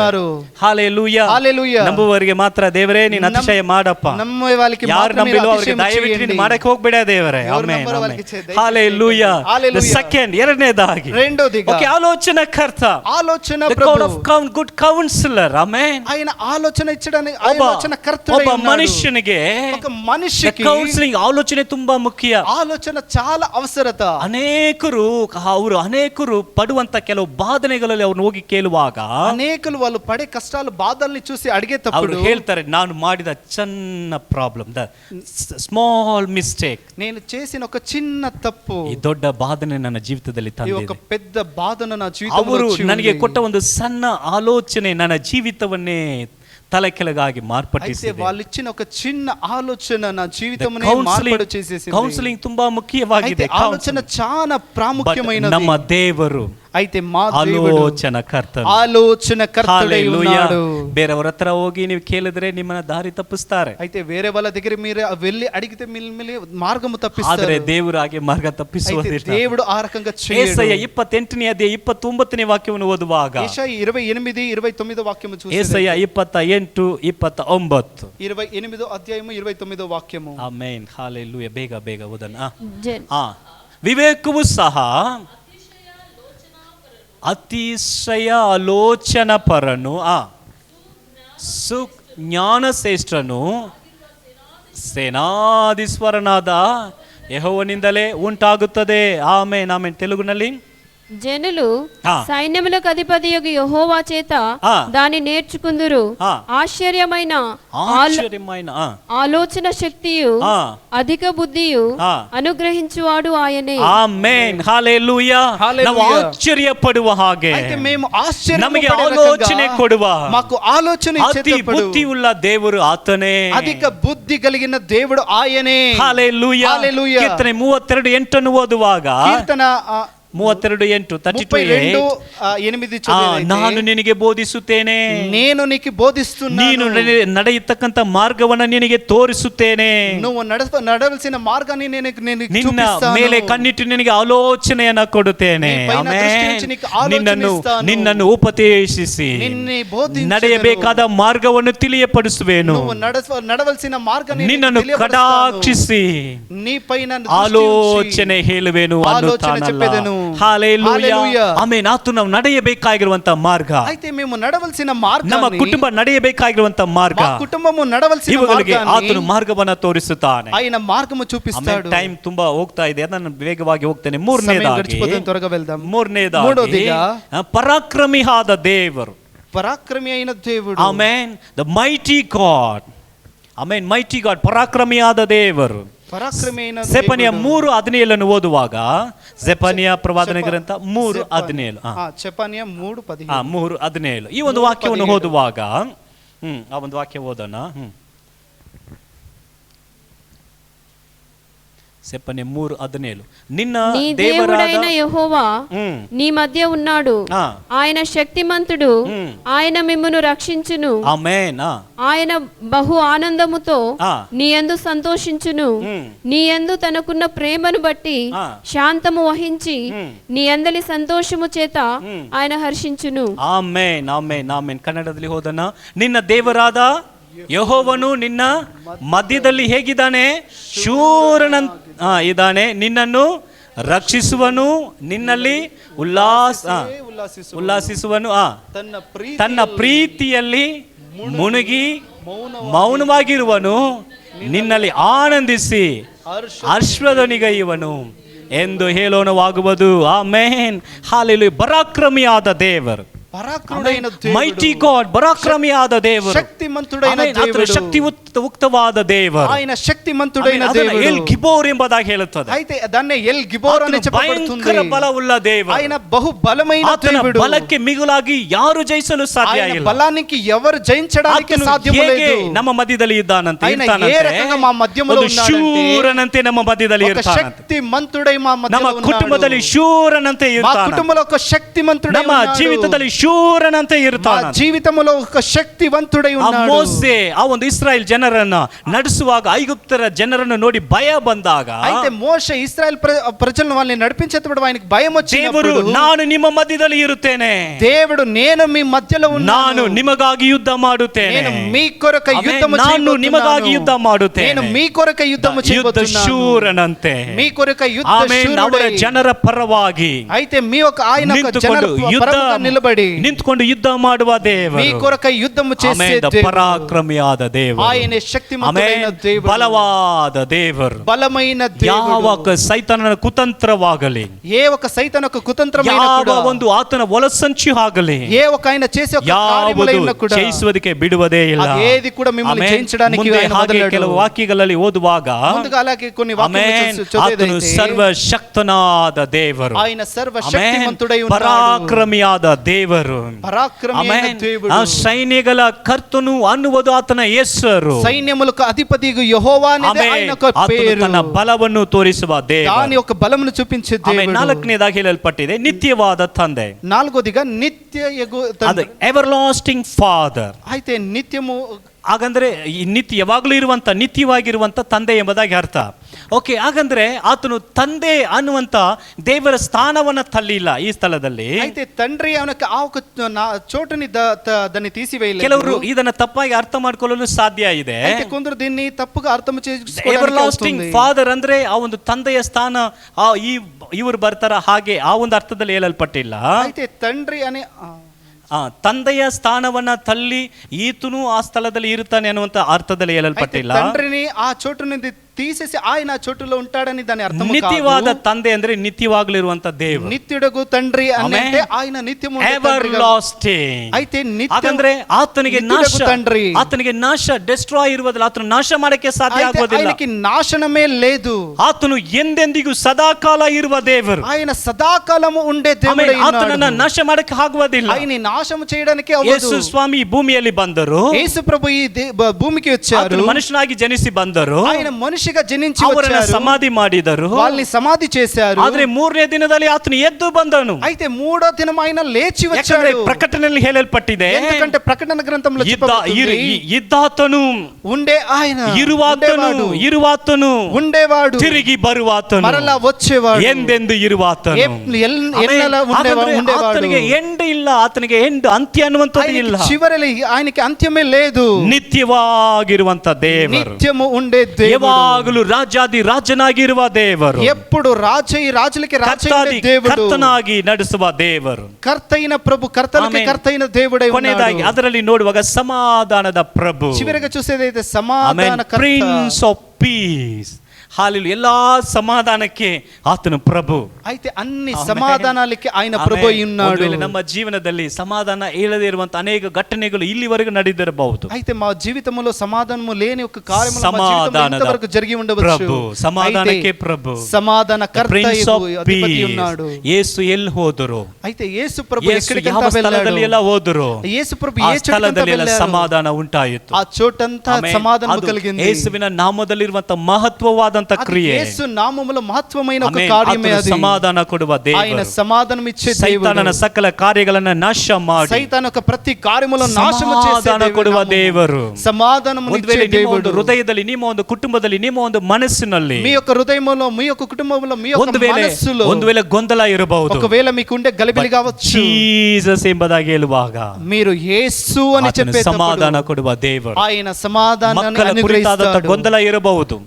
ಹಲ್ಲೆಲೂಯಾ. ಹಲ್ಲೆಲೂಯಾ. ನಂಬುವವರಿಗೆ ಮಾತ್ರ ದೇವರೇ ನೀನು ಅತಿಶಯ ಮಾಡಪ್ಪ, ನಮ್ಮೇ వాళ్ళకి ಯಾರು ನಂಬಿಲ್ವೋ ಅವರಿಗೆ ದಯವಿಟ್ಟು ನೀನು ಮಾಡಕ್ಕೆ ಹೋಗಬೇಡ ದೇವರೇ. ಆಮೆನ್. ಹಲ್ಲೆಲೂಯಾ. ಸೆಕೆಂಡ್, ಎರಡನೇದಾಗಿ ಓಕೆ, ಆಲೋಚನಾಕರ್ತ, ಆಲೋಚನಾ ಗುಡ್ ಕೌನ್ಸಿಲರ್. ಆಮೆನ್. ఆయన ఆలోచన ఇచ్చడానికి ఆలోచనకర్తుడై ಒಬ್ಬ ఉన్నాడు. ಮನುಷ್ಯನಿಗೆ, ఒక మనిషికి ಕೌನ್ಸಿಲಿಂಗ್, ಆಲೋಚನೆ ತುಂಬಾ ಮುಖ್ಯ. ఆలోచన చాలా అవసరత. ಅನೇಕರು ಪಡುವಂತ ಕೆಲವು ಬಾಧನೆಗಳಲ್ಲಿ ಅವ್ರನ್ನ ಹೋಗಿ ಕೇಳುವಾಗ, ಅನೇಕರು వాళ్ళు పడే కష్టాలు బాధల్ని చూసి అడిగేటప్పుడు ಹೇಳ್ತಾರೆ, ನಾನು ಮಾಡಿದ చిన్న ಪ್ರಾಬ್ಲಮ್, ದ ಸ್ಮಾಲ್ ಮಿಸ್ಟೇಕ್, నేను చేసిన ఒక చిన్న తప్పు ಈ ದೊಡ್ಡ ಬಾಧನೆ ನನ್ನ ಜೀವಿತದಲ್ಲಿ ఈ ತಂದಿದೆ. ఒక పెద్ద బాధను నా జీవితంలో ಅವರು ನನಗೆ ಕೊಟ್ಟ ಒಂದು ಸಣ್ಣ ಆಲೋಚನೆ ನನ್ನ ಜೀವಿತವನ್ನೇ ತಲೆ ಕೆಳಗಾಗಿ ಮಾರ್ಪಡಿಸಿದೆ. వాళ్ళు ఇచ్చిన ఒక చిన్న ఆలోచన నా జీవితమునే మార్పాటు చేసేసింది. ಕೌನ್ಸಿಲಿಂಗ್ ತುಂಬಾ ಮುಖ್ಯವಾಗಿದೆ. ఆలోచన చాలా ప్రాముఖ్యమైనది. ನಮ್ಮ ದೇವರು అయితే మా దేవుడు ఆలోచనకర్తడై ఉన్నాడు. ಬೇರೆಯವರ ಹತ್ರ ಹೋಗಿ ನೀವು ಕೇಳಿದ್ರೆ ನಿಮ್ಮನ್ನ ದಾರಿ ತಪ್ಪಿಸ್ತಾರೆ. అయితే వేరే వాళ్ళ దగ్గర మీరు వెళ్ళి అడిగితే మిమ్మల్ని మార్గము తప్పిస్తారు. ಆದರೆ ದೇವರು ಹಾಗೆ ಮಾರ್ಗ ತಪ್ಪಿಸುವುದಿಲ್ಲ. దేవుడు ಆ రకంగా చేయడు. ಯೆಶಾಯ 28ನೇ ಅಧ್ಯಾಯ 29ನೇ ವಾಕ್ಯವನ್ನು ಓದುವಾಗ, ಯೆಶಾಯ 28:29 ವಾಕ್ಯము చూస్తే, ಯೆಶಾಯ 28:29, 28వ అధ్యాయము 29వ వాక్యము. Amen, hallelujah. ಬೇಗ ಓದೋಣ. ವಿವೇಕವು ಸಹ ಅತಿಶಯ ಆಲೋಚನ ಪರನು, ಜ್ಞಾನ ಶ್ರೇಷ್ಠನು, ಸೇನಾಧೀಶ್ವರನಾದ ಯೆಹೋವನಿಂದಲೇ ಉಂಟಾಗುತ್ತದೆ. Amen, amen. ತೆಲುಗುನಲ್ಲಿ, జనులు సైన్యములకు అధిపతియగు యెహోవా చేత దాని నేర్చుకుందురు. ఆశ్చర్యమైన ఆలోచన శక్తియు అధిక బుద్ధియు అనుగ్రహించువాడు ఆయనే. Amen, hallelujah. ನಾವು ಆಶ್ಚರ್ಯ ಪಡುವ ಹಾಗೆ, అయితే మేము ఆశ్చర్య ನಮಗೆ ಆಲೋಚನೆ ಕೊಡುವ, మాకు ఆలోచన ఇచ్చేటప్పుడు బుద్ధి ಉಳ್ಳ ದೇವರು ಆತನೇ, అధిక బుద్ధి కలిగిన దేవుడు ఆయనే. ಹಲ್ಲೆಲೂಯಾ. హల్లెలూయా. ಕೀರ್ತನೆ 32:8 ಓದುವಾಗ, కీర్తన 32:8 32:8 చదివేదైతే, ನಾನು ನಿನಗೆ ಬೋಧಿಸುತ್ತೇನೆ, నేను నీకు బోధిస్తున్నాను, ನೀನು ನಡೆಯತಕ್ಕಂತ ಮಾರ್ಗವನ್ನು ನಿನಗೆ ತೋರಿಸುತ್ತೇನೆ, నువ్వు నడవలసిన మార్గాన్ని నేను ನಿನ್ನ చూపిస్తాను, ಮೇಲೆ ಕಣ್ಣಿಟ್ಟು ನಿನಗೆ ಆಲೋಚನೆಯನ್ನ ಕೊಡುತ್ತೇನೆ, నీ పైన దృష్టి ఉంచి నీకు ఆలోచన ఇస్తాను, ನಿನ್ನನ್ನು ಉಪದೇಶಿಸಿ నిన్ను బోధించెదను, ನಡೆಯಬೇಕಾದ ಮಾರ್ಗವನ್ನು ತಿಳಿಯಪಡಿಸುವೆನು, నువ్వు నడవలసిన మార్గాన్ని ನಿನ್ನನ್ನು ಕಟಾಕ್ಷಿಸಿ నీ పైన ಆಲೋಚನೆ ಹೇಳುವೆನು చెప్పెదను. Hallelujah, amen. ಆತನು ನಾವು ನಡೆಯಬೇಕಾಗಿರುವಂತ ಮಾರ್ಗ, అయితే మేము నడవలసిన మార్గం, ನಮ್ಮ ಕುಟುಂಬ ನಡೆಯಬೇಕಾಗಿರುವಂತ ಮಾರ್ಗ, మా కుటుంబము నడవలసిన ಇವುಗಳಿಗೆ మార్గాన్ని ಆತನು ಮಾರ್ಗವನ್ನ ತೋರಿಸುತ್ತಾನೆ. ఆయన మార్గము చూపిస్తాడు. ಟೈಮ್ ತುಂಬಾ ಹೋಗ್ತಾ ಇದೆ, ನಾನು ವೇಗವಾಗಿ ಹೋಗ್ತೇನೆ. గడిచిపోతుంది, త్వరగా వెళ్దాం. ಮೂರನೇದಾಗಿ ಪರಾಕ್ರಮಿ ಆದ ದೇವರು, పరాక్రమి అయిన దేవుడు. Amen. The mighty God, amen. Mighty God, ಪರಾಕ್ರಮಿ ಆದ ದೇವರು. ಸೆಫನಿಯ 3:17 ಓದುವಾಗ, ಸೆಫನಿಯ ಪ್ರವಾದನೆ ಗ್ರಂಥ 3:17, ಸೆಫನಿಯ 3:17, 3:17 ಈ ಒಂದು ವಾಕ್ಯವನ್ನು ಓದುವಾಗ, ಆ ಒಂದು ವಾಕ್ಯ ಓದೋಣ. ಸೆಫನಿಯ 3:17, ನಿನ್ನ దేవుడైన యెహోవా నీ మధ్య ఉన్నాడు, ఆయన శక్తిమంతుడు, ఆయన మిమ్మును రక్షించును, ఆమేన్. ఆయన బహు ఆనందముతో నీ యందు సంతోషించును, నీ యందు తనకున్న ప్రేమను బట్టి శాంతము వహించి నీ యందలి సంతోషము చేత ఆయన హర్షించును. ಆಮೇನ್, ಆಮೇನ್, ಆಮೇನ್. ಕನ್ನಡದಲ್ಲಿ ಹೋದನ, ನಿನ್ನ ದೇವರಾದ ಯೆಹೋವನು ನಿನ್ನ ಮಧ್ಯದಲ್ಲಿ ಹೇಗಿದ್ದಾನೆ? ಇದ್ದಾನೆ, ನಿನ್ನನ್ನು ರಕ್ಷಿಸುವನು, ನಿನ್ನಲ್ಲಿ ಉಲ್ಲಾಸಿಸುವನು, ತನ್ನ ಪ್ರೀತಿಯಲ್ಲಿ ಮುಳುಗಿ ಮೌನವಾಗಿರುವನು, ನಿನ್ನಲ್ಲಿ ಆನಂದಿಸಿ ಹರ್ಷಧ್ವನಿಗೈಯುವನು ಎಂದು ಹೇಳೋಣವಾಗುವುದು. Amen, hallelujah. ಪರಾಕ್ರಮಿಯಾದ ದೇವರು, ಮೈಟಿ ಗಾಡ್, ಪರಾಕ್ರಮಿಯಾದ ದೇವರು, ಶಕ್ತಿಮಂತುಡೈನ ದೇವರು, ಶಕ್ತಿಯುಕ್ತವಾದ ದೇವರು, ఆయన శక్తిమంతుడైన దేవుడు. ಎಲ್ ಗಿಬೋರ್ ಎಂಬುದಾಗಿ ಹೇಳುತ್ತದೆ. అయితే దాన్ని ఎల్ గిబోర్ అని చెప్పబడుతుంది. ಭಯಂಕರ ಬಲವುಳ್ಳ ದೇವರು, ఆయన బహు బలమైన దేవుడు. ಬಲಕ್ಕೆ ಮಿಗುಲಾಗಿ ಯಾರು ಜಯಿಸಲು ಸಾಧ್ಯ ಇಲ್ಲ. బలానికి ఎవరు జయించడానికి సాధ్యము లేదు. ನಮ್ಮ ಮಧ್ಯದಲ್ಲಿ ಇದ್ದಾನಂತೆ, ఏ రకంగా మా మధ్యలో ఉన్నాడంటే, ಶೂರನಂತೆ ನಮ್ಮ ಮಧ್ಯದಲ್ಲಿ ಇರ್ತಾನಂತೆ. శక్తిమంతుడై మా మధ్యలో ನಮ್ಮ ಕುಟುಂಬದಲ್ಲಿ ಶೂರನಂತೆ ಇರ್ತಾನೆ. మా కుటుంబంలో ఒక శక్తిమంతుడై ನಮ್ಮ ఉన్నాడు. ಜೀವಿತದಲ್ಲಿ ಶೂರನಂತೆ ಇರ್ತಾನೆ. మా జీవితంలో ఒక శక్తివంతుడై ఉన్నాడు. ಮೋಸೆ ಆ ಒಂದು ಇಸ್ರಾಯೇಲ್ ಜನರನ್ನು ನಡೆಸುವಾಗ ಐಗುಪ್ತರ ಜನರನ್ನು ನೋಡಿ ಭಯ ಬಂದಾಗ, అయితే మోషే ఇశ్రాయేల్ ప్రజలను వాళ్ళని నడిపించేటప్పుడు ఆయనకి భయం వచ్చినప్పుడు, ದೇವರು ನಾನು ನಿಮ್ಮ ಮಧ್ಯದಲ್ಲಿ ಇರುತ್ತೇನೆ, దేవుడు నేను మీ మధ్యలో ఉన్నాను, ನಾನು ನಿಮಗಾಗಿ ಯುದ್ಧ ಮಾಡುತ್ತೇನೆ, నేను మీ కొరకు యుద్ధము ನಾನು ನಿಮಗಾಗಿ ಯುದ್ಧ ಮಾಡುತ್ತೇನೆ, నేను మీ కొరకు యుద్ధము చేయబోతున్నాను. ಶೂರನಂತೆ మీ కొరకు యుద్ధ శూరుడై, ಅವರ ಜನರ ಪರವಾಗಿ అయితే మీ ఒక ఆయన ఒక ಜನರ ಪರವಾಗಿ ನಿಲబడి ನಿಂತುಕೊಂಡು ಯುದ್ಧ ಮಾಡುವ ದೇವರು, మీ కొరకు యుద్ధము చేసే దేవుడు, ಪರಾಕ್ರಮಿಯಾದ ದೇವರು, ఆయన శక్తిమంతుడైన దేవుడు, ಬಲವಾದ ದೇವರು, బలమైన దేవుడు. ಯಾವ ಸೈತಾನನ ಕುತಂತ್ರವಾಗಲಿ, ఏ ఒక సైతానొక కుతంత్రమైన ಯಾವ కూడా, ಒಂದು ಆತನ ಒಳಸಂಚು ಆಗಲಿ, ఏ ఒక ఆయన చేసే ఒక కార్యములైన కూడా ಜಯಿಸುವುದಕ್ಕೆ ಬಿಡುವುದೇ ಇಲ್ಲ. ఏది కూడా మిమ్మల్ని జయించడానికి ఆయన ಹಾಗೆ వదలడు. ಕೆಲವು ವಾಕ್ಯಗಳಲ್ಲಿ ಓದುವಾಗ, ముందుగా అలాగే కొన్ని వాక్యాలు ಆತನು ಸರ್ವಶಕ್ತನಾದ ದೇವರು, ఆయన సర్వశక్తిమంతుడై ఉన్నాడు, ಪರಾಕ್ರಮಿಯಾದ ದೇವರು, పరాక్రమమైన దేవుడు, ಸೈನ್ಯಗಳ ಕರ್ತನು ಅನ್ನುವುದು ಆತನ ಹೆಸರು. సైన్యములకు అధిపతియగు యెహోవా అనేది ఆయన యొక్క పేరు. ತನ್ನ ಬಲವನ್ನು ತೋರಿಸುವ ದೇವರು, దాని యొక్క బలమును చూపించే దేవుడు. ನಾಲ್ಕನೇದಾಗಿ ಹೇಳಲ್ಪಟ್ಟಿದೆ ನಿತ್ಯವಾದ ತಂದೆ. నాలుగోదిగా నిత్యయగు ಅದು ಎವರ್ಲಾಸ್ಟಿಂಗ್ ಫಾದರ್. అయితే నిత్యము, ಹಾಗಂದ್ರೆ ಈ ನಿತ್ಯ ಯಾವಾಗಲೂ ಇರುವಂತ ನಿತ್ಯವಾಗಿರುವಂತ ತಂದೆ ಎಂಬುದಾಗಿ ಅರ್ಥ. ಓಕೆ, ಹಾಗಂದ್ರೆ ಆತನು ತಂದೆ ಅನ್ನುವಂತ ದೇವರ ಸ್ಥಾನವನ್ನ ತಳ್ಳಿಲ್ಲ ಈ ಸ್ಥಳದಲ್ಲಿ. అయితే తండ్రి ಅವನಕ್ಕೆ ಆ ఒక చోటుని దాన్ని తీసివేయలేదు. ಕೆಲವರು ಇದನ್ನ ತಪ್ಪಾಗಿ ಅರ್ಥ ಮಾಡ್ಕೊಳ್ಳಲು ಸಾಧ್ಯ ಇದೆ. అయితే కొందరు దీన్ని తప్పుగా అర్థం చేసుకోవడానికి ಎವರ್ಲಾಸ್ಟಿಂಗ್ ಫಾದರ್ ಅಂದ್ರೆ ಆ ಒಂದು ತಂದೆಯ ಸ್ಥಾನ ಇವರು ಬರ್ತಾರ, ಹಾಗೆ ಆ ಒಂದು ಅರ್ಥದಲ್ಲಿ ಹೇಳಲ್ಪಟ್ಟಿಲ್ಲ. అయితే తండ్రి అనే ತಂದೆಯ ಸ್ಥಾನವನ್ನ ತಳ್ಳಿ ಈತನು ಆ ಸ್ಥಳದಲ್ಲಿ ಇರುತ್ತಾನೆ ಅನ್ನುವಂತ ಅರ್ಥದಲ್ಲಿ ಹೇಳಲ್ಪಟ್ಟಿಲ್ಲ. తండ్రిని ఆ చోటు నుండి తీసేసి ఆయన ఆ చోటులో ఉంటాడని దాని అర్థం కాదు. ನಿತ್ಯವಾದ ತಂದೆ ಅಂದ್ರೆ ನಿತ್ಯವಾಗಲಿರುವಂತ ದೇವರು, నిత్యుడగు తండ్రి అంటే ఆయన నిత్యము ಎವರ್ಲಾಸ್ಟಿಂಗ್. అయితే ಹಾಗಂದ್ರೆ ಆತನಿಗೆ ನಾಶ, ಆತನಿಗೆ ನಾಶ, ಡೆಸ್ಟ್ರಾಯ್ ಇರುವುದಿಲ್ಲ, ಆತನು ನಾಶ ಮಾಡಕ್ಕೆ ಸಾಧ್ಯ ಆಗುವುದಿಲ್ಲ. ఆయనకి నాశనమే లేదు. ಆತನು ಎಂದೆಂದಿಗೂ ಸದಾಕಾಲ ಇರುವ ದೇವರು, ఆయన ಸದಾಕಾಲము ఉండే దేవుడై ఉన్నాడు. ಆತನನ್ನ ನಾಶ ಮಾಡಕ್ಕೆ ಆಗುವುದಿಲ್ಲ. ఆయన నాశనం చేయడానికి అవ్వదు. ಯೇಸು ಸ್ವಾಮಿ ಭೂಮಿಯಲ್ಲಿ ಬಂದರು, యేసు ప్రభు ఈ భూమికి వచ్చారు, ಮನುಷ್ಯನಾಗಿ ಜನಿಸಿ ಬಂದರು, ఆయన మనిషి మనిషిగా జనించి ಅವರನ್ನ వచ్చారు, ಸಮಾಧಿ ಮಾಡಿದರು. వాళ్ళని సమాధి చేశారు. ಆದ್ರೆ 3ನೇ ದಿನದಲ್ಲಿ ಆತನು ಎದ್ದು ಬಂದನು. అయితే 3వ దినం ఆయన లేచి ಯಾಕಂದ್ರೆ వచ్చాడు. ಪ್ರಕಟಣೆಯಲ್ಲಿ ಹೇಳಲ್ಪಟ್ಟಿದೆ, ఎందుకంటే ప్రకటన గ్రంథంలో చెప్పబడింది, ಇದ್ದಾತನು, ఉండే ఆయన, ಇರುವಾತನು, ಇರುವಾತನು, ఉండేవాడు, ತಿರುಗಿ ಬರುವಾತನು, మరలా వచ్చేవాడు, ಎಂದೆಂದು ಇರುವಾತನು. ఎన్నెల ఉండేవాడు. ಆತನಿಗೆ ಎಂಡ್ ಇಲ್ಲ, ಆತನಿಗೆ ಎಂಡ್ ಅಂತ್ಯ ಅನ್ನುವಂಥದ್ದು ಇಲ್ಲ. చివరిలో ఆయనకి అంత్యమే లేదు. ನಿತ್ಯವಾಗಿರುವಂತ ದೇವರು, నిత్యము ఉండే దేవుడు, ಯಾವಾಗಲೂ ರಾಜಾದಿ ರಾಜನಾಗಿರುವ ದೇವರು, ఎప్పుడు రాజులకి రాజైన దేవుడు, ಕರ್ತನಾಗಿ ನಡೆಸುವ ದೇವರು, కర్తైన ప్రభు, కర్తలకి కర్తైన దేవుడై ఉన్నాడు. ಕೊನೆಯದಾಗಿ ಅದರಲ್ಲಿ ನೋಡುವಾಗ ಸಮಾಧಾನದ ಪ್ರಭು, చివరిగా చూసేదైతే సమాధాన కర్త, ಪ್ರಿನ್ಸ್ ಆಫ್ ಪೀಸ್. ಹಾಲೆಲೂಯಾ. ಎಲ್ಲಾ ಸಮಾಧಾನಕ್ಕೆ ಆತನು ಪ್ರಭು. అయితే అన్ని సమాధానాలకి ఆయన ప్రభు అయి ఉన్నాడు. ನಮ್ಮ ಜೀವನದಲ್ಲಿ ಸಮಾಧಾನ ಇಲ್ಲದೆ ಇರುವಂತ ಅನೇಕ ಘಟನೆಗಳು ಇಲ್ಲಿವರೆಗೂ ನಡೆದಿರಬಹುದು. అయితే మా జీవితంలో సమాధానము లేని ఒక కార్యము మా సమాధానದ జీవితంలో ఇంతవరకు జరిగి ఉండవచ్చు. ಪ್ರಭು, ಸಮಾಧಾನಕ್ಕೆ ಪ್ರಭು, సమాధాన కర్త ಪ್ರಿನ್ಸ್ ಆಫ್ అధిపతి ఉన్నాడు. ಯೇಸು ಎಲ್ಲಿ ಹೋದರು? అయితే యేసు ప్రభు ಯೇಸು ఎక్కడికి ಯಾವ ಸ್ಥಳದಲ್ಲಿ ಎಲ್ಲ ಹೋದರು? యేసు ప్రభు ಆ ఏ ಸ್ಥಳದಲ್ಲಿ ಎಲ್ಲ చోటకి ಸಮಾಧಾನ ಉಂಟಾಯಿತು. ఆ చోటంతా సమాధానం కలిగింది. ಯೇಸುವಿನ ನಾಮದಲ್ಲಿರುವಂತ ಮಹತ್ವವಾದಂತ ಕ್ರಿಯೆ, యేసు నామములో మహత్వమైన ఒక కార్యమే అది. ಸಮಾಧಾನ ಕೊಡುವ ఆయన ದೇವರು, సమాధానం ఇచ్చే ಸೈತಾನನ దేవుడు, ಸಕಲ ಕಾರ್ಯಗಳನ್ನ ನಾಶ ಮಾಡಿ సైతాను యొక్క ప్రతి కార్యములను నాశనం చేసే ಸಮಾಧಾನ ಕೊಡುವ ದೇವರು, సమాధానం ಒಂದು ವೇಳೆ ఇచ్చే ನಿಮ್ಮ ಒಂದು దేవుడు. ಹೃದಯದಲ್ಲಿ, ನಿಮ್ಮ ಒಂದು ಕುಟುಂಬದಲ್ಲಿ, ನಿಮ್ಮ ಒಂದು ಮನಸ್ಸಿನಲ್ಲಿ మీ యొక్క హృదయములో, మీ యొక్క కుటుంబంలో, మీ యొక్క మనస్సులో ಒಂದು ವೇಳೆ ಗೊಂದಲ ಇರಬಹುದು, ఒకవేళ మీకు ఉండే గలిబిలి కావచ్చు, ಜೀಸಸ್ ಎಂಬುದಾಗಿ ಹೇಳುವಾಗ మీరు యేసు అని చెప్పే ಸಮಾಧಾನ ಕೊಡುವ ದೇವರು. ఆయన సమాధానాన్ని ಮಕ್ಕಳ ಕುರಿತಾದಂತ అనుగ్రహిస్తాడు. ಗೊಂದಲ ಇರಬಹುದು,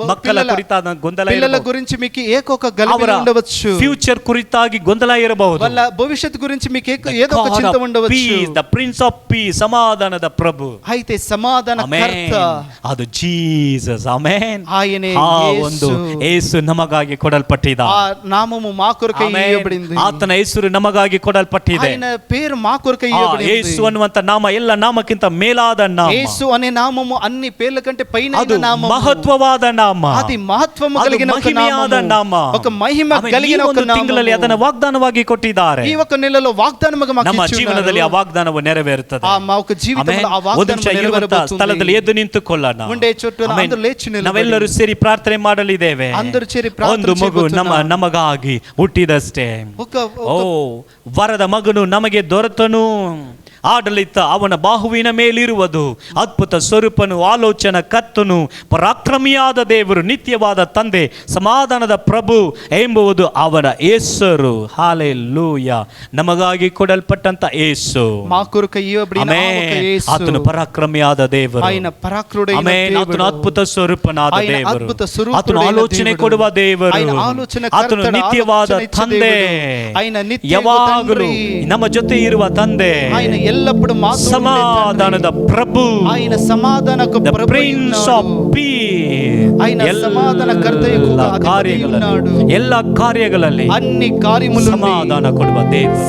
ಮಕ್ಕಳ ಕುರಿತಾದ ಗೊಂದಲ పిల్లల ಇರಬಹುದು, గురించి మీకు ఏకొక గలిబిలి ఉండవచ్చు, ಫ್ಯೂಚರ್ ಕುರಿತಾಗಿ ಗೊಂದಲ ಇರಬಹುದು, వాళ్ళ భవిష్యత్తు గురించి మీకు ఏదో ఒక చింత ఉండవచ్చు. ದ ಪ್ರಿನ್ಸ್ ಆಫ್ ಪೀಸ್, ಸಮಾಧಾನದ ಪ್ರಭು, అయితే సమాధాన కర్త ಅದು ಜೀಸಸ್. ಆಮೆನ್. ఆయనే ಆ ಒಂದು ಯೇಸು ನಮಗಾಗಿ ಕೊಡಲ್ಪಟ್ಟಿದ, ఆ నామము మా కొరకై ఇవ్వబడింది. ಆತನ ಹೆಸರು ನಮಗಾಗಿ ಕೊಡಲ್ಪಟ್ಟಿದೆ. ఆయన పేరు మా కొరకై ఇవ్వబడింది. ಯೇಸು ಅನ್ನುವಂತ ನಾಮ ಎಲ್ಲ ನಾಮಕ್ಕಿಂತ ಮೇಲಾದ ನಾಮ. యేసు అనే నామము అన్ని పేర్ల కంటే పైన ಅದು నామము, ಮಹತ್ವವಾದ ನಾಮ, అది మహత్వము కలిగిన ఒక ಮಹಿಮೆಯಾದ ನಾಮ, ఒక మహిమ కలిగిన ఒక నామము. ತಿಂಗಳಲ್ಲಿ ಅದನ್ನ ವಾಗ್ದಾನವಾಗಿ ಕೊಟ್ಟಿದ್ದಾರೆ. ఈ ఒక నెలలో వాగ్దానముగా మాకు ನಮ್ಮ ఇచ్చి ಜೀವನದಲ್ಲಿ ಆ ఉన్నారు. ವಾಗ್ದಾನವು ನೆರವೇರುತ್ತದೆ. ఆ మా ఒక జీవితంలో ఆ ಒಂದು ನಿಮಿಷ వాగ్దానము ಇರುವಂತಹ ಸ್ಥಳದಲ್ಲಿ నెరవేరబోతుంది. ಎದ್ದು ನಿಂತುಕೊಳ್ಳೋಣ. ఉండే చోటు అందరూ లేచి నిలబడి ನಾವೆಲ್ಲರೂ ಸೇರಿ ಪ್ರಾರ್ಥನೆ ಮಾಡಲಿದ್ದೇವೆ. అందరూ ಸೇರಿ ಪ್ರಾರ್ಥನೆ ಒಂದು ಮಗು చేయబోతున్నాం. ನಮಗಾಗಿ ಹುಟ್ಟಿದಷ್ಟೇ. ఒక ವರದ ಮಗನು ನಮಗೆ ದೊರೆತನು, ಆಡಳಿತ ಅವನ ಬಾಹುವಿನ ಮೇಲಿರುವುದು, ಅದ್ಭುತ ಸ್ವರೂಪನು, ಆಲೋಚನಾ ಕರ್ತನು, ಪರಾಕ್ರಮಿಯಾದ ದೇವರು, ನಿತ್ಯವಾದ ತಂದೆ, ಸಮಾಧಾನದ ಪ್ರಭು ಎಂಬುವುದು ಅವನ ಹೆಸರು. ಹಾಲೆಲೂಯಾ. ನಮಗಾಗಿ ಕೊಡಲ್ಪಟ್ಟಂತ ಯೇಸು, మా కొరకు ఇవ్వబడిన ఆ ఒక యేసు, ಆತನು ಪರಾಕ್ರಮಿಯಾದ ದೇವರು, ఆయన పరాక్రముడైన ಆಮೆನ್. దేవుడు, ಆತನು ಅದ್ಭುತ ಸ್ವರೂಪನಾದ ఆయన ದೇವರು, అద్భుత స్వరూపుడైన ಆತನು ಆಲೋಚನೆ దేవుడు, ಕೊಡುವ ದೇವರು, ఆయన ఆలోచన ಆತನು ಕರ್ತನ ನಿತ್ಯವಾದ ಆಲೋಚನೆ ಇచ్చే ತಂದೆ, దేవుడు, ఆయన నిత్య ಯಾವಾಗಲೂ తండ్రి, ನಮ್ಮ ಜೊತೆ ಇರುವ ತಂದೆ, ఆయన ఎల్లప్పుడు మాతో ఉండే ಸಮಾಧಾನದ తండ్రి, ಪ್ರಭು, ఆయన సమాధానకు the ప్రభు prince of ఉన్నాడు. peace. ఆయన సమాధానకర్తయకు ಎಲ್ಲ అధిపతి ಕಾರ್ಯಗಳಲ್ಲಿ, ఉన్నాడు. ಎಲ್ಲ ಕಾರ್ಯಗಳಲ್ಲಿ అన్ని కార్యములు ಸಮಾಧಾನ ಕೊಡುವ ದೇವರು,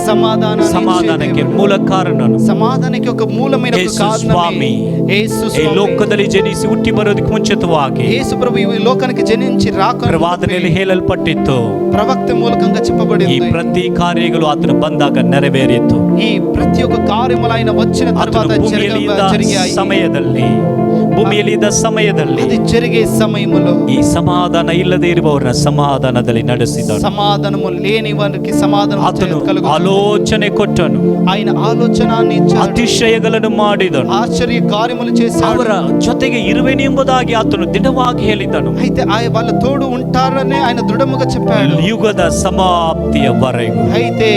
ಸಮಾಧಾನಕ್ಕೆ ಮೂಲ ಕಾರಣನು, సమాధానానికి ఒక మూలమైన ఒక ಯೇಸು కారణమే ಸ್ವಾಮಿ. యేసు ಈ స్వామి. ಲೋಕದಲ್ಲಿ ಜನಿಸಿ ಹುಟ್ಟಿ ಬರೋದಕ್ಕೆ ಮುಂಚಿತವಾಗಿ యేసు ప్రభు ఈ లోకానికి జనించి ಪ್ರವಾದನೆಯಲ್ಲಿ ಹೇಳಲ್ಪಟ್ಟಿತ್ತು. ప్రవక్త మూలకంగా ಈ చెప్పబడింది. ಪ್ರತಿ ಕಾರ್ಯಗಳು ಆತನು ಬಂದಾಗ ನೆರವೇರಿತು. ఈ ప్రతి ఒక్క కార్యములు ఆయన వచ్చిన ಆತನು తర్వాత ಭೂಮಿಯಲ್ಲಿ ಇದ್ದ జరిగాయి. ಸಮಯದಲ್ಲಿ, ಭೂಮಿಯಲ್ಲಿ ಇದ್ದ ಸಮಯದಲ್ಲಿ అది జరిగే సమయములో ಈ ಸಮಾಧಾನ ಇಲ್ಲದೆ ಇರುವವರನ್ನ ಸಮಾಧಾನದಲ್ಲಿ ನಡೆಸಿದನು. సమాధానము లేని వారికి సమాధానం ಆತನು కలుగుతుంది. ಆಲೋಚನೆ ಕೊಟ್ಟನು, ఆయన ఆలోచనాన్ని ఇచ్చాడు. ಅತಿಶಯಗಳನ್ನು ಮಾಡಿದನು, ఆశ్చర్య కార్యములు చేశాడు. ಅವರ ಜೊತೆಗೆ ಇರುವೆನೆಂಬುದಾಗಿ ಆತನು ದೃಢವಾಗಿ ಹೇಳಿದನು. అయితే వాళ్ళ తోడు ఉంటారని ఆయన దృఢముగా చెప్పాడు. ಯುಗದ ಸಮಾಪ್ತಿಯವರೆಗೂ, అయితే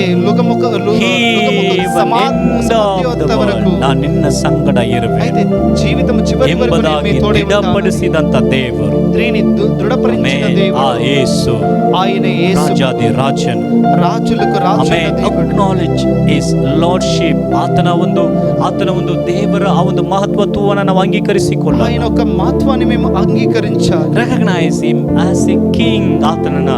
వరకు ನಾನು ನಿನ್ನ ಸಂಗಡ ಇರುವೆ అయితే జీవితం చివరి వరకు నేను ಎಂಬುದಾಗಿ మీ తోడే ఉంటాను. ದೃಢಪಡಿಸಿದಂತ ದೇವರು, స్త్రీని దృఢపరిచిన ಆಮೆನ್. ಆ దేవుడు ಯೇಸು ఆయన యేసు ರಾಜಾದಿ ರಾಜನು, రాజులకు రాజు అయిన దేవుడు. Acknowledge is lordship. ಆತನ ಒಂದು ದೇವರ ಆ ಒಂದು ಮಹತ್ವತ್ವವನ್ನು ನಾವು ಅಂಗೀಕರಿಸಿಕೊಳ್ಳೋಣ. ఆయన ఒక ಮಹತ್ವಾన్ని మేము ಅಂಗೀಕరించాలి. Recognise him as a king. ಆತನನ್ನ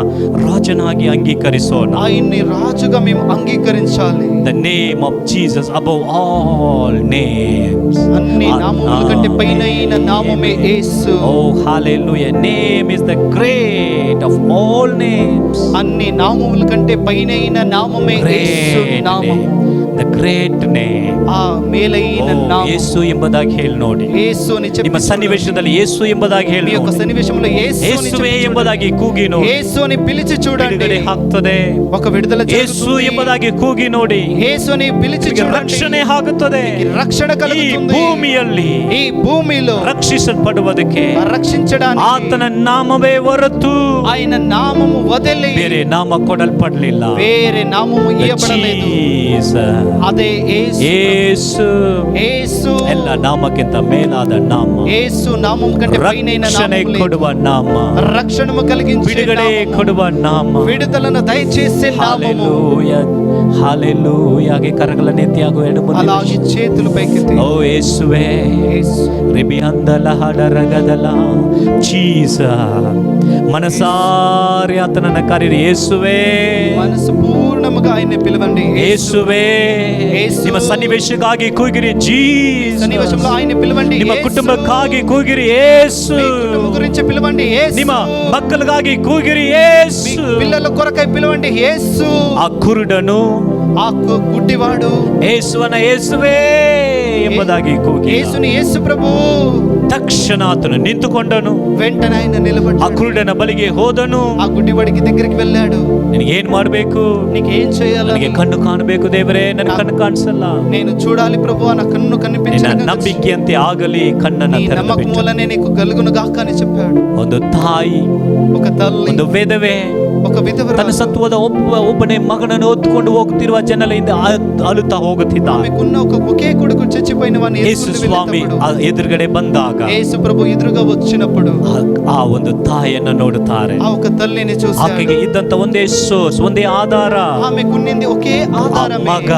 ರಾಜನಾಗಿ ಅಂಗೀಕರಿಸೋಣ. ఆయన్ని రాజుగా మేము అంగీకరించాలి. The name of Jesus above all names. అన్ని నామముల కంటే పైనైన నామమే యేసు. Oh hallelujah. Name is the great of all names. అన్ని నామముల కంటే పైనైన నామమే యేసు Great నామం. name. the great name. ಆ ಮೇಲೈನ ನಾಮ ಯೇಸು ಎಂಬುದಾಗಿ ಹೇಳಿ ನೋಡಿ. ಯೇಸು అని చెప్పి ನಿಮ್ಮ ಸನ್ನಿವೇಶದಲ್ಲಿ ಯೇಸು ಎಂಬುದಾಗಿ ಹೇಳಿ మీ యొక్క ನೋಡಿ. సన్నివేశంలో యేసు అని ಯೇಸುವೇ చెప్పి ಎಂಬುದಾಗಿ ಕೂಗಿ ನೋಡಿ. యేసు అని పిలిచి చూడండి. ಬಿಡುಗಡೆ ಆಗ್ತದೆ. ఒక విడుదల ಯೇಸು జరుగుతుంది. ಎಂಬುದಾಗಿ ಕೂಗಿ ನೋಡಿ. యేసు అని పిలిచి చూడండి. ರಕ್ಷಣೆ ಆಗುತ್ತದೆ. రక్షణ ಈ కలుగుతుంది. ಭೂಮಿಯಲ್ಲಿ ఈ భూమిలో ರಕ್ಷಿಸಲ್ಪಡುವುದಕ್ಕೆ రక్షించడానికి ಆತನ ನಾಮವೇ ಹೊರತು ఆయన నామము వదిలి ಬೇರೆ ನಾಮ ಕೊಡಲ್ಪಡಲಿಲ್ಲ. వేరే నామము ఇవ్వబడలేదు. అదే యేసు. యేసు ಎಲ್ಲ ನಾಮಕ್ಕಿಂತ ಮೇಲಾದ ನಾಮ. యేసు నామం కంటే పైనైన ರಕ್ಷಣೆ నామము ಕೊಡುವ ನಾಮ. రక్షణము కలిగించే ಬಿಡುಗಡೆ నామము. ಕೊಡುವ ನಾಮ. విడుదలను దయచేసే నామము. హల్లెలూయా హల్లెలూయా. ಹಾಗೆ ಕರಗಳನ್ನು ಎತ್ತಿಯಾಗು ಎಡಬದಿ. అలాగే చేతులు పైకెత్తి ಓ ಯೇಸುವೇ ರಿಬಿಯಂದಲ ಹಡರಗದಲ ಚೀಸ ಮನಸಾರಿ ಆತನನ್ನ ಕರೀರಿ. ಯೇಸುವೇ మనసు పూర్ణముగా ఆయన్ని పిలవండి. ಯೇಸುವೇ ನಿಮ್ಮ ಸನ್ನಿವೇಶಕ್ಕಾಗಿ ಕೂಗಿರಿ. ಜೀಸಸ್. సన్నివేశంలో ఆయన్ని పిలవండి. ನಿಮ್ಮ యేసు. ಕುಟುಂಬಕ್ಕಾಗಿ ಕೂಗಿರಿ. ಯೇಸು. మీ కుటుంబం గురించి పిలవండి. యేసు. ನಿಮ್ಮ ಮಕ್ಕಳಿಗಾಗಿ ಕೂಗಿರಿ. ಯೇಸು. మీ పిల్లల కొరకై పిలవండి. యేసు. ಆ ಕುರುಡನು ఆ గుడ్డివాడు ಯೇಸುವನ ಯೇಸುವೇ ಎಂಬುದಾಗಿ ಕೂಗಿ యేసుని యేసు ప్రభు ತಕ್ಷಣ ಆತನು ನಿಂತುಕೊಂಡನು. వెంటనే ఆయన నిలబడ్డాడు. ಆ ಕುರುಡನ ಬಳಿಗೆ ಹೋದನು. ఆ గుడ్డివాడికి దగ్గరికి వెళ్ళాడు. ನಿನಗೇನ್ ಮಾಡ್ಬೇಕು? నీకేం చేయాలి? ನನಗೆ ಕಣ್ಣು ಕಾಣಬೇಕು ದೇವರೇ, ನನ್ನ ಕಣ್ಣು ಕಾಣಿಸಲ್ಲ. నేను చూడాలి ప్రభు, నా కన్ను ನಿನ್ನ కనిపించదు. ನಂಬಿಕೆಯಂತೆ ಆಗಲಿ, ಕಣ್ಣನ್ನು నీ నమ్మకం ತೆರೆದುಬಿಟ್ಟು. వల్లనే నీకు కలుగును గాక అని చెప్పాడు. ಒಂದು ತಾಯಿ, ఒక తల్లి, ಒಂದು ವಿಧವೆ ఒక విధవ ತನ್ನ ಸತ್ವದ ಒಬ್ಬನೇ ಮಗನನ್ನು ಹೊತ್ತುಕೊಂಡು ಹೋಗುತ್ತಿರುವ ಜನರಿಂದ ಅಳುತ್ತಾ ಹೋಗುತ್ತಿದ್ದಾನೆ. ఆమెకున్న ఒకే కొడుకు చచ్చిపోయిన వాని ಯೇಸು ಸ್ವಾಮಿ ಎದುರುಗಡೆ ಬಂದಾಗ యేసు ప్రభు ఎదురుగా వచ్చినప్పుడు ಆ ಒಂದು ತಾಯಿಯನ್ನು ನೋಡುತ್ತಾರೆ. ఆ ఒక తల్లిని చూశాడు. ಆಕೆಗೆ ಇದ್ದಂತ ಒಂದೇ ಸೋರ್ಸ್, ಒಂದೇ ಆಧಾರ, ఆమెకున్నింది ఒకే ఆధారమే, ಮಗ.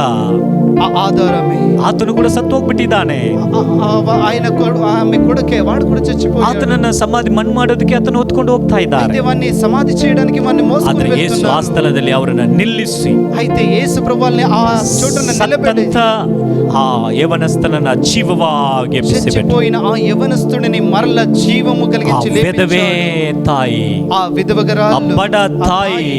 ఆ ఆధారమే. ಆತನು ಕೂಡ ಸತ್ತು ಹೋಗ್ಬಿಟ್ಟಿದ್ದಾನೆ. ఆయన ఆమె కొడుకే, వాడు కూడా చచ్చిపోయాడు. ಆತನನ್ನ ಸಮಾಧಿ ಮಣ್ಣು ಮಾಡೋದಕ್ಕೆ ಆತನು ಹೊತ್ಕೊಂಡು ಹೋಗ್ತಾ ಇದ್ದಾರೆ. అయితే వాన్ని సమాధి చేయడానికి వాన్ని మోసుకొని ಆದ್ರೆ ಯೇಸು ಆ వెళ్తున్నారు. ಸ್ಥಳದಲ್ಲಿ ಅವರನ್ನ ನಿಲ್ಲಿಸಿ అయితే యేసు ప్రభువుని ఆ చోటున నిలబెట్టి ಸತ್ತಂತ ಆ ಯವನಸ್ಥನನ್ನ ಜೀವವಾಗಿ ಎಬ್ಬಿಸಿಬಿಟ್ಟು చచ్చిపోయిన ఆ యవనస్తుడిని మరల జీవము ಆ కలిగించి ವಿಧವೆ లేపించాడు. ತಾಯಿ, ఆ ಆ విధవగరాలు, ಬಡ ತಾಯಿ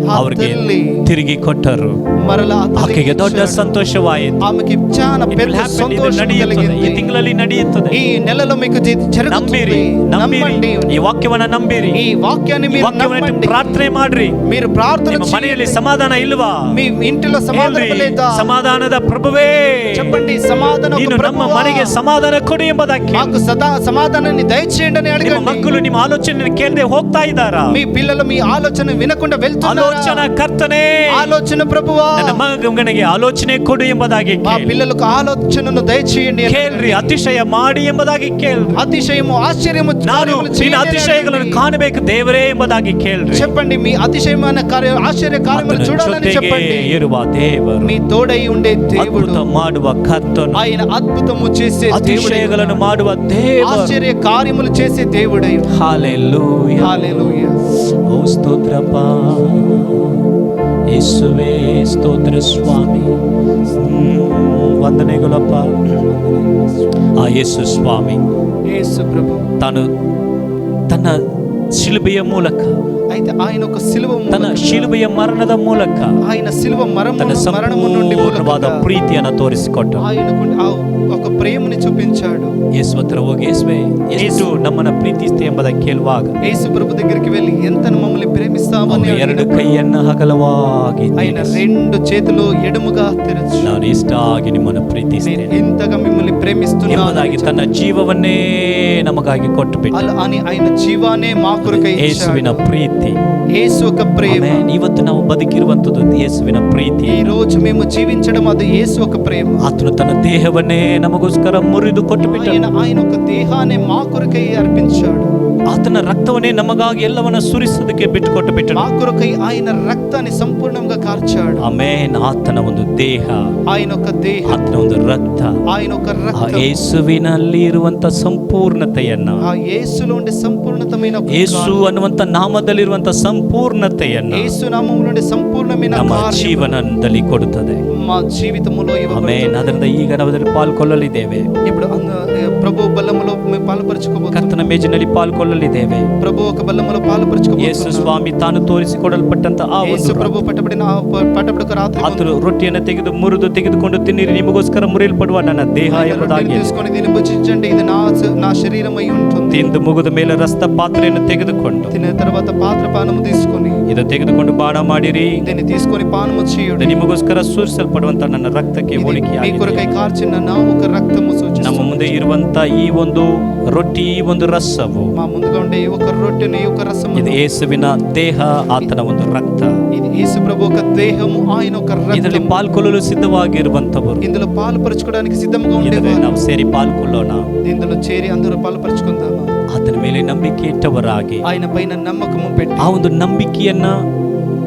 ఆ ಅವ್ರಿಗೆ తల్లి ತಿರುಗಿ ಕೊಟ್ಟರು. మరల ఆ తల్లికి ಆಕೆಗೆ ದೊಡ್ಡ ఇచ్చాడు. ಸಂತೋಷವಾಯಿತು. ఆమెకి చాలా It will పెద్ద happen. ಇದು సంతోషం ನಡೆಯುತ್ತದೆ. ಈ కలిగింది. ತಿಂಗಳಲ್ಲಿ ನಡೆಯುತ್ತದೆ. ఈ నెలలో మీకు జరుగుతుంది. ನಂಬಿರಿ, ನಂಬಿರಿ. ಈ ವಾಕ್ಯವನ್ನ ನಂಬಿರಿ. ఈ వాక్యాన్ని ಈ మీరు ವಾಕ್ಯವನ್ನ ಇಟ್ಟು నమ్మండి. ಪ್ರಾರ್ಥನೆ ಮಾಡ್ರಿ. మీరు ప్రార్థన ನಿಮ್ಮ ಮನೆಯಲ್ಲಿ చేయండి. ಸಮಾಧಾನ ಇಲ್ವಾ? మీ ఇంటిలో సమాధానం ಹೇಳ್ರಿ, లేదా? ಸಮಾಧಾನದ ಪ್ರಭುವೇ, చెప్పండి, సమాధానం ನೀನು ನಮ್ಮ ಮನೆಗೆ ಸಮಾಧಾನ ಕೊಡು ಎಂಬುದಾಗಿ మాకు సదా సమాధానాన్ని దయచేయండి అని ನಿಮ್ಮ అడగండి. ಮಕ್ಕಳು ನಿಮ್ಮ ಆಲೋಚನೆ ಕೇಳದೆ ಹೋಗ್ತಾ ಇದ್ದಾರಾ? మీ పిల్లలు మీ ఆలోచన వినకుండా వెళ్తున్నారా? ಆಲೋಚನಾ ಕರ್ತನೆ, ఆలోచన ప్రభువా, ನನ್ನ ಮಗನಿಗೆ ಆಲೋಚನೆ ಕೊಡು ಎಂಬುದಾಗಿ మా ಕೇಳಿ. పిల్లలకు ఆలోచనను దయచేయండి అని ಕೇಳ್ರಿ, ಅತಿಶಯ ಮಾಡಿ ಎಂಬುದಾಗಿ ಕೇಳ್ರಿ. అతిశయము ఆశ్చర్యము ನಾನು కార్యములు ನಿನ್ನ చేయండి అని ಅತಿಶಯಗಳನ್ನು అడగండి. ಕಾಣಬೇಕು ದೇವರೇ ಎಂಬುದಾಗಿ ಕೇಳ್ರಿ. చెప్పండి, మీ అతిశయమైన ఆశ్చర్య కార్యములు ಆತನ చూడాలని ಜೊತೆಗೆ చెప్పండి. ಇರುವ ದೇವರು, మీ తోడై ఉండే దేవుడు, ಅದ್ಭುತ ಮಾಡುವ ಕರ್ತನು, ఆయన అద్భుతము చేసే ಅತಿಶಯಗಳನ್ನು దేవుడు, ಮಾಡುವ ದೇವರು. ఆశ్చర్య కార్యములు చేసే దేవుడై. ಹಲ್ಲೆಲೂಯಾ, హల్లెలూయా. ಓ ಸ್ತೋತ್ರಪ್ಪ ಯೇಸುವೇ, ಸ್ತೋತ್ರ ಸ್ವಾಮಿ. ವಂದನೆಗಳಪ್ಪ. ಆ ಯೇಸು ಸ್ವಾಮಿ యేసు ప్రభు ತಾನು ತನ್ನ ಶಿಲುಬೆಯ ಮೂಲಕ, అయితే ఆయన ఒక సిలువ ತನ್ನ ಶಿಲುಬೆಯ ಮರಣದ ಮೂಲಕ ఆయన సిలువ ತನ್ನ మరణము నుండి ಸಂಪೂರ್ಣವಾದ ಪ್ರೀತಿಯನ್ನು ತೋರಿಸಿಕೊಟ್ಟು ఆయనకు ఒక ప్రేమని చూపించాడు. ಯೇಸು ಹತ್ರ ಹೋಗಿ, ಯೇಸುವೇ ಎಷ್ಟು ನಮ್ಮನ್ನ ಪ್ರೀತಿಸ್ತೆ ಎಂಬುದಾಗಿ ಕೇಳುವಾಗ యేసు ప్రభు దగ్గరికి వెళ్ళి ఎంత మమ్మల్ని ప్రేమిస్తావని ಅವನು ಎರಡು ಕೈಯನ್ನು ಅಗಲವಾಗಿ ఆయన రెండు చేతులు ఎడముగా తెరచి, ನಾನು ಇಷ್ಟಾಗಿ ನಿಮ್ಮನ್ನು నేను ಪ್ರೀತಿಸ್ತೇನೆ ఇంతగా మిమ్మల్ని ప్రేమిస్తున్నాను ಎಂಬುದಾಗಿ ತನ್ನ ಜೀವವನ್ನೇ ನಮಗಾಗಿ ಕೊಟ್ಟು ಬಿಟ್ಟು, అలా అని ఆయన జీవానే మా కొరకై ಯೇಸುವಿನ ఇచ్చాడు. ಪ್ರೀತಿ. యేసు ఒక ప్రేమ. ಆಮೆನ್. ಇವತ್ತು ನಾವು ಬದುಕಿರುವಂತದ್ದು ಯೇಸುವಿನ ಪ್ರೀತಿ. ఈ రోజు మేము జీవించడం అది యేసు ఒక ప్రేమ. ಆತನು ತನ್ನ ದೇಹವನ್ನೇ ನಮಗೋಸ್ಕರ ಮುರಿದು ಕೊಟ್ಟು ಬಿಟ್ಟು, ఆయన ఒక దేహాన్ని మా కొరకై అర్పించాడు. ಆತನ ರಕ್ತವನ್ನೇ ನಮಗಾಗಿ ಎಲ್ಲವನ್ನ ಸುರಿಸೋದಕ್ಕೆ ಬಿಟ್ಟುಕೊಟ್ಟು ಬಿಟ್ಟು, మా కొరకై ఆయన రక్తాన్ని సంపూర్ణంగా కార్చాడు. ಆಮೆನ್. ಆತನ ಒಂದು ದೇಹ, ఆయన ఒక దేహం, ಆತನ ಒಂದು ರಕ್ತ, ఆయన ఒక ಆ రక్తం, ಯೇಸುವಿನಲ್ಲಿ ಇರುವಂತ ಸಂಪೂರ್ಣತೆಯನ್ನ, ఆ యేసులో ఉండే సంపూర్ణతమైన ఒక ಯೇಸು కార్యం, ಅನ್ನುವಂತ ನಾಮದಲ್ಲಿರುವಂತ ಸಂಪೂರ್ಣತೆಯನ್ನ యేసు నామములో ఉండే సంపూర్ణమైన ನಮ್ಮ కార్యం ಜೀವನದಲ್ಲಿ ಕೊಡುತ್ತದೆ. మా జీవితములో ఇవ్వబడుతుంది. ಆಮೆನ್. ಅದರಿಂದ ಈಗ ನಾವು ಅದರಲ್ಲಿ ಪಾಲ್ಗೊಳ್ಳಲಿದ್ದೇವೆ. ఇప్పుడు ప్రభు బల్లములో మేము పాలుపరచుకోబోతున్నాం. ಕರ್ತನ ಮೇಜಿನಲ್ಲಿ ಪಾಲ್ಗೊಳ್ಳಲಿದ್ದೇವೆ. ప్రభు ఒక బల్లములో పాలుపరచుకోబోతున్నాం. ಯೇಸು ಸ್ವಾಮಿ ತಾನು ತೋರಿಸಿಕೊಡಲ್ಪಟ್ಟಂತ ಆ యేసు ప్రభు పట్టబడిన ఆ పట్టబడుక రాత్రి ಆತನು ರೊಟ್ಟಿಯನ್ನು ತೆಗೆದುಕೊಂಡು ತಿನ್ನಿರಿ, ನಿಮಗೋಸ್ಕರ ಮುರಿಯಲ್ಪಡುವ ನನ್ನ ದೇಹ ಎಂಬುದಾಗಿ తీసుకొని దీన్ని భుజించండి, ఇది నా శరీరం అయి ఉంటుంది. ತಿಂದು ಮುಗಿದ ಮೇಲೆ ರಸ್ತ ಪಾತ್ರೆಯನ್ನು ತೆಗೆದುಕೊಂಡು తిన్న తర్వాత పాత్ర పానము తీసుకొని ಇದು ತೆಗೆದುಕೊಂಡು ಪಾನ ಮಾಡಿರಿ, దీన్ని తీసుకొని పానము చేయుడి. ಇದು ನಿಮಗೋಸ್ಕರ ಸೂಚಿಸಲ್ಪಡುವಂತ ನನ್ನ ರಕ್ತಕ್ಕೆ మీ ಹೋಲಿಕೆಯಾಗಿದೆ. కొరకై కార్చిన నా ఒక రక్తము సూచిస్తుంది. ನಮ್ಮ ಮುಂದೆ ಇರುವಂತ ಈ ಒಂದು ರೊಟ್ಟಿ, ಈ ಒಂದು ರಸವು, మా ముందుగా ఉండే ఈ ఒక రొట్టెని ఈ ఒక రసము, ಇದು ಯೇಸುವಿನ ದೇಹ, ಆತನ ಒಂದು ರಕ್ತ. ఇది యేసు ప్రభు ఒక దేహము, ఆయన ఒక ಇದರಲ್ಲಿ రక్తము. ಪಾಲ್ಗೊಳ್ಳಲು ಸಿದ್ಧವಾಗಿರುವಂತವರು ఇందులో పాలుపరచుకోవడానికి సిద్ధంగా ಇದರಲ್ಲಿ ఉండేవారు. ನಾವು ಸೇರಿ ಪಾಲ್ಗೊಳ್ಳೋಣ. ఇందులో చేరి అందరూ పాలుపరచుకుందామా? ಆತನ ಮೇಲೆ ನಂಬಿಕೆ ಇಟ್ಟವರಾಗಿ ఆయన పైన నమ్మకము పెట్టి ಆ ಒಂದು ನಂಬಿಕೆಯನ್ನ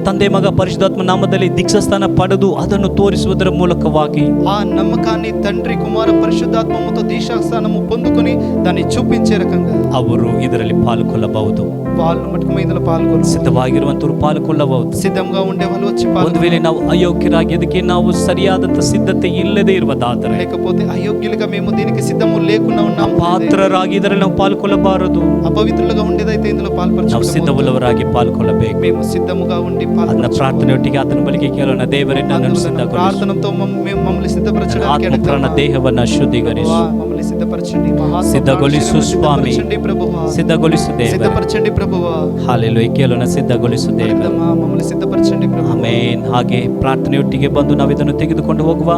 ತಂದೆ ಮಗ ಪರಿಶುದ್ಧಾತ್ಮ ನಾಮದಲ್ಲಿ ದೀಕ್ಷಾಸ್ಥಾನ ಪಡೆದು ಅದನ್ನು ತೋರಿಸುವುದರ ಮೂಲಕವಾಗಿ ఆ నమ్మకాన్ని తండ్రి కుమార పరిశుద్ధాత్మముతో దీక్షాస్థానము పొందుకొని దాన్ని చూపించే రకంగా ಅವರು ಇದರಲ್ಲಿ ಪಾಲ್ಗೊಳ್ಳಬಹುದು. వాళ్ళు మటుకు ఇందులో పాల్గొని ಸಿದ್ಧವಾಗಿರುವಂತವರು ಪಾಲ್ಗೊಳ್ಳಬಹುದು. సిద్ధంగా ఉండే వాళ్ళు వచ్చి ಒಂದು ವೇಳೆ ನಾವು ಅಯೋಗ್ಯರಾಗಿ ಅದಕ್ಕೆ ನಾವು ಸರಿಯಾದಂತ ಸಿದ್ಧತೆ ಇಲ್ಲದೆ ಇರುವುದಾದರೆ, లేకపోతే అయోగ్యులుగా మేము దీనికి సిద్ధము లేకుండా ఉన్నాము, ಪಾತ್ರರಾಗಿ ಇದರಲ್ಲಿ ನಾವು ಪಾಲ್ಗೊಳ್ಳಬಾರದು. అపవిత్రులుగా ఉండేదైతే ఇందులో ನಾವು పాల్పరచుకోవాలి. ಸಿದ್ಧವುಳ್ಳವರಾಗಿ ಪಾಲ್ಗೊಳ್ಳಬೇಕು. మేము సిద్ధముగా ఉండి ಅದನ್ನ ಪ್ರಾರ್ಥನೆಯೊಟ್ಟಿಗೆ ಆತನ ಬಳಿಗೆ ಕೇಳೋಣ. ದೇವರೇ, ನನ್ನನ್ನು ಸಿದ್ಧಗೊಳಿಸು. ప్రార్థనతో మేము మమ్మల్ని సిద్ధపరచడానికి ಆತ್ಮ ಪ್ರಾಣ ದೇಹವನ್ನ ಶುದ್ಧೀಕರಿಸು. మమ్మల్ని సిద్ధపరచండి. ಸಿದ್ಧಗೊಳಿಸು ಸ್ವಾಮಿ, ప్రభువా, ಸಿದ್ಧಗೊಳಿಸು ದೇವರೇ. సిద్ధపరచండి ప్రభువా. ಹಾಲೆಲೂಯಾ. ಕೇಳೋಣ, ಸಿದ್ಧಗೊಳಿಸು ದೇವರೇ. మమ్మల్ని సిద్ధపరచండి ప్రభువా. ಆಮೆನ್. ಹಾಗೆ ಪ್ರಾರ್ಥನೆಯೊಟ್ಟಿಗೆ ಬಂದು ನಾವು ಇದನ್ನು ತೆಗೆದುಕೊಂಡು ಹೋಗುವ.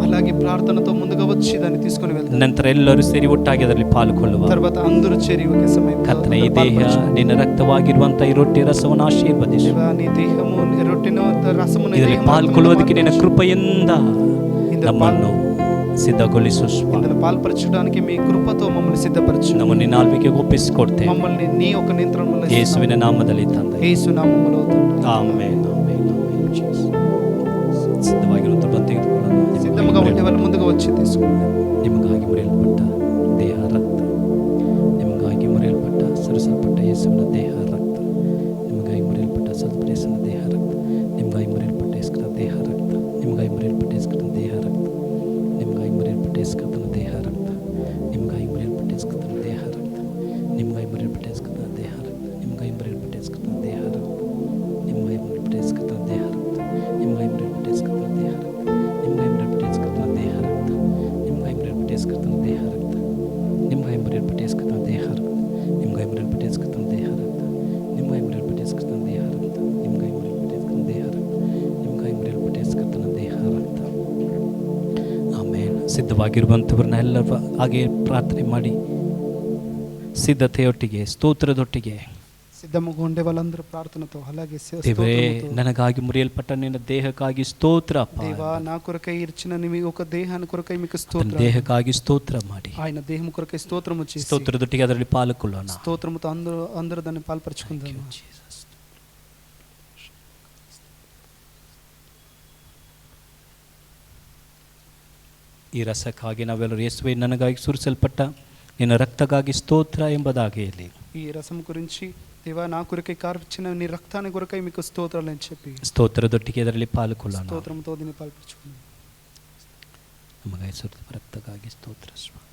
అలాగే ప్రార్థనతో ముందుగా వచ్చి దాన్ని తీసుకొని వెళ్తాం. ನಂತರ ಎಲ್ಲರೂ ಸೇರಿ ಒಟ್ಟಾಗಿ ಅದರಲ್ಲಿ ಪಾಲ್ಗೊಳ್ಳುವ. తర్వాత అందరూ చేరి ఒకే సమయంలో ಕರ್ತನ ಈ ದೇಹ ನಿನ್ನ ರಕ್ತವಾಗಿರುವಂತ ಈ ರೊಟ್ಟಿ ರಸವನ್ನು ಆಶೀರ್ವದಿಸು. దేవా, నీ దేహము రొట్టెను రసమును ಇದರಲ್ಲಿ ಪಾಲ್ಗೊಳ್ಳುವುದಕ್ಕೆ ನಿನ್ನ ಕೃಪೆಯಿಂದ ನಮ್ಮನ್ನು ಸಿದ್ಧಗೊಳಿಸು ಸ್ವಾಮಿ. ఇందులో పాల్పరచడానికి మీ కృపతో మమ్మల్ని సిద్ధపరచు. ನಮ್ಮನ್ನು ನಿನ್ನ ಆಳ್ವಿಕೆಗೆ ಒಪ್ಪಿಸಿಕೊಡ್ತೇವೆ. మమ్మల్ని నీ యొక్క నియంత్రణలో ಯೇಸುವಿನ ನಾಮದಲ್ಲಿ ತಂದೆ. యేసు నామములో తండ్రి. Amen, amen, amen. ಜೀಸಸ್. ಸಿದ್ಧವಾಗಿರುವಂತ ತೆಗೆದುಕೊಳ್ಳೋಣ. సిద్ధముగా ఉండే వాళ్ళు ముందుగా వచ్చి తీసుకుంటాం. ನಿಮಗಾಗಿ ಮುರಿಯಲ್ಪಟ್ಟ ದೇಹ ರಕ್ತ, ನಿಮಗಾಗಿ ಮುರಿಯಲ್ಪಟ್ಟ ಸರಿಸಲ್ಪಟ್ಟ ಯೇಸುವಿನ ದೇಹ ರಕ್ತ, ನಿಮಗಾಗಿ ಮುರಿಯಲ್ಪಟ್ಟ ಸರಿಸಲ್ಪಟ್ಟ ಯೇಸುವಿನ ದೇಹ ರಕ್ತ, ನಿಮಗಾಗಿ ಮುರಿಯಲ್ಪಟ್ಟ ಯೇಸುವಿನ ದೇಹ ರಕ್ತ, ನಿಮಗಾಗಿ ಮುರಿಯಲ್ಪಟ್ಟ ಯೇಸುವಿನ ದೇಹ ರಕ್ತ, ನಿಮಗಾಗಿ ಮುರಿಯಲ್ಪಟ್ಟ ಯೇಸುವಿನ ದೇಹ ರಕ್ತ, ನಿಮಗಾಗಿ ಮುರಿಯಲ್ಪಟ್ಟ ಯೇಸುವಿನ ದೇಹ ರಕ್ತ, ನಿಮಗಾಗಿ ಮುರಿಯಲ್ಪಟ್ಟ ಯೇಸುವಿನ ದೇಹ ರಕ್ತ, ನಿಮಗಾಗಿ ಮುರಿಯಲ್ಪಟ್ಟ ಯೇಸುವಿನ ದೇಹ ರಕ್ತ, ನಿಮಗಾಗಿ ಮುರಿಯಲ್ಪಟ್ಟ ಯೇಸುವಿನ ದೇಹ ರಕ್ತ, ನಿಮಗಾಗಿ ಮುರಿಯಲ್ಪಟ್ಟ ಯೇಸುವಿನ ದೇಹ ರಕ್ತ, ನಿಮಗಾಗಿ ಮುರಿಯಲ್ಪಟ್ಟ ಯೇಸುವಿನ ದೇಹ ರಕ್ತ, ನಿಮಗಾಗಿ ಮುರಿಯಲ್ಪಟ್ಟ ಯೇಸುವಿನ ದೇಹ ರಕ್ತ, ನಿಮಗಾಗಿ ಮುರಿಯಲ್ಪಟ್ಟ ಯೇಸುವಿನ ದೇಹ ರಕ್ತ, ನಿಮಗಾಗಿ ಮುರಿಯಲ್ಪಟ್ಟ ಯೇಸುವಿನ ದೇಹ ರಕ್ತ, ನಿಮಗಾಗಿ ಮುರಿಯಲ್ಪಟ್ಟ ಯೇಸುವಿನ ದೇಹ ರಕ್ತ, ನಿಮಗಾಗಿ ಮುರಿಯಲ್ಪಟ್ಟ ಯೇಸುವಿನ ದೇಹ ರಕ್ತ, ನಿಮಗಾಗಿ ಮುರಿಯಲ್ಪಟ್ಟ ಯೇಸುವಿನ ದೇಹ ರಕ್ತ. ಆಮೇಲೆ ಸಿದ್ಧವಾಗಿರುವಂಥವ್ರನ್ನ ಎಲ್ಲರೂ ಹಾಗೆ ಪ್ರಾರ್ಥನೆ ಮಾಡಿ ಸಿದ್ಧತೆಯೊಟ್ಟಿಗೆ ಸ್ತೋತ್ರದೊಟ್ಟಿಗೆ సిద్ధముగా ఉండే వాళ్ళందరూ ప్రార్థనతో అలాగే ದೇವರೇ, స్తోత్రముతో, ನನಗಾಗಿ ಮುರಿಯಲ್ಪಟ್ಟ ನಿನ್ನ ದೇಹಕ್ಕಾಗಿ ಸ್ತೋತ್ರ ಅಪ್ಪ. దేవా, నా కొరకై ఇచ్చిన నీ ఒక దేహాన్ని కొరకై మీకు ತನ್ನ స్తోత్రం. ದೇಹಕ್ಕಾಗಿ ಸ್ತೋತ್ರ ಮಾಡಿ ఆయన దేహము కొరకై స్తోత్రము చేసి ಸ್ತೋತ್ರದೊಟ್ಟಿಗೆ ಅದರಲ್ಲಿ ಪಾಲ್ಗೊಳ್ಳೋಣ. స్తోత్రముతో అందరూ దాన్ని పాల్పరచుకుందాం. ಈ ರಸಕ್ಕಾಗಿ ನಾವೆಲ್ಲರೂ ಯೇಸುವೇ, ನನಗಾಗಿ ಸುರಿಸಲ್ಪಟ್ಟ ನಿನ್ನ ರಕ್ತಕ್ಕಾಗಿ ಸ್ತೋತ್ರ ಎಂಬುದಾಗಿ ಇಲ್ಲಿ ఈ రసం గురించి, దేవా, నా కొరకై కార్చిన నీ రక్తాన్ని కొరకై మీకు స్తోత్రాలు అని చెప్పి ಸ್ತೋತ್ರದೊಟ್ಟಿಗೆ ಅದರಲ್ಲಿ ಪಾಲ್ಗೊಳ್ಳೋಣ. స్తోత్రముతో దీన్ని పాల్పరచుకుందాం. ನಮಗಾಗಿ ಸುರಿದ ರಕ್ತಕ್ಕಾಗಿ ಸ್ತೋತ್ರ ಸ್ವಾಮಿ.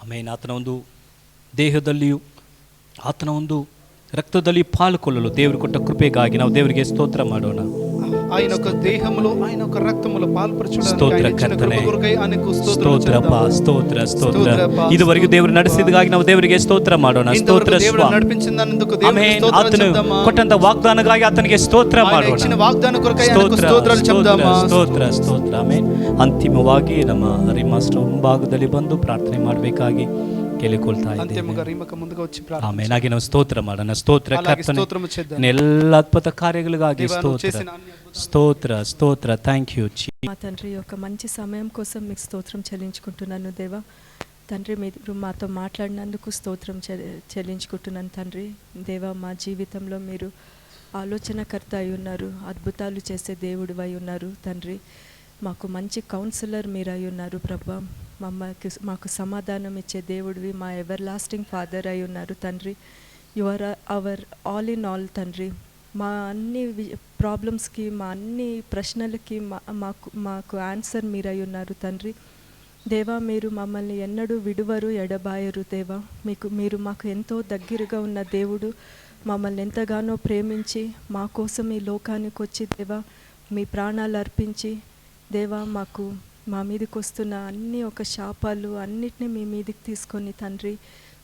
ಆಮೇಲೆ ಆತನ ಒಂದು ದೇಹದಲ್ಲಿಯೂ ಆತನ ಒಂದು ರಕ್ತದಲ್ಲಿ ಪಾಲ್ಗೊಳ್ಳಲು ದೇವರು ಕೊಟ್ಟ ಕೃಪೆಗಾಗಿ ನಾವು ದೇವರಿಗೆ ಸ್ತೋತ್ರ ಮಾಡೋಣ. ఆయన ఒక దేహములో ఆయన ఒక రక్తములో పాల్పరచుకోవడానికి ಸ್ತೋತ್ರ ఆయన ఇచ్చిన ಕರ್ತನೆ, కృప కొరకై ఆయనకు స్తోత్రం ಸ್ತೋತ್ರಪ್ಪ, చేద్దాం. ಸ್ತೋತ್ರ ಸ್ತೋತ್ರ. ಸ್ತೋತ್ರಪ್ಪ, ಇದುವರೆಗೂ ದೇವರು ನಡೆಸಿದಗಾಗಿ ನಾವು ದೇವರಿಗೆ ಸ್ತೋತ್ರ ಮಾಡೋಣ. ಸ್ತೋತ್ರ ఇంతవరకు దేవుడు ಸ್ವಾಮಿ. నడిపించినందుకు దేవునికి ಆಮೇನ್. స్తోత్రం ಆತನು చెప్దామా? ಕೊಟ್ಟಂತ ವಾಗ್ದಾನಗಾಗಿ ಆತನಿಗೆ ಸ್ತೋತ್ರ ఆయన ಮಾಡೋಣ. ఇచ్చిన వాగ్దానం కొరకై ఆయనకు ಸ್ತೋತ್ರ స్తోత్రాలు చెప్దామా? ಸ್ತೋತ್ರ ಸ್ತೋತ್ರ. ಆಮೇನ್. ಅಂತಿಮವಾಗಿ ನಮ್ಮ ರಿಮಾಸ್ಟರ್ ಮುಂಭಾಗದಲ್ಲಿ ಬಂದು ಪ್ರಾರ್ಥನೆ ಮಾಡಬೇಕಾಗಿ ಕೇಳಿಕೊಳ್ತಾ ಇದ್ದೇವೆ. అంతిమంగా రీమక ముందుగా వచ్చి ప్రార్థన ಆಮೇನ್. ಹಾಗೆ ನಾವು ಸ್ತೋತ್ರ ಮಾಡೋಣ. ಸ್ತೋತ್ರ అలాగే ಕರ್ತನೆ, స్తోత్రము చేద్దాం. ಎಲ್ಲ ಅದ್ಭುತ ಕಾರ್ಯಗಳಿಗಾಗಿ దేవా, నువ్వు ಸ್ತೋತ್ರ చేసిన అన్ని అద్భుతాలు స్తోత్ర స్తోత్ర. Thank you. మా తండ్రి, యొక్క మంచి సమయం కోసం మీకు స్తోత్రం చెల్లించుకుంటున్నాను దేవా. తండ్రి, మీరు మాతో మాట్లాడినందుకు స్తోత్రం చెల్లించుకుంటున్నాను తండ్రి. దేవా, మా జీవితంలో మీరు ఆలోచనకర్త అయి ఉన్నారు, అద్భుతాలు చేసే దేవుడు అయి ఉన్నారు తండ్రి. మాకు మంచి కౌన్సిలర్ మీరు అయి ఉన్నారు ప్రభా. మాకు సమాధానం ఇచ్చే దేవుడివి, మా ఎవర్ లాస్టింగ్ ఫాదర్ అయి ఉన్నారు తండ్రి. You are our all in all తండ్రి. మా అన్ని ప్రాబ్లమ్స్కి, మా అన్ని ప్రశ్నలకి మాకు ఆన్సర్ మీరై ఉన్నారు తండ్రి. దేవా, మీరు మమ్మల్ని ఎన్నడూ విడువరు, ఎడబాయరు దేవా. మీరు మాకు ఎంతో దగ్గరగా ఉన్న దేవుడు. మమ్మల్ని ఎంతగానో ప్రేమించి మా కోసం ఈ లోకానికి వచ్చి దేవా మీ ప్రాణాలు అర్పించి దేవా మా మీదకి వస్తున్న అన్ని ఒక శాపాలు అన్నిటినీ మీ మీదకి తీసుకొని తండ్రి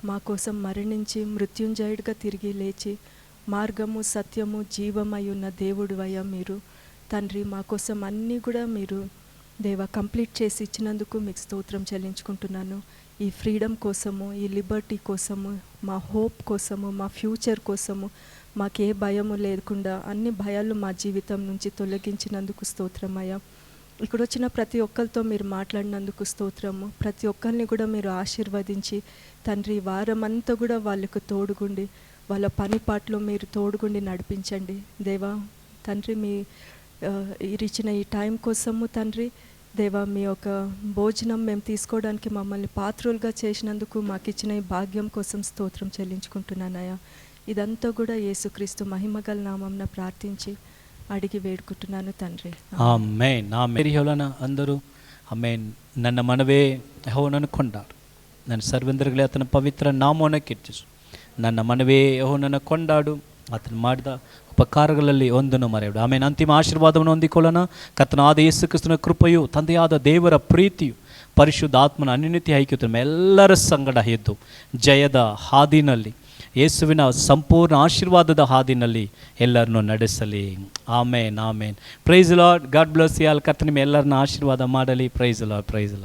మా కోసం మరణించి మృత్యుంజయుడిగా తిరిగి లేచి మార్గము, సత్యము, జీవమై ఉన్న దేవుడు అయ్యా మీరు తండ్రి. మా కోసం అన్నీ కూడా మీరు దేవా కంప్లీట్ చేసి ఇచ్చినందుకు మీకు స్తోత్రం చెల్లించుకుంటున్నాను. ఈ ఫ్రీడమ్ కోసము, ఈ లిబర్టీ కోసము, మా హోప్ కోసము, మా ఫ్యూచర్ కోసము మాకే భయము లేకుండా అన్ని భయాలు మా జీవితం నుంచి తొలగించినందుకు స్తోత్రమయ్యా. ఇక్కడ వచ్చిన ప్రతి ఒక్కరితో మీరు మాట్లాడినందుకు స్తోత్రము. ప్రతి ఒక్కరిని కూడా మీరు ఆశీర్వదించి తండ్రి వారమంతా కూడా వాళ్ళకు తోడుగుండి వాళ్ళ పనిపాట్లో మీరు తోడుగుండి నడిపించండి దేవా. తండ్రి మీ ఇచ్చిన ఈ టైం కోసము తండ్రి దేవా మీ యొక్క భోజనం మేము తీసుకోవడానికి మమ్మల్ని పాత్రులుగా చేసినందుకు మాకు ఇచ్చిన ఈ భాగ్యం కోసం స్తోత్రం చెల్లించుకుంటున్నానయ్యా. ఇదంతా కూడా యేసుక్రీస్తు మహిమగల నామంన ప్రార్థించి అడిగి వేడుకుంటున్నాను తండ్రి. ఆమేన్. ఆమేన్. అందరూ ఆమేన్. ನನ್ನ ಮನವೇ ಯೆಹೋವನನ್ನು ಕೊಂಡಾಡು, ನನ್ನ ಸರ್ವೇಂದ್ರಗಳೇ ಆತನ ಪವಿತ್ರ ನಾಮವನ್ನು ಕೀರ್ತಿಸು. ನನ್ನ ಮನವೇ ಯೆಹೋವನನ್ನು ಕೊಂಡಾಡು, ಆತನು ಮಾಡಿದ ಉಪಕಾರಗಳಲ್ಲಿ ಒಂದನ್ನು ಮರೆಯಡು. ಆಮೇಲೆ ಅಂತಿಮ ಆಶೀರ್ವಾದವನ್ನು ಹೊಂದಿಕೊಳ್ಳೋಣ. ಕರ್ತನಾದ ಯೇಸು ಕ್ರಿಸ್ತನ ಕೃಪೆಯು, ತಂದೆಯಾದ ದೇವರ ಪ್ರೀತಿಯು, ಪರಿಶುದ್ಧಾತ್ಮನ ಅನ್ಯೋನ್ಯತೆ ಐಕ್ಯತೆ ಎಲ್ಲರ ಸಂಗಡ ಎದ್ದು ಜಯದ ಹಾದಿನಲ್ಲಿ, ಯೇಸುವಿನ ಸಂಪೂರ್ಣ ಆಶೀರ್ವಾದದ ಹಾದಿನಲ್ಲಿ ಎಲ್ಲರನ್ನು ನಡೆಸಲಿ. Amen. Amen. Praise Lord. God bless you all. ಕರ್ತನ ನಿಮ್ಮ ಎಲ್ಲರನ್ನ ಆಶೀರ್ವಾದ ಮಾಡಲಿ. Praise Lord. Praise lord.